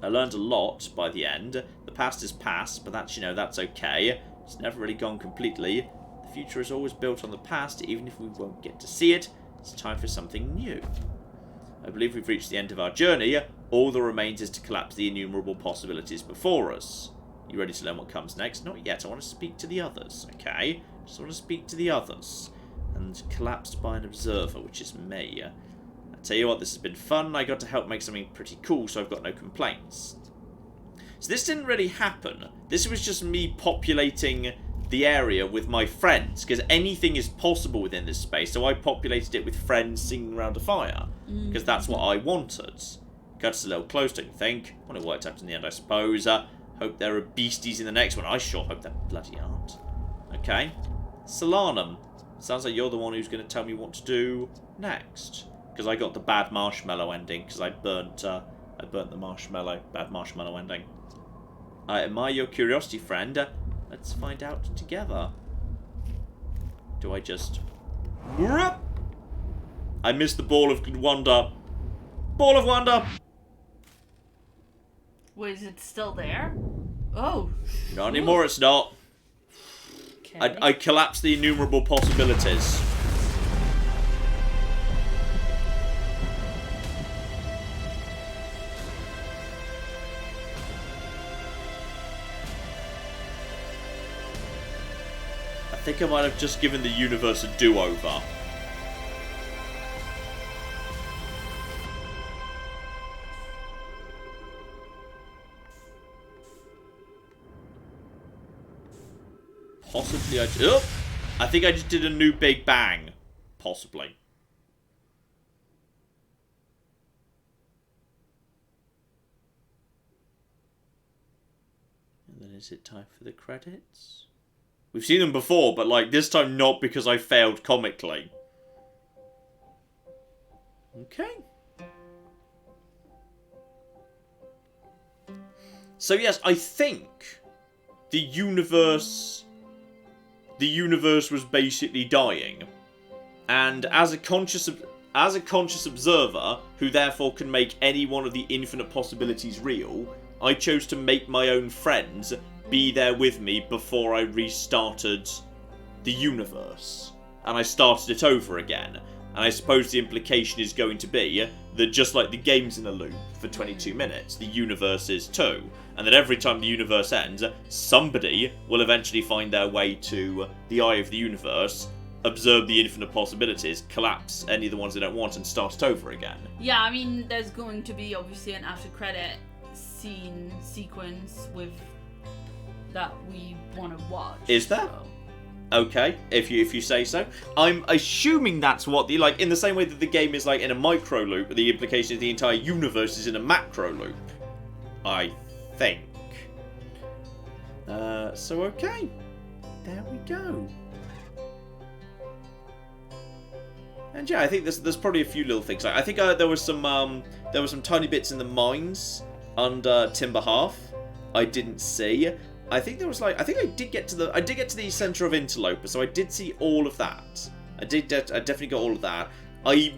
I learned a lot by the end. The past is past, but that's, that's okay. It's never really gone completely. The future is always built on the past, even if we won't get to see it. It's time for something new. I believe we've reached the end of our journey. All that remains is to collapse the innumerable possibilities before us. You ready to learn what comes next? Not yet. I want to speak to the others, okay? Just want to speak to the others. And collapsed by an observer, which is me. I tell you what, this has been fun. I got to help make something pretty cool, so I've got no complaints. So this didn't really happen. This was just me populating the area with my friends, because anything is possible within this space, so I populated it with friends singing around a fire, because that's what I wanted. Got us a little close, don't you think? Well, it worked out in the end, I suppose. Hope there are beasties in the next one. I sure hope there bloody aren't. Okay. Solanum. Sounds like you're the one who's going to tell me what to do next. Because I got the bad marshmallow ending, because I burnt the marshmallow. Bad marshmallow ending. I admire your curiosity, friend. Let's find out together. Do I just... I missed the ball of wonder. Ball of wonder! Wait, is it still there? Oh. Not anymore, it's not. Okay. I collapsed the innumerable possibilities. I think I might have just given the universe a do-over. Possibly I think I just did a new Big Bang. Possibly. And then is it time for the credits? We've seen them before, but like this time not because I failed comically. Okay. So yes, I think the universe was basically dying, and as a conscious observer who therefore can make any one of the infinite possibilities real, I chose to make my own friends be there with me before I restarted the universe, and I started it over again. And I suppose the implication is going to be that just like the game's in a loop for 22 minutes, the universe is too. And that every time the universe ends, somebody will eventually find their way to the eye of the universe, observe the infinite possibilities, collapse any of the ones they don't want, and start it over again. Yeah, I mean, there's going to be obviously an after-credit sequence with that we want to watch. Is there? So. Okay, if you say so. I'm assuming that's what the, like, in the same way that the game is like in a micro loop, the implication is the entire universe is in a macro loop. I think. So okay. There we go. And yeah, I think there's probably a few little things. I think there was some tiny bits in the mines under Timber Half I didn't see. I think there was I did get to the center of Interloper, so I did see all of that. I definitely got all of that. I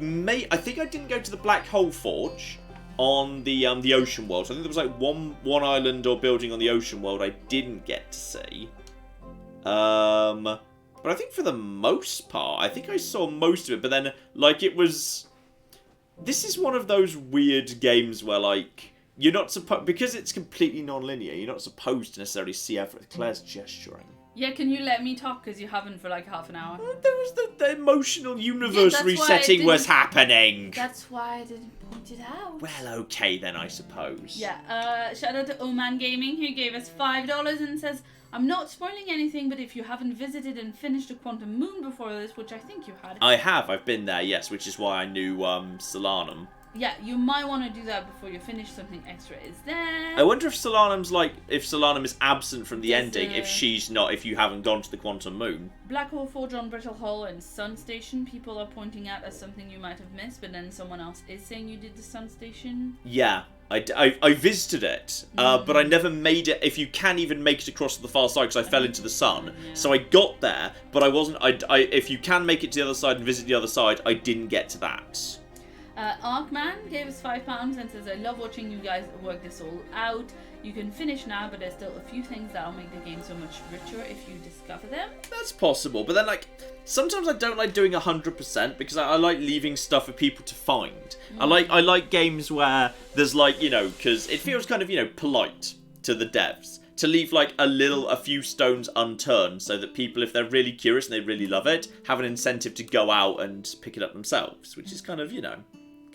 think I didn't go to the Black Hole Forge on the Ocean World. So I think there was like one island or building on the Ocean World I didn't get to see. But I think for the most part, I think I saw most of it. But then this is one of those weird games where you're not supposed, because it's completely non-linear, you're not supposed to necessarily see everything. Claire's gesturing. Yeah, can you let me talk, because you haven't for like half an hour? There was the emotional universe resetting was happening. That's why I didn't point it out. Well, okay then, I suppose. Yeah, shout out to Oman Gaming, who gave us $5 and says, I'm not spoiling anything, but if you haven't visited and finished the Quantum Moon before this, which I think you had. I have, I've been there, yes, which is why I knew Solanum. Yeah, you might want to do that before you finish. Something extra is there. I wonder if Solanum is absent from the ending, if you haven't gone to the Quantum Moon. Black Hole Forge on Brittle Hull and Sun Station, people are pointing out as something you might have missed, but then someone else is saying you did the Sun Station. Yeah, I visited it, but I never made it, if you can even make it across to the far side, because I fell into the sun. Yeah. So I got there, but I wasn't, if you can make it to the other side and visit the other side, I didn't get to that. Arkman gave us £5 and says, I love watching you guys work this all out. You can finish now, but there's still a few things that'll make the game so much richer if you discover them. That's possible, but then sometimes I don't like doing 100% because I like leaving stuff for people to find. I like games where there's because it feels kind of, polite to the devs to leave a few stones unturned so that people, if they're really curious and they really love it, have an incentive to go out and pick it up themselves, which is kind of,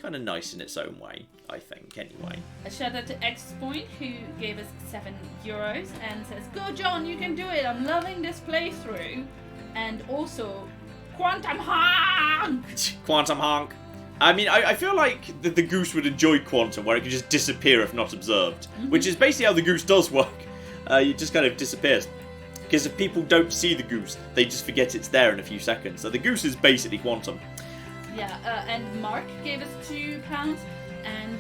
kind of nice in its own way, I think, anyway. A shout out to X Point, who gave us €7 and says, Go John, you can do it, I'm loving this playthrough. And also, Quantum Honk! Quantum Honk. I mean, I feel like the goose would enjoy Quantum, where it could just disappear if not observed, which is basically how the goose does work. It just kind of disappears. Because if people don't see the goose, they just forget it's there in a few seconds. So the goose is basically Quantum. Yeah, and Mark gave us £2 and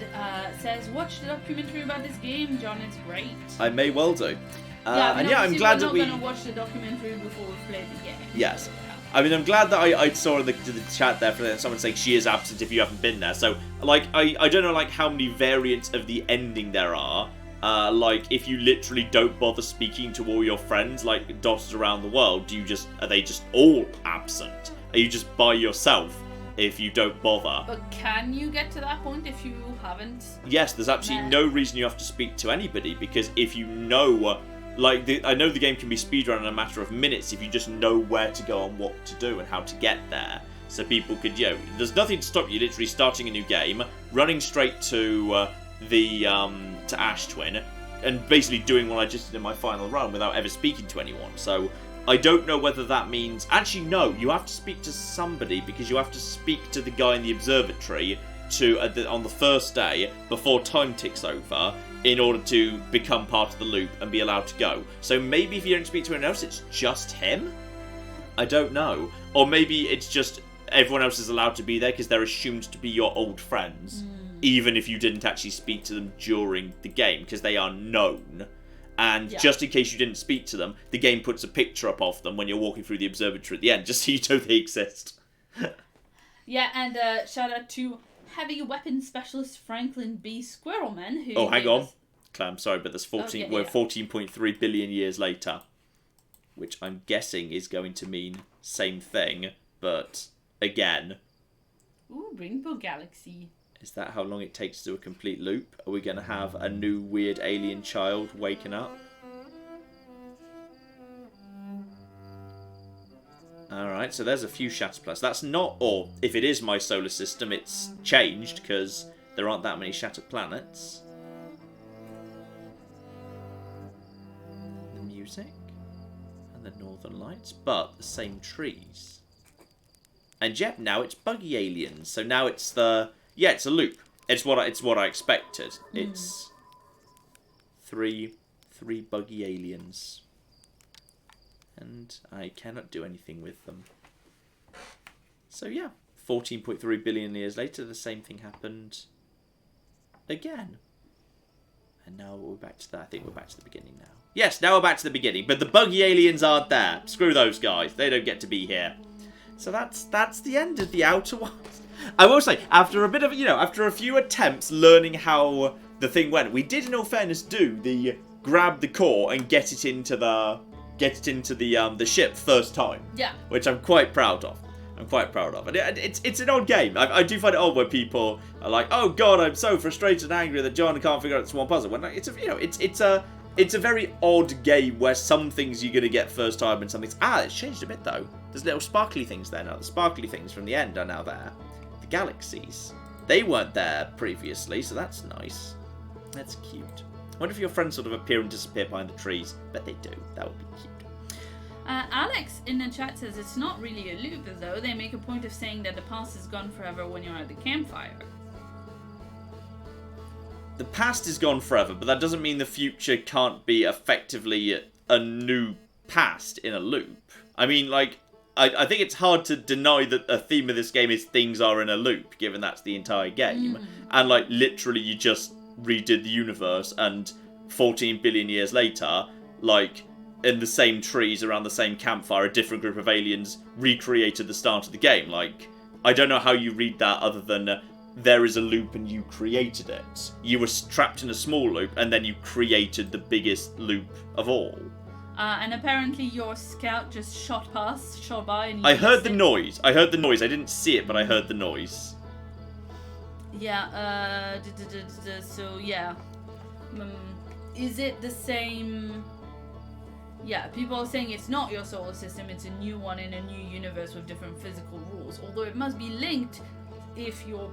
says, watch the documentary about this game, John, it's great. I may well do. I'm glad that we're not going to watch the documentary before we play the game. Yes. I mean, I'm glad that I saw in the chat there for someone saying she is absent if you haven't been there. So, I don't know, how many variants of the ending there are. If you literally don't bother speaking to all your friends, dotted around the world, are they just all absent? Are you just by yourself if you don't bother? But can you get to that point if you haven't? Yes, there's absolutely no reason you have to speak to anybody, because if you know, I know the game can be speedrun in a matter of minutes if you just know where to go and what to do and how to get there. So people could, there's nothing to stop you literally starting a new game, running straight to to Ash Twin, and basically doing what I just did in my final run without ever speaking to anyone. So I don't know whether that means... Actually, no, you have to speak to somebody, because you have to speak to the guy in the observatory on the first day before time ticks over in order to become part of the loop and be allowed to go. So maybe if you don't speak to anyone else, it's just him? I don't know. Or maybe it's just everyone else is allowed to be there because they're assumed to be your old friends, even if you didn't actually speak to them during the game, because they are known. And just in case you didn't speak to them, the game puts a picture up of them when you're walking through the observatory at the end, just so you know they exist. Yeah, and shout out to Heavy Weapons Specialist Franklin B. Squirrelman, who... Oh, hang on. Clam, sorry, but there's 14.3 billion years later, which I'm guessing is going to mean same thing, but again. Ooh, Rainbow Galaxy. Is that how long it takes to do a complete loop? Are we going to have a new weird alien child waking up? Alright, so there's a few Shatterplanets. That's not, or if it is my solar system, it's changed, because there aren't that many shattered planets. The music and the northern lights, but the same trees. And yep, now it's buggy aliens. So now it's the... Yeah, it's a loop. It's what I expected. It's three buggy aliens. And I cannot do anything with them. So yeah, 14.3 billion years later, the same thing happened again. And now we're back to that. I think we're back to the beginning now. Yes, now we're back to the beginning. But the buggy aliens aren't there. Screw those guys. They don't get to be here. So that's the end of the Outer Wilds. I will say, after a bit of, after a few attempts learning how the thing went, we did, in all fairness, do the grab the core and get it into the ship first time. Yeah. Which I'm quite proud of. And it's an odd game. I do find it odd when people are like, "Oh God, I'm so frustrated and angry that John can't figure out this one puzzle." When like, it's a very odd game where some things you're gonna get first time and some things. It's changed a bit though. There's little sparkly things there now. The sparkly things from the end are now there. The galaxies, they weren't there previously, so that's nice. That's cute. I wonder if your friends sort of appear and disappear behind the trees. Bet they do. That would be cute. Alex in the chat says it's not really a loop, though. They make a point of saying that the past is gone forever when you're at the campfire. The past is gone forever, but that doesn't mean the future can't be effectively a new past in a loop. I mean, like, I think it's hard to deny that a theme of this game is things are in a loop, given that's the entire game. And, like, literally you just redid the universe, and 14 billion years later, like, in the same trees around the same campfire, a different group of aliens recreated the start of the game. Like, I don't know how you read that other than there is a loop and you created it. You were trapped in a small loop and then you created the biggest loop of all. And apparently your scout just shot by. And I heard the noise. I didn't see it, but I heard the noise. Yeah, so yeah. Is it the same? Yeah, people are saying it's not your solar system, it's a new one in a new universe with different physical rules. Although it must be linked if your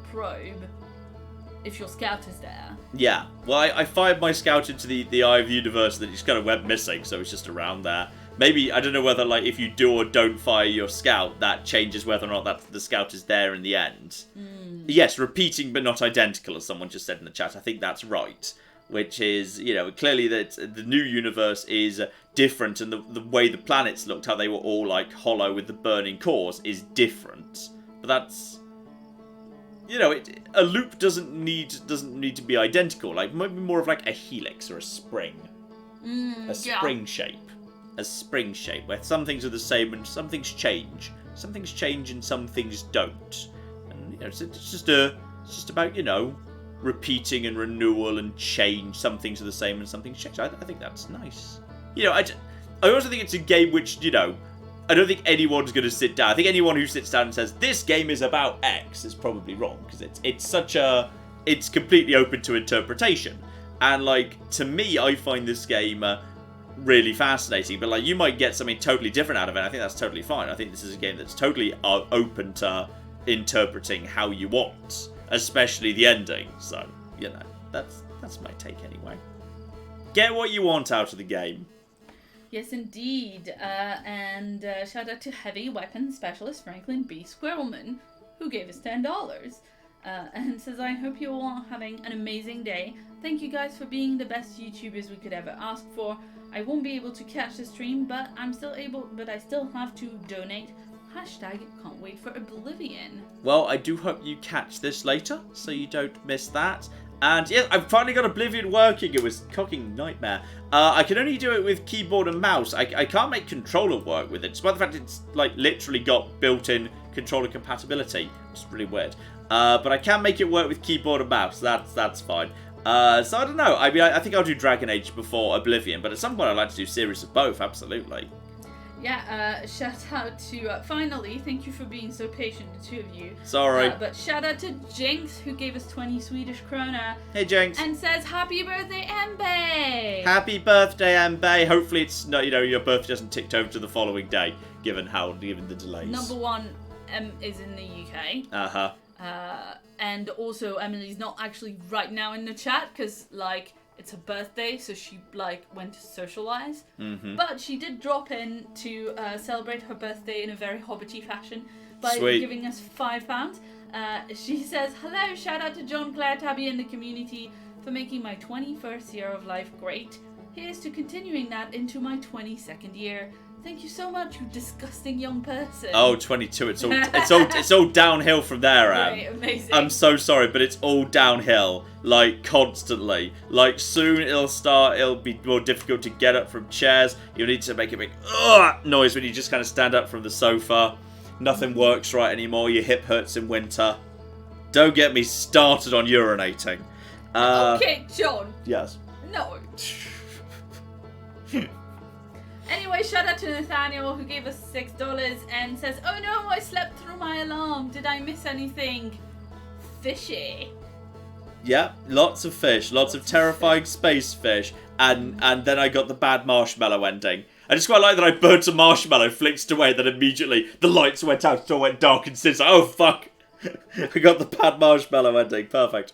scout is there. Yeah, well, I fired my scout into the eye of the universe that just kind of went missing, so it's just around there. Maybe, I don't know whether, like, if you do or don't fire your scout, that changes whether or not the scout is there in the end. Yes, repeating but not identical, as someone just said in the chat. I think that's right. Which is, clearly that the new universe is different, and the way the planets looked, how they were all like hollow with the burning cores, is different. But that's, a loop doesn't need to be identical. Like, maybe more of like a helix or a spring, spring shape, where some things are the same and some things change. Some things change and some things don't. And it's just about repeating and renewal and change. Some things are the same and some things change. I think that's nice. I also think it's a game which, I don't think anyone's going to sit down. I think anyone who sits down and says, this game is about X is probably wrong, because it's completely open to interpretation. And, like, to me, I find this game really fascinating, but, like, you might get something totally different out of it. I think that's totally fine. I think this is a game that's totally open to interpreting how you want. Especially the ending, so, that's my take anyway. Get what you want out of the game. Yes, indeed. And shout out to Heavy Weapons Specialist Franklin B. Squirrelman, who gave us $10. And says, I hope you're all having an amazing day. Thank you guys for being the best YouTubers we could ever ask for. I won't be able to catch the stream, but I still have to donate. #can't wait for Oblivion. Well, I do hope you catch this later, so you don't miss that. And yeah, I've finally got Oblivion working. It was a cocking nightmare. I can only do it with keyboard and mouse. I can't make controller work with it, despite the fact it's like literally got built-in controller compatibility. It's really weird. But I can make it work with keyboard and mouse. That's fine. So I don't know. I mean, I think I'll do Dragon Age before Oblivion, but at some point I'd like to do series of both. Absolutely. Yeah, shout out to, finally, thank you for being so patient, the two of you. Sorry. But shout out to Jinx, who gave us 20 Swedish krona. Hey, Jinx. And says, happy birthday, Mbe! Happy birthday, Mbe. Hopefully it's, your birthday doesn't tick over to the following day, given the delays. Number one is in the UK. Uh-huh. And also, Emily's not actually right now in the chat, because, like, it's her birthday, so she, like, went to socialize. Mm-hmm. But she did drop in to celebrate her birthday in a very hobbity fashion by giving us £5. She says, hello, shout out to John, Claire, Tabby, and the community for making my 21st year of life great. Here's to continuing that into my 22nd year. Thank you so much, you disgusting young person. Oh, 22. It's all downhill from there, Am. Right, amazing. I'm so sorry, but it's all downhill, like, constantly. Like, soon it'll be more difficult to get up from chairs. You'll need to make a big noise when you just kind of stand up from the sofa. Nothing works right anymore. Your hip hurts in winter. Don't get me started on urinating. Okay, John. Yes. No. Anyway, shout out to Nathaniel who gave us $6 and says, "Oh no, I slept through my alarm. Did I miss anything fishy?" Yeah, lots of fish, lots of terrifying space fish, and then I got the bad marshmallow ending. I just quite like that I burnt a marshmallow, flicked it away, then immediately the lights went out, it all went dark and sinister. Oh fuck! I got the bad marshmallow ending. Perfect.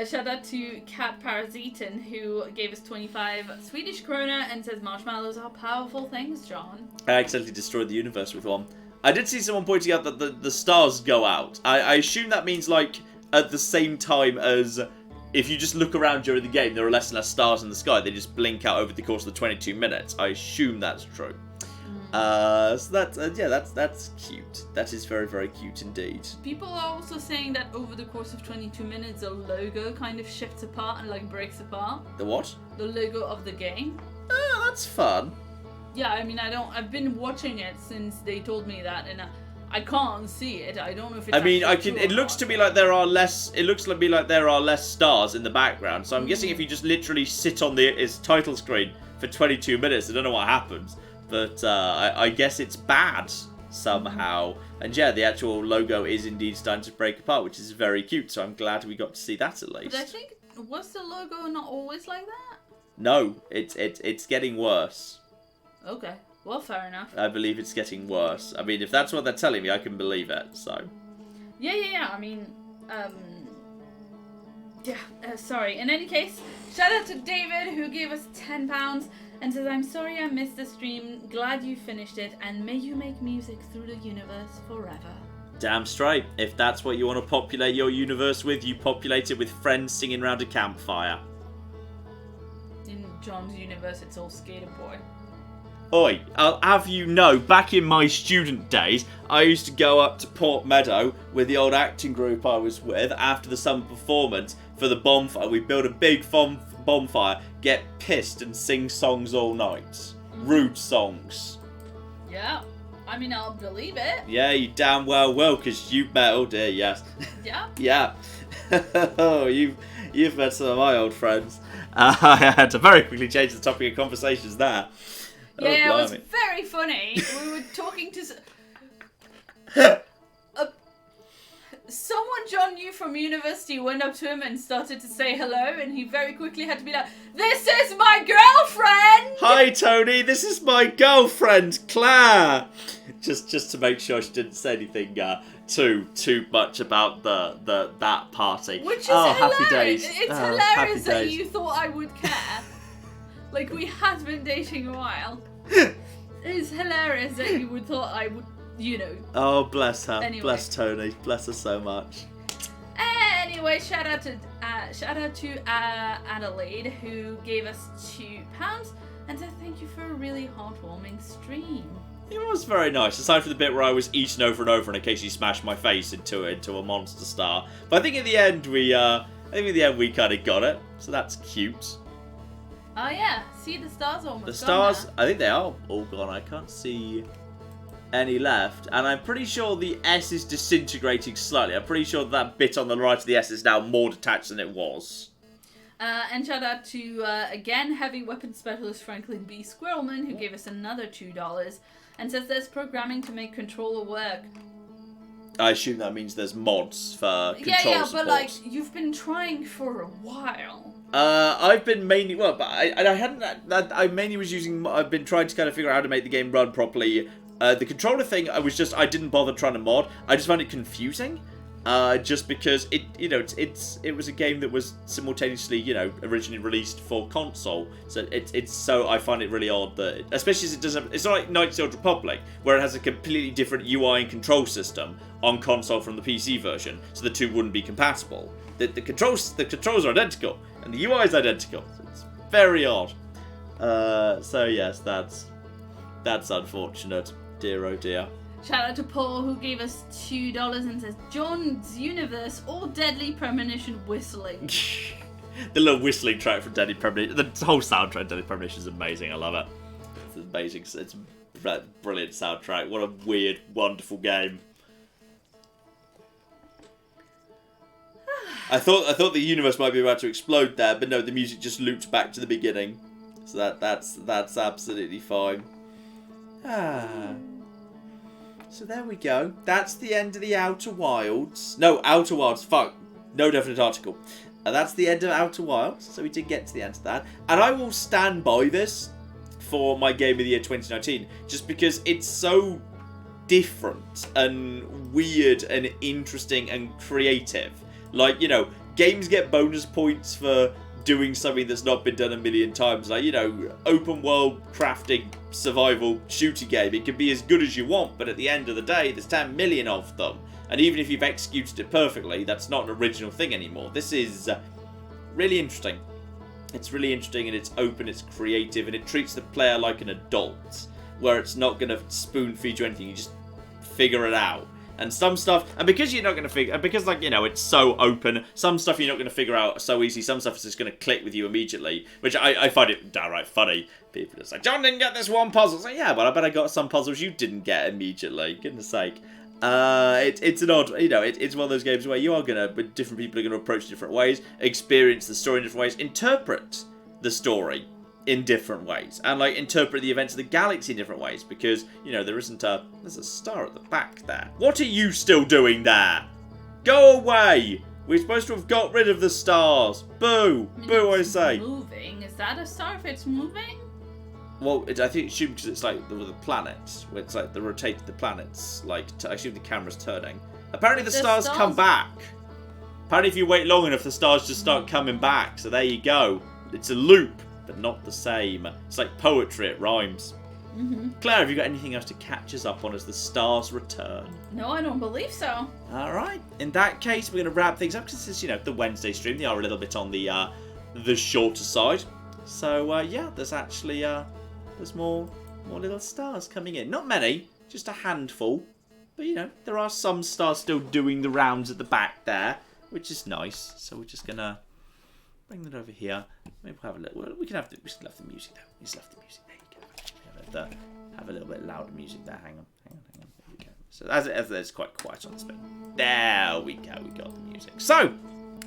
Shout out to Cat Parasitan who gave us 25 Swedish krona and says marshmallows are powerful things, John. I accidentally destroyed the universe with one. I did see someone pointing out that the stars go out. I assume that means like at the same time as if you just look around during the game, there are less and less stars in the sky. They just blink out over the course of the 22 minutes. I assume that's true. So that's cute. That is very, very cute indeed. People are also saying that over the course of 22 minutes, the logo kind of shifts apart and like breaks apart. The what? The logo of the game. Oh, that's fun. Yeah, I mean, I've been watching it since they told me that, and I can't see it. I don't know if it's. I mean, actually true It looks to me like there are less. It looks to me like there are less stars in the background. So I'm guessing if you just literally sit on its title screen for 22 minutes, I don't know what happens. But I guess it's bad somehow. And yeah, the actual logo is indeed starting to break apart, which is very cute. So I'm glad we got to see that at least. But I think, was the logo not always like that? No, it's getting worse. Okay, well, fair enough. I believe it's getting worse. I mean, if that's what they're telling me, I can believe it. So. Yeah. I mean, sorry. In any case, shout out to David who gave us £10. And says, "I'm sorry I missed the stream. Glad you finished it, and may you make music through the universe forever." Damn straight. If that's what you want to populate your universe with, you populate it with friends singing round a campfire. In John's universe, it's all Skater Boy. Oi, I'll have you know, back in my student days, I used to go up to Port Meadow with the old acting group I was with after the summer performance for the bonfire. We built a big bonfire, get pissed and sing songs all night. Rude songs. Yeah, I mean, I'll believe it. Yeah, you damn well will, because you've met, oh dear, yes. Yeah? Yeah. Oh, you've met some of my old friends. I had to very quickly change the topic of conversations there. Yeah, oh, it was very funny. We were talking to... Someone John knew from university went up to him and started to say hello, and he very quickly had to be like, "This is my girlfriend!" Hi, Tony, this is my girlfriend, Claire! Just to make sure she didn't say anything too much about that party. Which is hilarious. Happy days. It's hilarious that days. you thought I would care. Like, we had been dating a while. It's hilarious that you would thought I would, you know. Oh, bless her. Anyway. Bless Tony. Bless her so much. Anyway, shout out to Adelaide who gave us £2 and said thank you for a really heartwarming stream. It was very nice, aside from the bit where I was eaten over and over and occasionally smashed my face into a monster star. But I think in the end we kind of got it, so that's cute. Oh yeah, see the stars almost The gone stars, now. I think they are all gone. I can't see any left, and I'm pretty sure the S is disintegrating slightly. I'm pretty sure that bit on the right of the S is now more detached than it was. And shout out to, again, Heavy Weapons Specialist Franklin B. Squirrelman, who gave us another $2, and says there's programming to make controller work. I assume that means there's mods for control Yeah, support. but like, you've been trying for a while. I've been mainly, well, but I mainly was using, I've been trying to kind of figure out how to make the game run properly. The controller thing, I didn't bother trying to mod. I just found it confusing. Just because it was a game that was simultaneously, originally released for console. So I find it really odd that, especially as it's not like Knights of the Old Republic, where it has a completely different UI and control system on console from the PC version, so the two wouldn't be compatible. The controls are identical, and the UI is identical. So it's very odd. So yes, that's That's unfortunate. Dear oh dear. Shout out to Paul who gave us $2 and says, John's Universe or Deadly Premonition whistling. The little whistling track from Deadly Premonition. The whole soundtrack of Deadly Premonition is amazing. I love it. It's amazing. It's a brilliant soundtrack. What a weird, wonderful game. I thought the universe might be about to explode there, but no, the music just loops back to the beginning. So that's absolutely fine. So there we go. That's the end of the Outer Wilds. No, Outer Wilds. Fuck. No definite article. That's the end of Outer Wilds. So we did get to the end of that. And I will stand by this for my Game of the Year 2019. Just because it's so different and weird and interesting and creative. Like, you know, games get bonus points for doing something that's not been done a million times. Like, you know, open world crafting survival shooting game. It can be as good as you want, but at the end of the day, there's 10 million of them. And even if you've executed it perfectly, that's not an original thing anymore. This is really interesting. It's really interesting, and it's open, it's creative, and it treats the player like an adult, where it's not going to spoon feed you anything. You just figure it out. And some stuff, and because you're not going to figure, because, like, you know, it's so open, some stuff you're not going to figure out so easy, some stuff is just going to click with you immediately, which I find it downright funny. People are just like, John didn't get this one puzzle. It's like, yeah, but I bet I got some puzzles you didn't get immediately. Goodness sake. It's an odd, you know, it's one of those games where you are going to, but different people are going to approach it different ways, experience the story in different ways, interpret the story in different ways, and like interpret the events of the galaxy in different ways, because, you know, there's a star at the back there. What are you still doing there? Go away! We're supposed to have got rid of the stars. Boo! Boo, I say. Moving? Is that a star if it's moving? Well, I think it's because it's like the planets, where it's like the planets, like, I assume the camera's turning. Apparently the stars come back. Apparently if you wait long enough, the stars just start coming back, so there you go. It's a loop, but not the same. It's like poetry, it rhymes. Claire, have you got anything else to catch us up on as the stars return? No, I don't believe so. Alright, in that case, we're going to wrap things up, because this is, you know, the Wednesday stream. They are a little bit on the shorter side. So, yeah, there's actually, there's more little stars coming in. Not many, just a handful. But, you know, there are some stars still doing the rounds at the back there, which is nice. So we're just going to bring that over here. Maybe we'll have a little, we can have the music there. We just left the music. There you go. Have a little bit louder music there. Hang on. There we go. So as it's quite quiet on the spin. There we go. We got the music. So,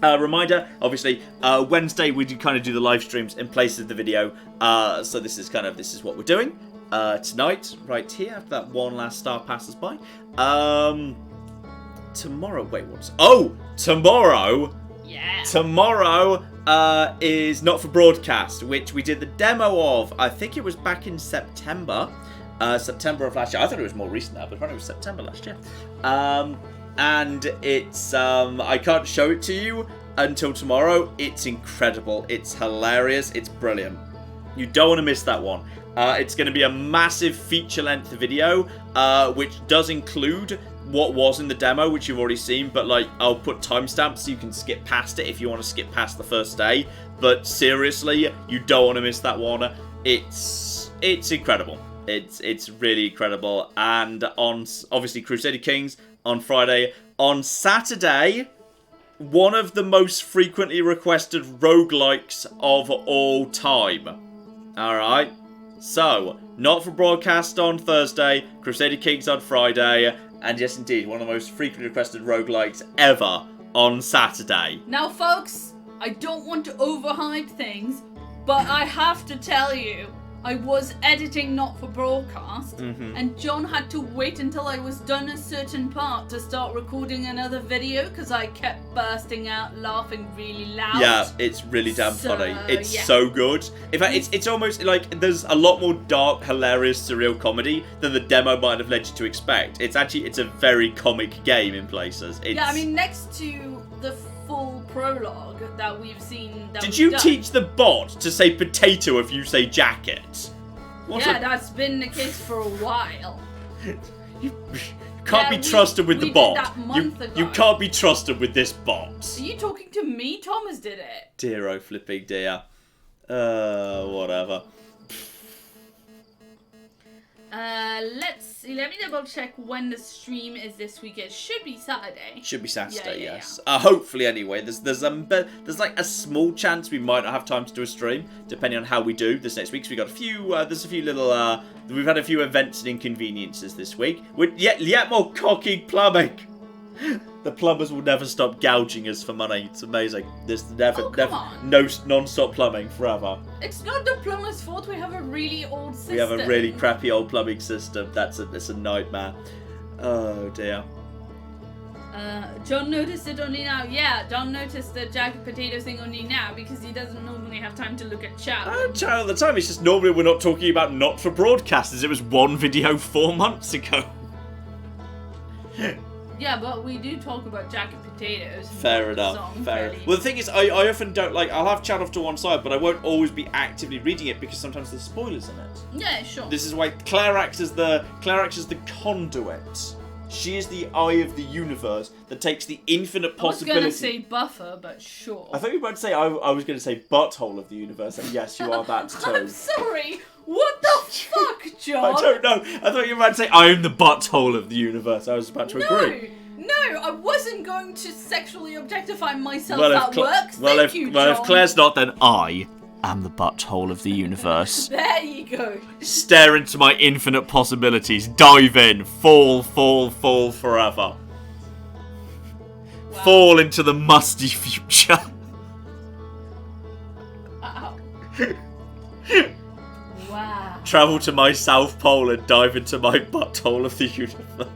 reminder, obviously, Wednesday we do kind of do the live streams in place of the video. So this is what we're doing tonight, right here, after that one last star passes by. Tomorrow, wait, what's... Oh, tomorrow... Yeah. Tomorrow is Not For Broadcast, which we did the demo of. I think it was back in September. September of last year. I thought it was more recent now, but apparently it was September last year. And it's, I can't show it to you until tomorrow. It's incredible. It's hilarious. It's brilliant. You don't want to miss that one. It's going to be a massive feature-length video, which does include what was in the demo, which you've already seen, but like I'll put timestamps so you can skip past it if you want to skip past the first day. But seriously, you don't want to miss that one. It's incredible. It's really incredible. And on obviously Crusader Kings on Friday. On Saturday, one of the most frequently requested roguelikes of all time. Alright? So, Not For Broadcast on Thursday, Crusader Kings on Friday, and yes indeed, one of the most frequently requested roguelikes ever on Saturday. Now folks, I don't want to overhype things, but I have to tell you, I was editing Not For Broadcast, and John had to wait until I was done a certain part to start recording another video because I kept bursting out laughing really loud. Yeah, it's really damn funny. It's so good. In fact, it's almost like there's a lot more dark, hilarious, surreal comedy than the demo might have led you to expect. It's a very comic game in places. Yeah, I mean, next to the full prologue that we've seen. Did you teach the bot to say potato if you say jacket? That's been the case for a while. You can't be trusted with the bot. Did that month ago. You can't be trusted with this bot. Are you talking to me? Thomas did it. Dear oh flipping dear. Whatever. Let's see. Let me double check when the stream is this week. It should be Saturday. Should be Saturday, Yeah. yes. Hopefully, anyway. There's like a small chance we might not have time to do a stream, depending on how we do this next week. So we got a few. There's a few little. We've had a few events and inconveniences this week. With yet more cocky plumbing. The plumbers will never stop gouging us for money. It's amazing. There's never no non-stop plumbing forever. It's not the plumber's fault. We have a really old system. We have a really crappy old plumbing system. It's a nightmare. Oh dear. John noticed it only now. Yeah, John noticed the jagged potato thing only now because he doesn't normally have time to look at chat. I don't chat all the time. It's just normally we're not talking about not for broadcasters. It was one video 4 months ago. Yeah, but we do talk about jagged potatoes. Fair enough. Well, the thing is, I often don't I'll have chat off to one side, but I won't always be actively reading it because sometimes there's spoilers in it. Yeah, sure. This is why Claire acts as the conduit. She is the eye of the universe that takes the infinite possibility. I was going to say buffer, but sure. I thought you were about to say I was going to say butthole of the universe, and yes, you are that too. I'm sorry. What the fuck, John? I don't know. I thought you were about to say I am the butthole of the universe. I was about to agree. No, I wasn't going to sexually objectify myself at work. Thank you, John. Well, if Claire's not, then I am the butthole of the universe. There you go. Stare into my infinite possibilities. Dive in. Fall forever. Wow. Fall into the musty future. Wow. Travel to my South Pole and dive into my butthole of the universe.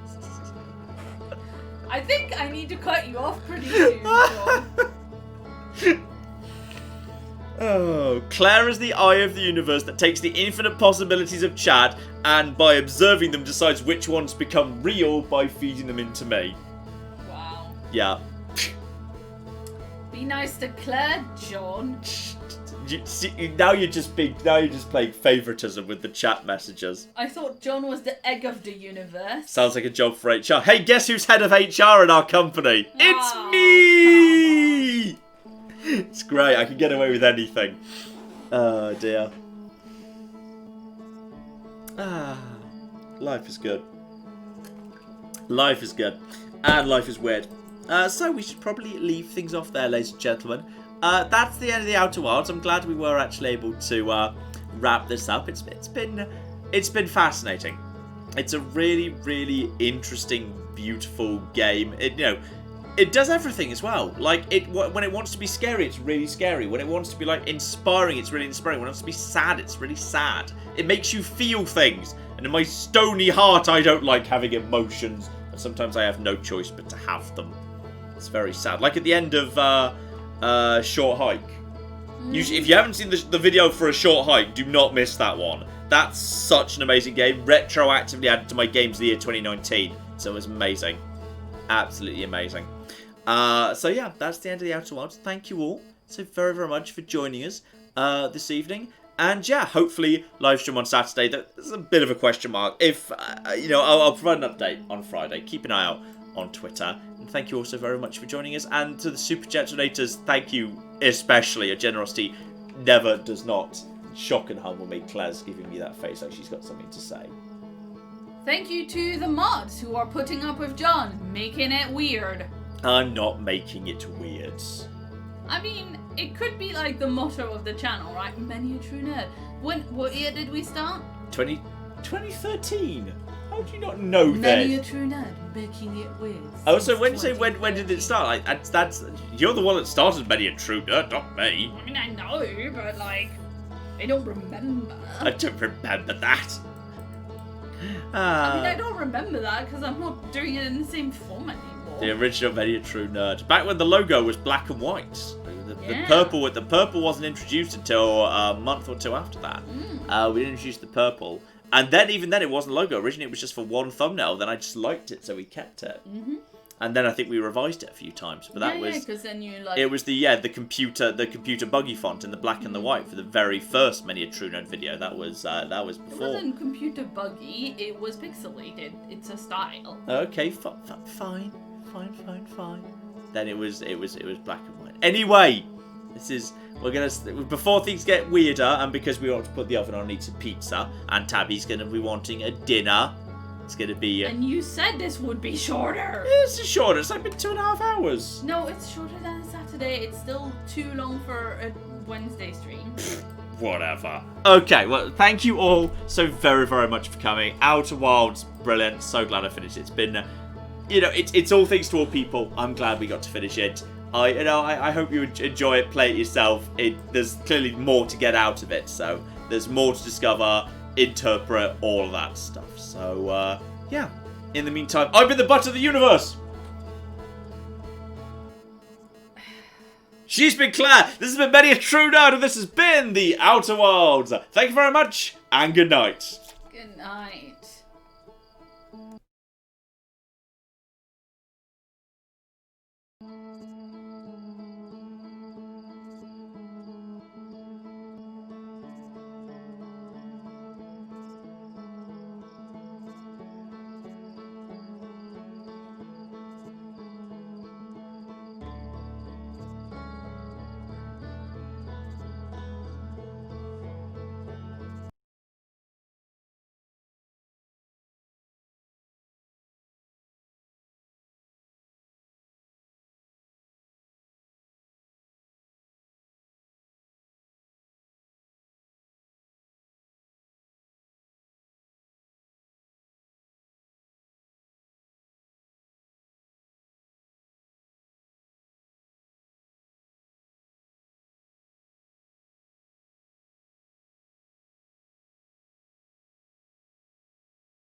I think I need to cut you off pretty soon, John. Oh, Claire is the eye of the universe that takes the infinite possibilities of chat and by observing them decides which ones become real by feeding them into me. Wow. Yeah. Be nice to Claire, John. Now you're just playing favoritism with the chat messages. I thought John was the egg of the universe. Sounds like a job for HR. Hey, guess who's head of HR in our company? It's me! It's great. I can get away with anything. Oh, dear. Life is good. Life is good. And life is weird. So we should probably leave things off there, ladies and gentlemen. That's the end of the Outer Wilds. I'm glad we were actually able to wrap this up. It's been fascinating. It's a really, really interesting, beautiful game. It does everything as well. Like when it wants to be scary, it's really scary. When it wants to be like inspiring, it's really inspiring. When it wants to be sad, it's really sad. It makes you feel things. And in my stony heart, I don't like having emotions. And sometimes I have no choice but to have them. It's very sad. Like at the end of Short Hike. If you haven't seen the video for A Short Hike, do not miss that one. That's such an amazing game. Retroactively added to my Games of the Year 2019. So it was amazing. Absolutely amazing. So yeah, that's the end of the Outer Wilds. Thank you all so very, very much for joining us this evening. And yeah, hopefully live stream on Saturday. There's a bit of a question mark. If, I'll provide an update on Friday. Keep an eye out on Twitter. And thank you also very much for joining us. And to the Super Chat donators, thank you especially. Your generosity never does not shock and humble me. Claire's giving me that face like she's got something to say. Thank you to the mods who are putting up with John, making it weird. I'm not making it weird. I mean, it could be like the motto of the channel, right? Many a true nerd. What year did we start? 2013. How do you not know that? Many a true nerd, making it weird. Oh, so when you say when did it start? Like that's you're the one that started Many a True Nerd, not me. I mean, I know, but like, I don't remember. I don't remember that. I mean, I don't remember that because I'm not doing it in the same form anymore. The original Many a True Nerd. Back when the logo was black and white. The purple wasn't introduced until a month or two after that. We introduced the purple. And then, even then, it wasn't a logo. Originally, it was just for one thumbnail. Then I just liked it, so we kept it. And then I think we revised it a few times. But that was because then you like it was the computer buggy font in the black and the white for the very first Many a True Nerd video. That was before. It wasn't computer buggy. It was pixelated. It's a style. Okay, fine. Then it was black and white. Anyway, We're gonna, before things get weirder, and because we want to put the oven on and eat some pizza, and Tabby's gonna be wanting a dinner. It's gonna be. And you said this would be shorter. It's shorter. It's like been 2.5 hours. No, it's shorter than a Saturday. It's still too long for a Wednesday stream. Whatever. Okay, well, thank you all so very, very much for coming. Outer Wilds, brilliant. So glad I finished it. It's been, it's all thanks to all people. I'm glad we got to finish it. I hope you enjoy it, play it yourself. There's clearly more to get out of it, so there's more to discover, interpret, all of that stuff. So, yeah. In the meantime, I've been the butt of the universe. She's been Claire. This has been Many a True Nerd, and this has been the Outer Wilds. Thank you very much, and good night. Good night.